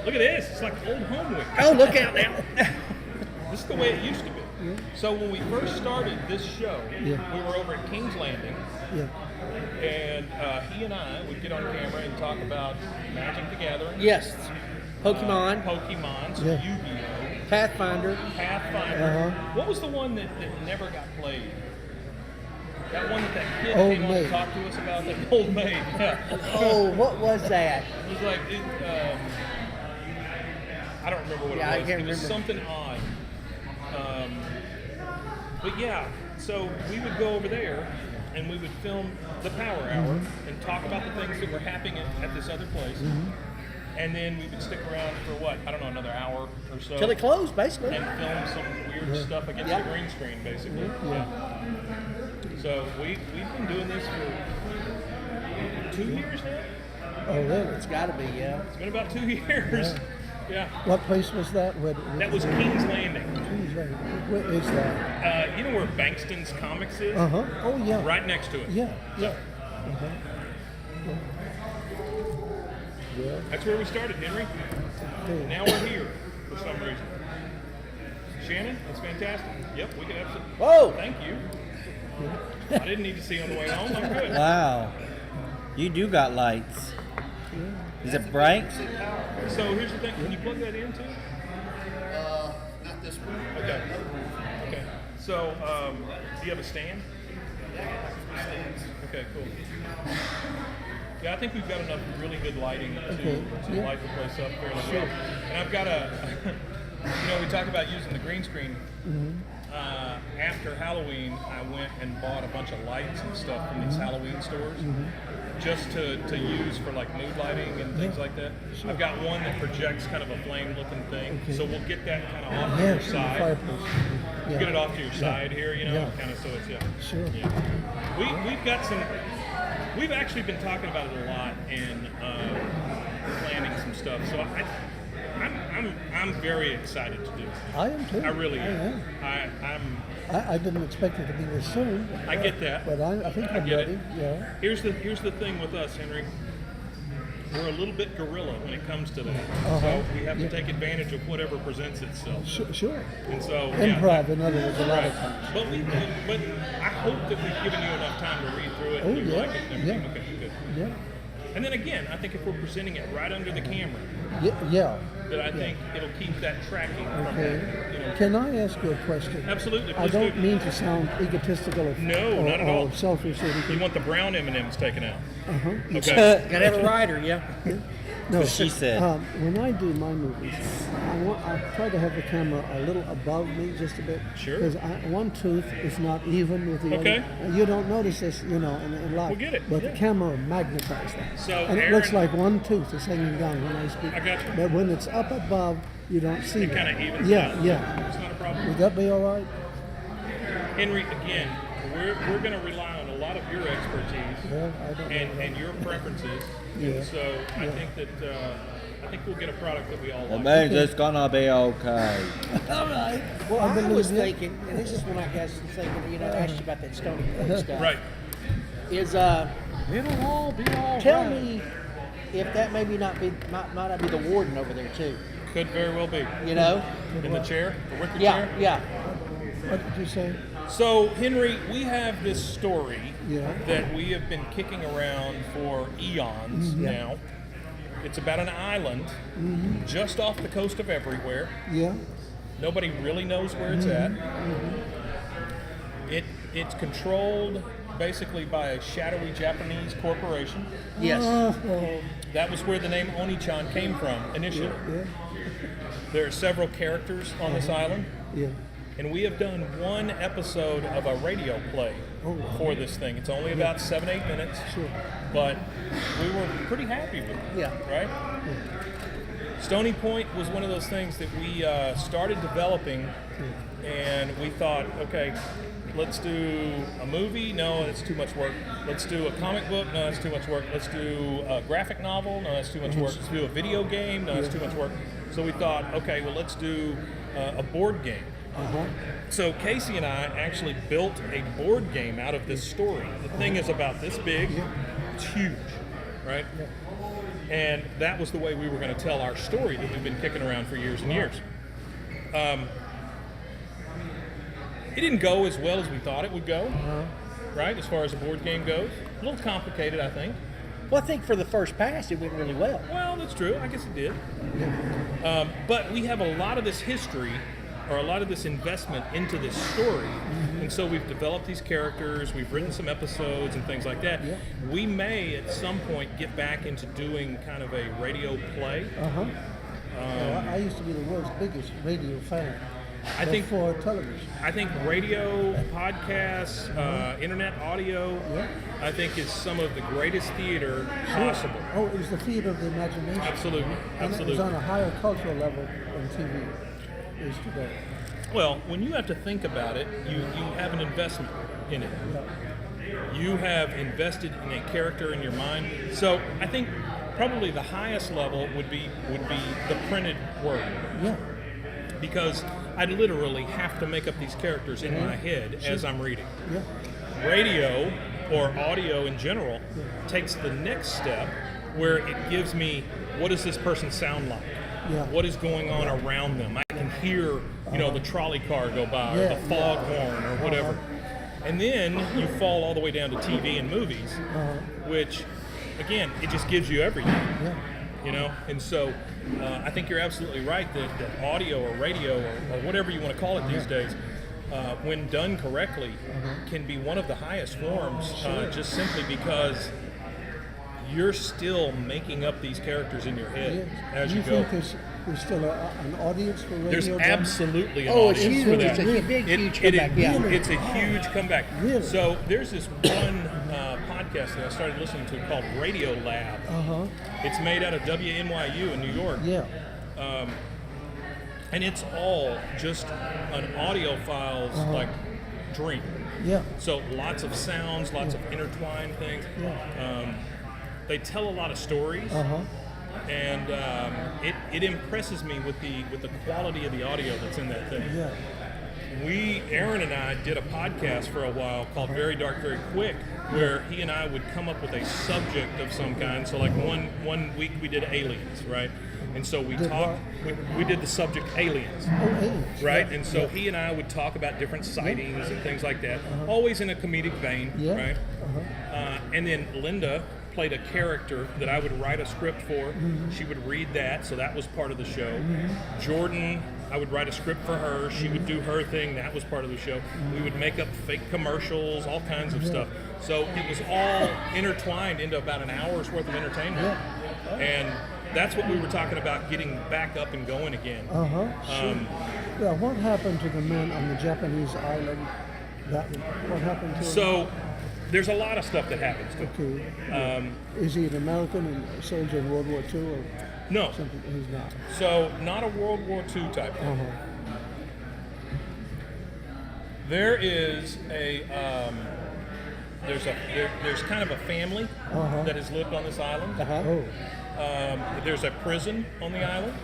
Speaker 1: Look at this. It's like old home week.
Speaker 3: Oh, look out now.
Speaker 1: This is the way it used to be. So when we first started this show,
Speaker 4: Yeah.
Speaker 1: we were over at King's Landing,
Speaker 4: Yeah.
Speaker 1: and he and I would get on camera and talk about Magic the Gathering,
Speaker 9: Yes. Pokemon,
Speaker 1: Pokemon, so
Speaker 4: Yeah.
Speaker 1: Yu-Gi-Oh,
Speaker 9: Pathfinder.
Speaker 1: Pathfinder.
Speaker 4: Uh-huh.
Speaker 1: What was the one that never got played? That one that kid
Speaker 4: Old
Speaker 1: came on
Speaker 4: Maid.
Speaker 1: to talk to us about, that Old Maid. Yeah.
Speaker 9: Oh, what was that?
Speaker 1: It was like, I don't remember what
Speaker 9: Yeah, I
Speaker 1: it was.
Speaker 9: can't
Speaker 1: It was
Speaker 9: remember.
Speaker 1: something odd. But yeah, so we would go over there and we would film the Power Hour and talk about the things that were happening at this other place. And then we would stick around for what? I don't know, another hour or so.
Speaker 9: Till it closed, basically.
Speaker 1: And film some weird stuff against
Speaker 9: Yeah.
Speaker 1: the green screen, basically. Yeah. So we've been doing this for 2 years now.
Speaker 4: Oh, really?
Speaker 9: It's got to be, yeah.
Speaker 1: It's been about 2 years. Yeah.
Speaker 4: What place was that?
Speaker 1: That was King's Landing.
Speaker 4: Where is that?
Speaker 1: You know where Bankston's Comics is?
Speaker 4: Uh-huh. Oh, yeah.
Speaker 1: Right next to it.
Speaker 4: Yeah. Yeah. Uh-huh. Yeah.
Speaker 1: That's where we started, Henry.
Speaker 4: Okay.
Speaker 1: Now we're here for some reason. Shannon, that's fantastic. Yep, we can absolutely.
Speaker 9: Whoa!
Speaker 1: Thank you. I didn't need to see on the way home. I'm good.
Speaker 3: Wow. You do got lights. Is it bright?
Speaker 1: So here's the thing. Can you plug that in too?
Speaker 2: Not this one.
Speaker 1: Okay. Okay. So, do you have a stand? Okay, cool. Yeah, I think we've got enough really good lighting to
Speaker 4: Yeah.
Speaker 1: light the place up fairly well. And I've got we talk about using the green screen. After Halloween, I went and bought a bunch of lights and stuff from these Halloween stores, just to use for like mood lighting and things like that. I've got one that projects kind of a flame-looking thing, so we'll get that kind of off to your
Speaker 4: Yes, in the
Speaker 1: side.
Speaker 4: fireplace. Yeah.
Speaker 1: Get it off to your side here,
Speaker 4: Yeah.
Speaker 1: kind of so it's
Speaker 4: Sure.
Speaker 1: Yeah. We've got some. We've actually been talking about it a lot and planning some stuff. So I'm very excited to do it.
Speaker 4: I am too.
Speaker 1: I really
Speaker 4: I
Speaker 1: am.
Speaker 4: am. I didn't expect it to be this soon.
Speaker 1: I get that.
Speaker 4: But I think I'm
Speaker 1: get
Speaker 4: ready.
Speaker 1: it.
Speaker 4: Yeah.
Speaker 1: Here's the thing with us, Henry. We're a little bit guerrilla when it comes to that.
Speaker 4: Uh-huh.
Speaker 1: So we have to
Speaker 4: Yeah.
Speaker 1: take advantage of whatever presents itself.
Speaker 4: Sure.
Speaker 1: And so
Speaker 4: Improv, in other words, a lot of
Speaker 1: Right.
Speaker 4: times.
Speaker 1: But I hope that we've given you enough time to read through it
Speaker 4: Oh,
Speaker 1: and you
Speaker 4: yeah.
Speaker 1: like it and everything.
Speaker 4: Yeah.
Speaker 1: Okay, good.
Speaker 4: Yeah.
Speaker 1: And then again, I think if we're presenting it right under the camera,
Speaker 4: Yeah.
Speaker 1: that I think it'll keep that tracking from
Speaker 4: Okay.
Speaker 1: that,
Speaker 4: Can I ask you a question?
Speaker 1: Absolutely,
Speaker 4: I
Speaker 1: please
Speaker 4: don't
Speaker 1: do.
Speaker 4: mean to sound egotistical or,
Speaker 1: No, not at all.
Speaker 4: or selfish or
Speaker 1: You
Speaker 4: anything.
Speaker 1: want the brown M&Ms taken out.
Speaker 4: Uh-huh.
Speaker 1: Okay.
Speaker 9: Gotta have a rider, yeah.
Speaker 4: No,
Speaker 3: She said.
Speaker 4: when I do my movies, I try to have the camera a little above me, just a bit.
Speaker 1: Sure.
Speaker 4: Because one tooth is not even with the
Speaker 1: Okay.
Speaker 4: other. You don't notice this, in live.
Speaker 1: We'll get it,
Speaker 4: But
Speaker 1: yeah.
Speaker 4: the camera magnifies that.
Speaker 1: So,
Speaker 4: and it looks
Speaker 1: Aaron-
Speaker 4: like one tooth is hanging down when I speak.
Speaker 1: I got you.
Speaker 4: But when it's up above, you don't see
Speaker 1: It
Speaker 4: that.
Speaker 1: kind of evens
Speaker 4: Yeah,
Speaker 1: out.
Speaker 4: yeah.
Speaker 1: It's not a problem.
Speaker 4: Would that be all right?
Speaker 1: Henry, again, we're going to rely on a lot of your expertise
Speaker 4: Well, I don't know.
Speaker 1: and your preferences.
Speaker 4: Yeah.
Speaker 1: And so I
Speaker 4: Yeah.
Speaker 1: think that I think we'll get a product that we all
Speaker 3: It
Speaker 1: like.
Speaker 3: means it's gonna be okay.
Speaker 9: All right. Well,
Speaker 4: I
Speaker 9: I was
Speaker 4: believe you.
Speaker 9: thinking, and this is when I guess thinking, I asked you about that Stony Brook stuff.
Speaker 1: Right.
Speaker 9: Is
Speaker 1: It'll all be all
Speaker 9: tell me if that maybe might not be the warden over there too.
Speaker 1: Could very well be.
Speaker 9: You know?
Speaker 1: In the chair, the wicker
Speaker 9: Yeah,
Speaker 1: chair.
Speaker 9: yeah.
Speaker 4: What did you say?
Speaker 1: So, Henry, we have this story
Speaker 4: Yeah.
Speaker 1: that we have been kicking around for eons now. It's about an island just off the coast of everywhere.
Speaker 4: Yeah.
Speaker 1: Nobody really knows where it's at. It's controlled basically by a shadowy Japanese corporation.
Speaker 9: Yes.
Speaker 1: That was where the name Oniichan came from initially.
Speaker 4: Yeah.
Speaker 1: There are several characters on this island,
Speaker 4: Yeah.
Speaker 1: and we have done one episode of a radio play for this thing. It's only about 7-8 minutes, but we were pretty happy with it.
Speaker 9: Yeah.
Speaker 1: Right? Stony Point was one of those things that we started developing, and we thought, okay, let's do a movie. No, that's too much work. Let's do a comic book. No, that's too much work. Let's do a graphic novel. No, that's too much work. Let's do a video game. No, that's too much work. So we thought, okay, well, let's do a board game. So Casey and I actually built a board game out of this story. The thing is about this big. It's huge, right? And that was the way we were going to tell our story that we've been kicking around for years and years. It didn't go as well as we thought it would go, right, as far as the board game goes. A little complicated, I think.
Speaker 9: Well, I think for the first pass, it went really well.
Speaker 1: Well, that's true. I guess it did. But we have a lot of this history, or a lot of this investment into this story. And so we've developed these characters, we've written some episodes and things like that. We may, at some point, get back into doing kind of a radio play.
Speaker 4: I used to be the world's biggest radio fan.
Speaker 1: I think
Speaker 4: for television.
Speaker 1: I think radio, podcasts, internet audio, I think is some of the greatest theater possible.
Speaker 4: Oh, it was the theater of the imagination.
Speaker 1: Absolutely,
Speaker 4: And it was on a higher cultural level than TV is today.
Speaker 1: Well, when you have to think about it, you have an investment in it. You have invested in a character in your mind. So I think probably the highest level would be the printed word.
Speaker 4: Yeah.
Speaker 1: Because I literally have to make up these characters in my head as I'm reading.
Speaker 4: Yeah.
Speaker 1: Radio, or audio in general, takes the next step where it gives me, what does this person sound like?
Speaker 4: Yeah.
Speaker 1: What is going on around them? I can hear, the trolley car go by, or the foghorn, or whatever. And then you fall all the way down to TV and movies, which, again, it just gives you everything. And so I think you're absolutely right that audio or radio or whatever you want to call it these days, when done correctly, can be one of the highest forms, just simply because you're still making up these characters in your head as you go.
Speaker 4: There's still an audience for radio?
Speaker 1: There's absolutely an
Speaker 9: Oh, it's
Speaker 1: audience
Speaker 9: huge.
Speaker 1: for that.
Speaker 9: It's a big, huge comeback.
Speaker 1: It's a huge comeback.
Speaker 4: Really?
Speaker 1: So there's this one podcast that I started listening to called Radio Lab. It's made out of WNYU in New York.
Speaker 4: Yeah.
Speaker 1: And it's all just an audiophile's like dream.
Speaker 4: Yeah.
Speaker 1: So lots of sounds, lots of intertwined things. They tell a lot of stories. And it impresses me with the quality of the audio that's in that thing.
Speaker 4: Yeah.
Speaker 1: Aaron and I did a podcast for a while called Very Dark, Very Quick, where he and I would come up with a subject of some kind. So like one week we did aliens, right? And so we did the subject aliens,
Speaker 4: aliens.
Speaker 1: right? And so he and I would talk about different sightings and things like that, always in a comedic vein, right? And then Linda played a character that I would write a script for. She would read that, so that was part of the show. Jordan, I would write a script for her. She would do her thing. That was part of the show. We would make up fake commercials, all kinds of stuff. So it was all intertwined into about an hour's worth of entertainment. And that's what we were talking about, getting back up and going again.
Speaker 4: Yeah, what happened to the men on the Japanese island? What happened to
Speaker 1: So there's a lot of stuff that happens to him.
Speaker 4: him? Is he an American and soldier in World War II? Or
Speaker 1: No.
Speaker 4: something? He's not.
Speaker 1: So not a World War II type thing. There is there's kind of a family that has lived on this island. There's a prison on the island,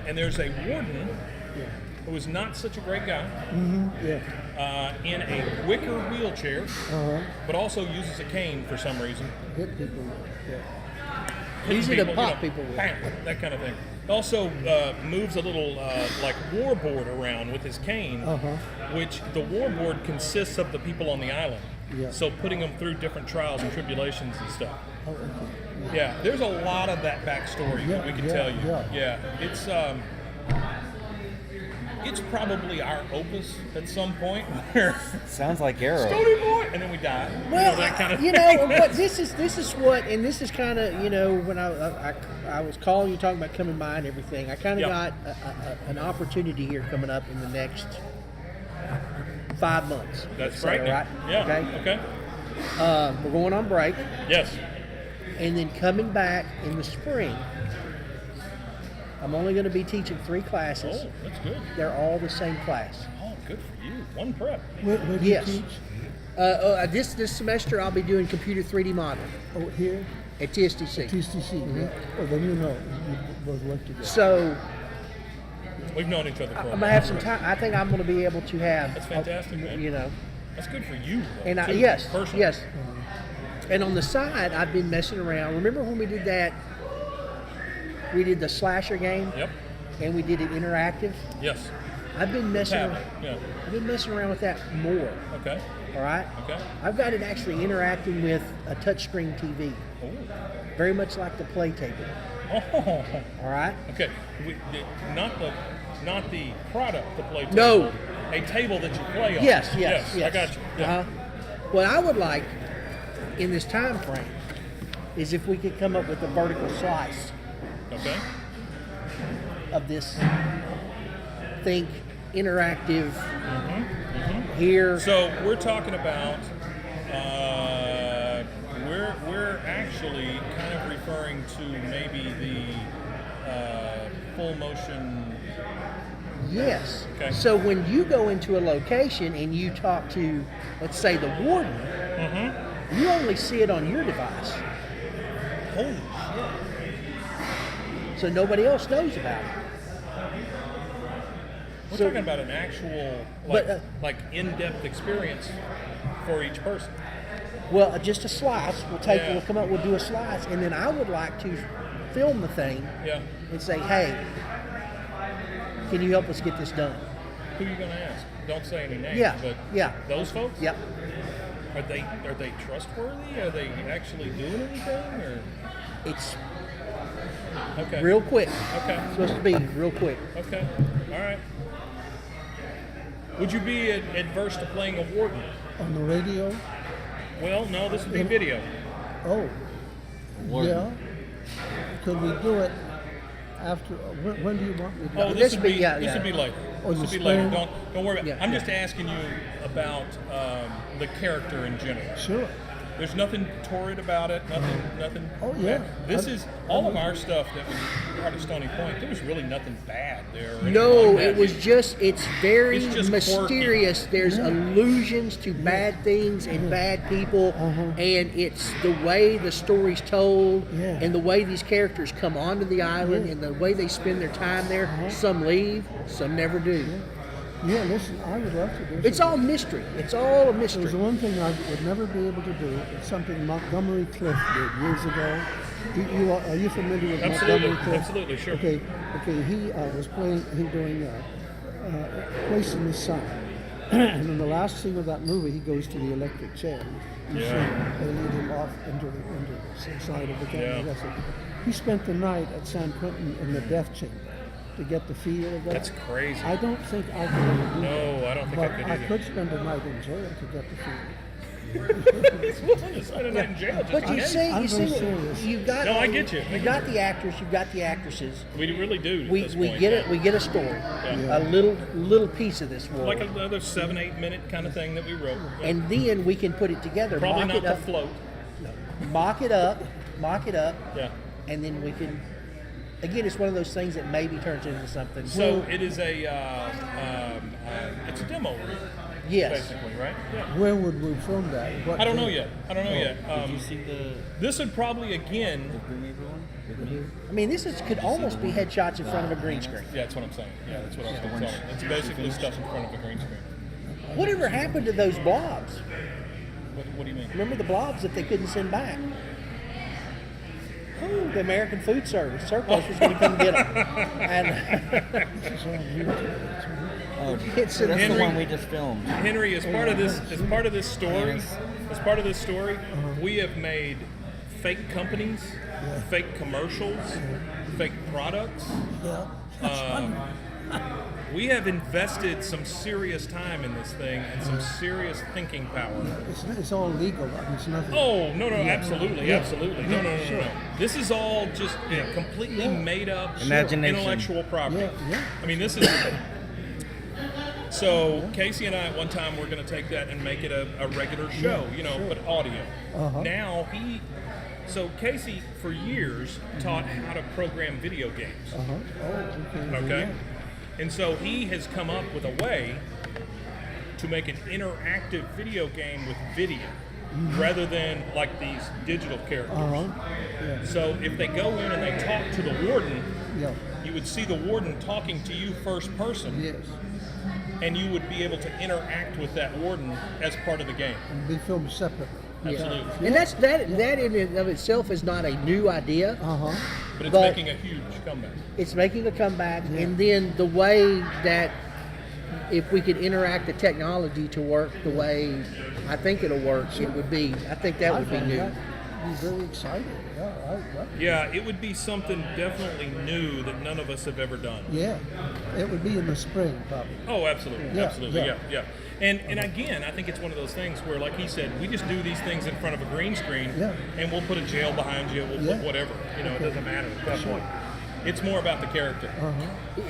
Speaker 1: and there's a warden who is not such a great guy, in a wicker wheelchair, but also uses a cane for some reason.
Speaker 4: Hit people.
Speaker 9: Easy to pop people with.
Speaker 1: Bam, that kind of thing. Also moves a little like war board around with his cane, which the war board consists of the people on the island. So putting them through different trials and tribulations and stuff. Yeah, there's a lot of that backstory that we can tell you. It's it's probably our opus at some point where
Speaker 3: Sounds like Arrow.
Speaker 1: Stony Boy, and then we die.
Speaker 8: Well,
Speaker 1: that kind of
Speaker 8: you
Speaker 1: thing.
Speaker 8: know what this is what, and this is kind of, you know, when I was calling you talking about coming by and everything. I kind of
Speaker 1: Yep.
Speaker 8: got an opportunity here coming up in the next 5 months.
Speaker 1: That's
Speaker 8: Let's say,
Speaker 1: right.
Speaker 8: right?
Speaker 1: Yeah. Okay.
Speaker 8: We're going on break,
Speaker 1: Yes.
Speaker 8: and then coming back in the spring. I'm only going to be teaching 3 classes.
Speaker 1: Oh, that's good.
Speaker 8: They're all the same class.
Speaker 1: Oh, good for you. One prep.
Speaker 4: Where do you
Speaker 8: Yes.
Speaker 4: teach?
Speaker 8: This semester I'll be doing computer 3D modeling
Speaker 4: Oh, here?
Speaker 8: at TSTC.
Speaker 4: TCC. Oh, then you know. You both work together.
Speaker 8: So
Speaker 1: We've known each other for a
Speaker 8: I'm
Speaker 1: while.
Speaker 8: gonna have some time. I think I'm gonna be able to have.
Speaker 1: That's fantastic, man.
Speaker 8: You know,
Speaker 1: That's good for you. Though,
Speaker 8: and
Speaker 1: too,
Speaker 8: yes,
Speaker 1: personally.
Speaker 8: yes. And on the side, I've been messing around. Remember when we did that? We did the slasher game,
Speaker 1: Yep.
Speaker 8: and we did it interactive.
Speaker 1: Yes.
Speaker 8: I've been messing.
Speaker 1: Tablet. Yeah.
Speaker 8: I've been messing around with that more.
Speaker 1: Okay.
Speaker 8: All right.
Speaker 1: Okay.
Speaker 8: I've got it actually interacting with a touchscreen TV,
Speaker 1: Oh.
Speaker 8: very much like the play table.
Speaker 1: Oh.
Speaker 8: All right.
Speaker 1: Okay. Not the product, the play table.
Speaker 8: No.
Speaker 1: A table that you play on.
Speaker 8: Yes, yes, yes.
Speaker 1: I got you. Yeah.
Speaker 8: What I would like in this time frame is if we could come up with a vertical slice
Speaker 1: Okay.
Speaker 8: of this think interactive here.
Speaker 1: So we're talking about we're actually kind of referring to maybe the full motion.
Speaker 8: Yes.
Speaker 1: Okay.
Speaker 8: So when you go into a location and you talk to, let's say, the warden, you only see it on your device.
Speaker 1: Holy shit.
Speaker 8: So nobody else knows about it.
Speaker 1: We're
Speaker 8: So-
Speaker 1: talking about an actual
Speaker 8: But,
Speaker 1: like in-depth experience for each person.
Speaker 8: Well, just a slice.
Speaker 1: Yeah.
Speaker 8: We'll come up, we'll do a slice, and then I would like to film the thing
Speaker 1: Yeah.
Speaker 8: and say, hey, can you help us get this done?
Speaker 1: Who are you gonna ask? Don't say any names.
Speaker 8: Yeah,
Speaker 1: But
Speaker 8: yeah.
Speaker 1: those folks.
Speaker 8: Yep.
Speaker 1: Are they trustworthy? Are they actually doing anything? Or
Speaker 8: It's
Speaker 1: okay.
Speaker 8: real quick.
Speaker 1: Okay.
Speaker 8: It's supposed to be real quick.
Speaker 1: Okay. All right. Would you be adverse to playing a warden?
Speaker 4: On the radio?
Speaker 1: Well, no. This would be video.
Speaker 4: Oh. Yeah. Could we do it after? When do you want me to?
Speaker 1: Oh,
Speaker 8: this
Speaker 1: this
Speaker 8: would
Speaker 1: would
Speaker 8: be-
Speaker 1: be
Speaker 8: yeah,
Speaker 1: this
Speaker 8: yeah.
Speaker 1: would be later.
Speaker 4: Oh,
Speaker 1: This would
Speaker 4: the
Speaker 1: be later.
Speaker 4: spring?
Speaker 1: Don't worry about.
Speaker 8: Yeah,
Speaker 1: I'm
Speaker 8: yeah.
Speaker 1: just asking you about the character in general.
Speaker 4: Sure.
Speaker 1: There's nothing torrid about it. Nothing.
Speaker 4: Oh, yeah.
Speaker 1: bad. This is all of our stuff that was part of Stony Point. There was really nothing bad there. or anything
Speaker 8: No,
Speaker 1: like that.
Speaker 8: it was just, it's very
Speaker 1: It's just
Speaker 8: mysterious. There's allusions to bad things and bad people, and it's the way the story's told,
Speaker 4: Yeah.
Speaker 8: and the way these characters come onto the island, and the way they spend their time there. Some leave, some never do.
Speaker 4: Yeah, listen, I would love to do
Speaker 8: It's all mystery. It's all a
Speaker 4: There's
Speaker 8: mystery.
Speaker 4: one thing I would never be able to do. It's something Montgomery Clift did years ago. Are you familiar with
Speaker 1: Absolutely.
Speaker 4: Montgomery Clift?
Speaker 1: Absolutely, sure.
Speaker 4: Okay, he was doing Place in the Sun. And in the last scene of that movie, he goes to the electric chair. You see, they lead him off into the side of the camera.
Speaker 1: Yeah.
Speaker 4: That's it. He spent the night at San Quentin in the death chamber to get the feel of that.
Speaker 1: That's crazy.
Speaker 4: I don't think I could ever do that.
Speaker 1: No, I don't think I
Speaker 4: But
Speaker 1: could
Speaker 4: I
Speaker 1: either.
Speaker 4: could spend a night in jail to get the feel.
Speaker 1: He's willing to spend a night in jail just
Speaker 8: But
Speaker 1: in
Speaker 8: you
Speaker 1: case.
Speaker 8: see,
Speaker 4: I'm
Speaker 8: you
Speaker 4: very
Speaker 8: see,
Speaker 4: serious.
Speaker 8: you've got.
Speaker 1: No, I get you.
Speaker 8: You've got the actors. You've got the actresses.
Speaker 1: We really do. At
Speaker 8: We
Speaker 1: this
Speaker 8: we
Speaker 1: point,
Speaker 8: get
Speaker 1: yeah.
Speaker 8: it. We get a story,
Speaker 1: Yeah.
Speaker 8: a little piece of this world,
Speaker 1: Like another 7-8 minute kind of thing that we wrote.
Speaker 8: and then we can put it together,
Speaker 1: Probably
Speaker 8: mock
Speaker 1: not
Speaker 8: it
Speaker 1: to
Speaker 8: up,
Speaker 1: float.
Speaker 8: mock it up,
Speaker 1: Yeah.
Speaker 8: and then we can. Again, it's one of those things that maybe turns into something.
Speaker 1: So it is a it's a demo reel.
Speaker 8: Yes.
Speaker 1: Basically, right? Yeah.
Speaker 4: Where would we film that? What
Speaker 1: I don't know
Speaker 4: day?
Speaker 1: yet.
Speaker 3: Did you see the
Speaker 1: This would probably again.
Speaker 3: Green Reaper one? With me?
Speaker 8: I mean, could almost be headshots in front of a green screen.
Speaker 1: Yeah, that's what I'm saying. Yeah, that's what I was going to tell you. It's basically stuff in front of a green screen.
Speaker 8: Whatever happened to those blobs?
Speaker 1: What do you mean?
Speaker 8: Remember the blobs that they couldn't send back? Ooh, the American Food Service surplus was going to come get them. And
Speaker 3: Oh,
Speaker 8: It's
Speaker 3: that's
Speaker 8: in
Speaker 3: the
Speaker 1: Henry-
Speaker 3: one we just filmed.
Speaker 1: Henry, as part of this story, we have made fake companies, fake commercials, fake products. We have invested some serious time in this thing and some serious thinking power.
Speaker 4: It's all legal. I mean, it's nothing.
Speaker 1: Oh, no, absolutely,
Speaker 4: Yeah.
Speaker 1: absolutely.
Speaker 4: Yeah,
Speaker 1: No.
Speaker 4: sure.
Speaker 1: This is all just completely made up
Speaker 3: Imagination.
Speaker 1: intellectual property.
Speaker 4: Yeah.
Speaker 1: I mean, this is... So Casey and I at one time were going to take that and make it a regular show, but audio. Now So Casey, for years, taught how to program video games.
Speaker 4: Oh,
Speaker 1: Okay? And so he has come up with a way to make an interactive video game with video rather than like these digital characters.
Speaker 4: Yeah.
Speaker 1: So if they go in and they talk to the warden,
Speaker 4: Yeah.
Speaker 1: you would see the warden talking to you first person,
Speaker 4: Yes.
Speaker 1: and you would be able to interact with that warden as part of the game.
Speaker 4: And be filmed separately.
Speaker 1: Absolutely.
Speaker 7: And that in and of itself is not a new idea.
Speaker 1: But it's
Speaker 7: But-
Speaker 1: making a huge comeback.
Speaker 7: It's making a comeback, and then the way that if we could interact the technology to work the way I think it'll work, it would be. I think that would be
Speaker 4: find
Speaker 7: new.
Speaker 4: that'd be very exciting.
Speaker 1: Yeah, it would be something definitely new that none of us have ever done.
Speaker 4: Yeah. It would be in the spring, probably.
Speaker 1: Oh, absolutely,
Speaker 4: Yeah,
Speaker 1: absolutely,
Speaker 4: yeah.
Speaker 1: yeah. And again, I think it's one of those things where, like he said, we just do these things in front of a green screen,
Speaker 4: Yeah.
Speaker 1: and we'll put a jail behind you, we'll
Speaker 4: Yeah.
Speaker 1: put whatever, it doesn't matter at that point. It's more about the character.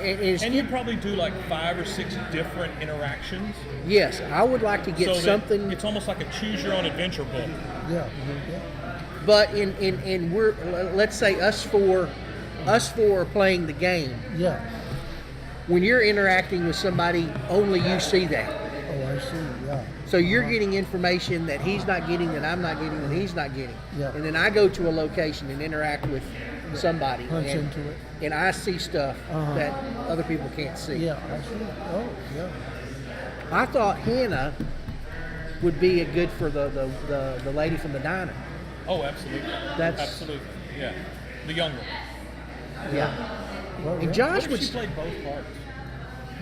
Speaker 1: And you probably do like 5 or 6 different interactions.
Speaker 7: Yes, I would like to get
Speaker 1: so that
Speaker 7: something.
Speaker 1: It's almost like a choose your own adventure book.
Speaker 4: Yeah.
Speaker 7: But in we're let's say us four are playing the game.
Speaker 4: Yeah.
Speaker 7: When you're interacting with somebody, only you see that.
Speaker 4: Oh, I see. Yeah.
Speaker 7: So you're getting information that he's not getting, that I'm not getting, that he's not getting.
Speaker 4: Yeah.
Speaker 7: And then I go to a location and interact with somebody,
Speaker 4: Punch
Speaker 7: and,
Speaker 4: into it.
Speaker 7: and I see stuff that other people can't see.
Speaker 4: Yeah, I see. Oh, yeah.
Speaker 7: I thought Hannah would be a good for the lady from the diner.
Speaker 1: Oh, absolutely. Absolutely, yeah. The young one.
Speaker 7: Yeah.
Speaker 4: Well,
Speaker 7: And
Speaker 4: yeah.
Speaker 7: Josh
Speaker 1: What
Speaker 7: would.
Speaker 1: if she played both parts?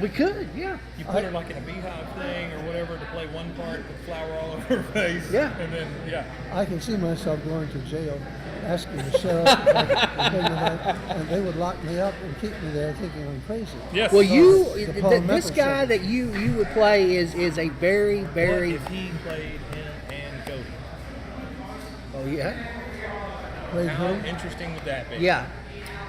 Speaker 7: We could, yeah.
Speaker 1: You put her like in a beehive thing or whatever to play one part, put flour all over her face.
Speaker 7: Yeah.
Speaker 1: And then,
Speaker 4: I can see myself going to jail, asking the sheriff, and they would lock me up and keep me there thinking I'm crazy.
Speaker 1: Yes.
Speaker 7: Well,
Speaker 4: The Paul
Speaker 7: this
Speaker 4: Meckel
Speaker 7: guy
Speaker 4: show.
Speaker 7: that you would play is a very,
Speaker 1: What
Speaker 7: very.
Speaker 1: if he played him and Cody?
Speaker 7: Oh yeah.
Speaker 4: Played
Speaker 1: How
Speaker 4: him.
Speaker 1: interesting would that be?
Speaker 7: Yeah.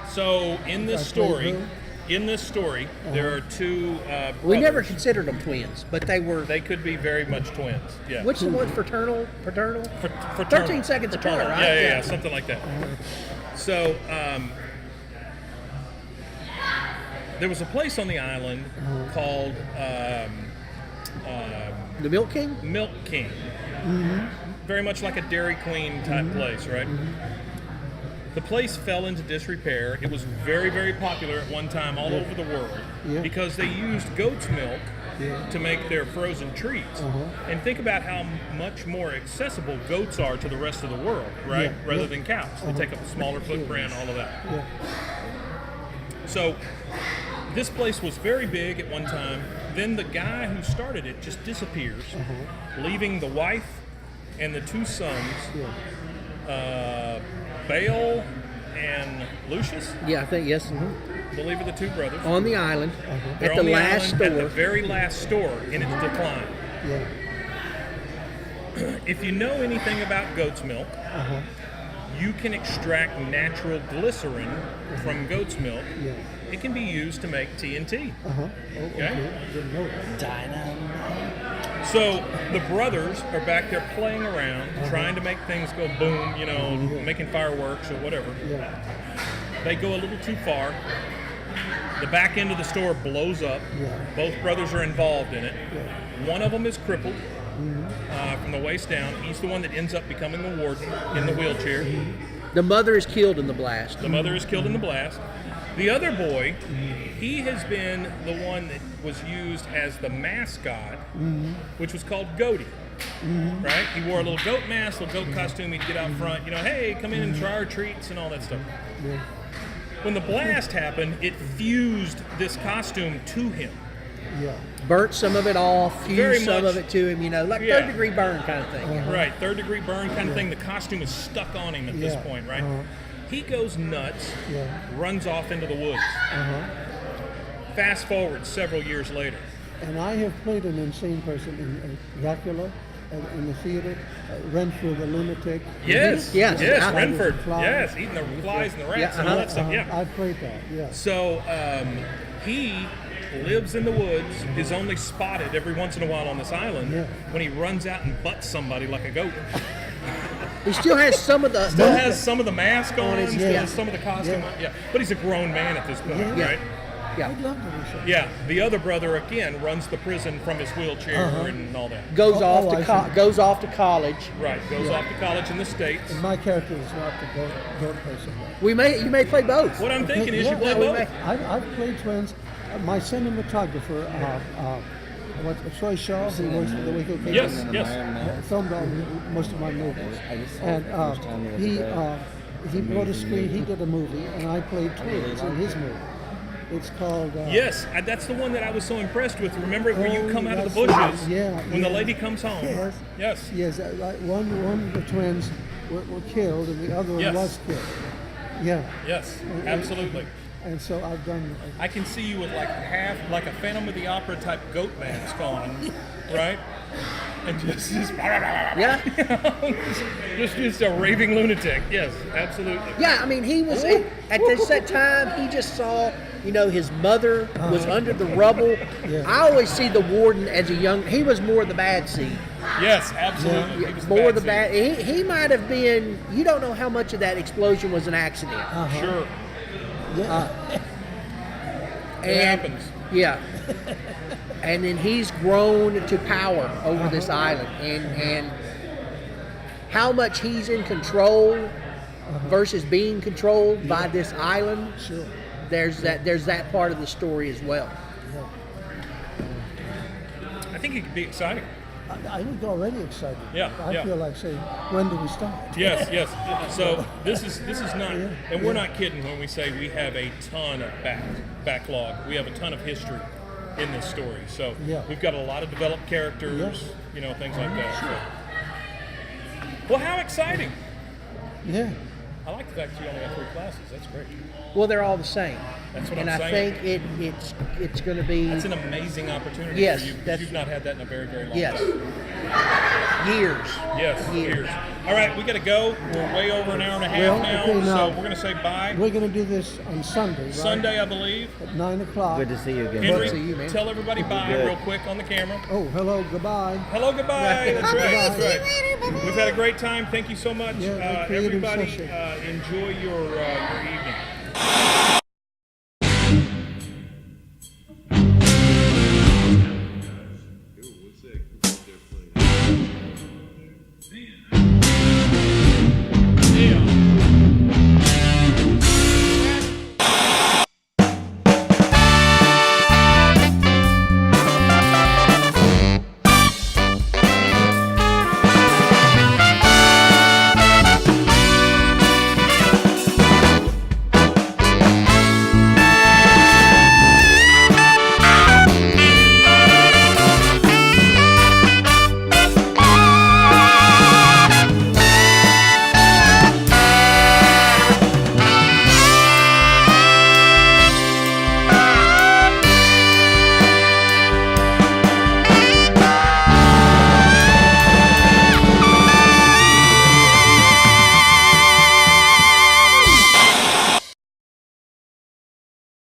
Speaker 1: So in this
Speaker 4: If I played
Speaker 1: story,
Speaker 4: who?
Speaker 1: there are 2
Speaker 7: We never
Speaker 1: brothers.
Speaker 7: considered them twins, but they were.
Speaker 1: They could be very much twins. Yeah.
Speaker 7: What's the one paternal?
Speaker 1: Fraternal.
Speaker 7: 13 seconds apart,
Speaker 1: Fraternal.
Speaker 7: right?
Speaker 1: Yeah, something like that. So there was a place on the island called
Speaker 7: The Milk King.
Speaker 1: Milk King. Very much like a Dairy Queen type place, right? The place fell into disrepair. It was very, very popular at one time all over the world because they used goat's milk to make their frozen treats. And think about how much more accessible goats are to the rest of the world, right? Rather than cows. They take up a smaller footprint, all of that.
Speaker 4: Yeah.
Speaker 1: So this place was very big at one time. Then the guy who started it just disappears, leaving the wife and the 2 sons, Bale and Lucius,
Speaker 7: Yeah, I think yes.
Speaker 1: I believe are the 2 brothers.
Speaker 7: On the island,
Speaker 1: They're
Speaker 7: at
Speaker 1: on
Speaker 7: the
Speaker 1: the
Speaker 7: last
Speaker 1: island, at the
Speaker 7: store.
Speaker 1: very last store in its decline.
Speaker 4: Yeah.
Speaker 1: If you know anything about goat's milk, you can extract natural glycerin from goat's milk.
Speaker 4: Yeah.
Speaker 1: It can be used to make TNT. Okay?
Speaker 4: I didn't know that.
Speaker 1: So the brothers are back there playing around, trying to make things go boom, making fireworks or whatever.
Speaker 4: Yeah.
Speaker 1: They go a little too far. The back end of the store blows up. Both brothers are involved in it. One of them is crippled from the waist down. He's the one that ends up becoming the warden in the wheelchair.
Speaker 7: The mother is killed in the blast.
Speaker 1: The mother is killed in the blast. The other boy, he has been the one that was used as the mascot, which was called Goaty. Right? He wore a little goat mask, little goat costume. He'd get out front, hey, come in and try our treats and all that stuff. When the blast happened, it fused this costume to him.
Speaker 4: Yeah.
Speaker 7: Burnt some of it off,
Speaker 1: Very
Speaker 7: fused some
Speaker 1: much.
Speaker 7: of it to him, like
Speaker 1: Yeah.
Speaker 7: 3rd-degree burn kind of thing.
Speaker 1: Right, 3rd-degree burn kind of thing. The costume is stuck on him at this
Speaker 4: Yeah.
Speaker 1: point, right? He goes nuts,
Speaker 4: Yeah.
Speaker 1: runs off into the woods. Fast forward several years later.
Speaker 4: And I have played an insane person in Dracula, in the theater, Renfrew the lunatic.
Speaker 1: Yes,
Speaker 7: Yes.
Speaker 1: yes,
Speaker 7: Uh-huh.
Speaker 1: Renford.
Speaker 4: Flies.
Speaker 1: Yes, eating the flies and the rats and all that stuff. Yeah.
Speaker 4: I played that. Yeah.
Speaker 1: So he lives in the woods, is only spotted every once in a while on this island
Speaker 4: Yeah.
Speaker 1: when he runs out and butts somebody like a goat.
Speaker 7: He still has some of the.
Speaker 1: Still has some of the mask on,
Speaker 7: his-
Speaker 1: still
Speaker 7: yeah.
Speaker 1: has some of the costume on. Yeah, but he's a grown man at this point,
Speaker 4: Yeah.
Speaker 1: right?
Speaker 7: Yeah.
Speaker 4: I'd love to do something.
Speaker 1: Yeah, the other brother again runs the prison from his wheelchair
Speaker 4: Uh-huh.
Speaker 1: and all that.
Speaker 7: Goes
Speaker 4: Oh,
Speaker 7: off
Speaker 4: I
Speaker 7: to
Speaker 4: see.
Speaker 7: goes off to college.
Speaker 1: Right, goes off to college in the States.
Speaker 4: And my character is not the goat person.
Speaker 7: You may play both.
Speaker 1: What I'm thinking is
Speaker 4: Yeah,
Speaker 1: you play
Speaker 7: we
Speaker 1: both.
Speaker 7: may-
Speaker 4: I've played twins. My cinematographer, Troy Shaw, who works for the Waco Cable,
Speaker 1: Yes, yes.
Speaker 4: filmed all most of my movies. And he wrote a screen. He did a movie, and I played twins in his movie. It's called.
Speaker 1: Yes, that's the one that I was so impressed with. Remember where you
Speaker 4: Oh,
Speaker 1: come out of the
Speaker 4: that's the
Speaker 1: bushes
Speaker 4: one. Yeah,
Speaker 1: when the
Speaker 4: yeah.
Speaker 1: lady comes home?
Speaker 4: Yes.
Speaker 1: Yes.
Speaker 4: Yes, like one of the twins were killed, and the other one
Speaker 1: Yes.
Speaker 4: was killed. Yeah.
Speaker 1: Yes, absolutely.
Speaker 4: And so I've done.
Speaker 1: I can see you with like a Phantom of the Opera type goat mask on, right? And just
Speaker 7: Yeah.
Speaker 1: just a raving lunatic. Yes, absolutely.
Speaker 7: Yeah, I mean, he was at that time. He just saw, his mother was under the rubble.
Speaker 4: Yeah.
Speaker 7: I always see the warden as a young. He was more the bad seed.
Speaker 1: Yes, absolutely. He was
Speaker 7: More the
Speaker 1: seed.
Speaker 7: bad. He might have been. You don't know how much of that explosion was an accident.
Speaker 1: Sure,
Speaker 4: Yeah.
Speaker 1: it happens.
Speaker 7: Yeah. And then he's grown to power over this island, and how much he's in control versus being controlled by this island.
Speaker 4: Sure.
Speaker 7: There's that part of the story as well.
Speaker 1: I think it could be exciting.
Speaker 4: I was already excited.
Speaker 1: Yeah,
Speaker 4: I
Speaker 1: yeah.
Speaker 4: feel like saying, when do we start?
Speaker 1: Yes, yes. So this is not, and we're not kidding when we say we have a ton of backlog. We have a ton of history in this story. So
Speaker 4: Yeah.
Speaker 1: we've got a lot of developed characters, things like that. So. Well, how exciting!
Speaker 4: Yeah.
Speaker 1: I like the fact that you only got 3 classes. That's great.
Speaker 7: Well, they're all the same.
Speaker 1: That's what
Speaker 7: and
Speaker 1: I'm
Speaker 7: I
Speaker 1: saying.
Speaker 7: think it's going to be
Speaker 1: That's an amazing opportunity
Speaker 7: Yes,
Speaker 1: for you because
Speaker 7: that's-
Speaker 1: you've not had that in a very, very long
Speaker 7: yes,
Speaker 1: time.
Speaker 7: years.
Speaker 1: Yes, years. All right, we got to go. We're way over an hour and a half
Speaker 4: Well,
Speaker 1: now,
Speaker 4: okay,
Speaker 1: so
Speaker 4: now-
Speaker 1: we're going to say bye.
Speaker 4: We're going to do this on Sunday, right?
Speaker 1: Sunday, I believe.
Speaker 4: At 9 o'clock.
Speaker 3: Good to see you again.
Speaker 1: Henry,
Speaker 7: to you, man.
Speaker 1: tell everybody bye
Speaker 3: Good.
Speaker 1: real quick on the camera.
Speaker 4: Oh, hello, goodbye.
Speaker 1: Hello, goodbye. That's right. That's
Speaker 4: Bye.
Speaker 1: right. We've had a great time. Thank you so much.
Speaker 4: Yeah, a creative
Speaker 1: Everybody,
Speaker 4: session.
Speaker 1: enjoy your evening.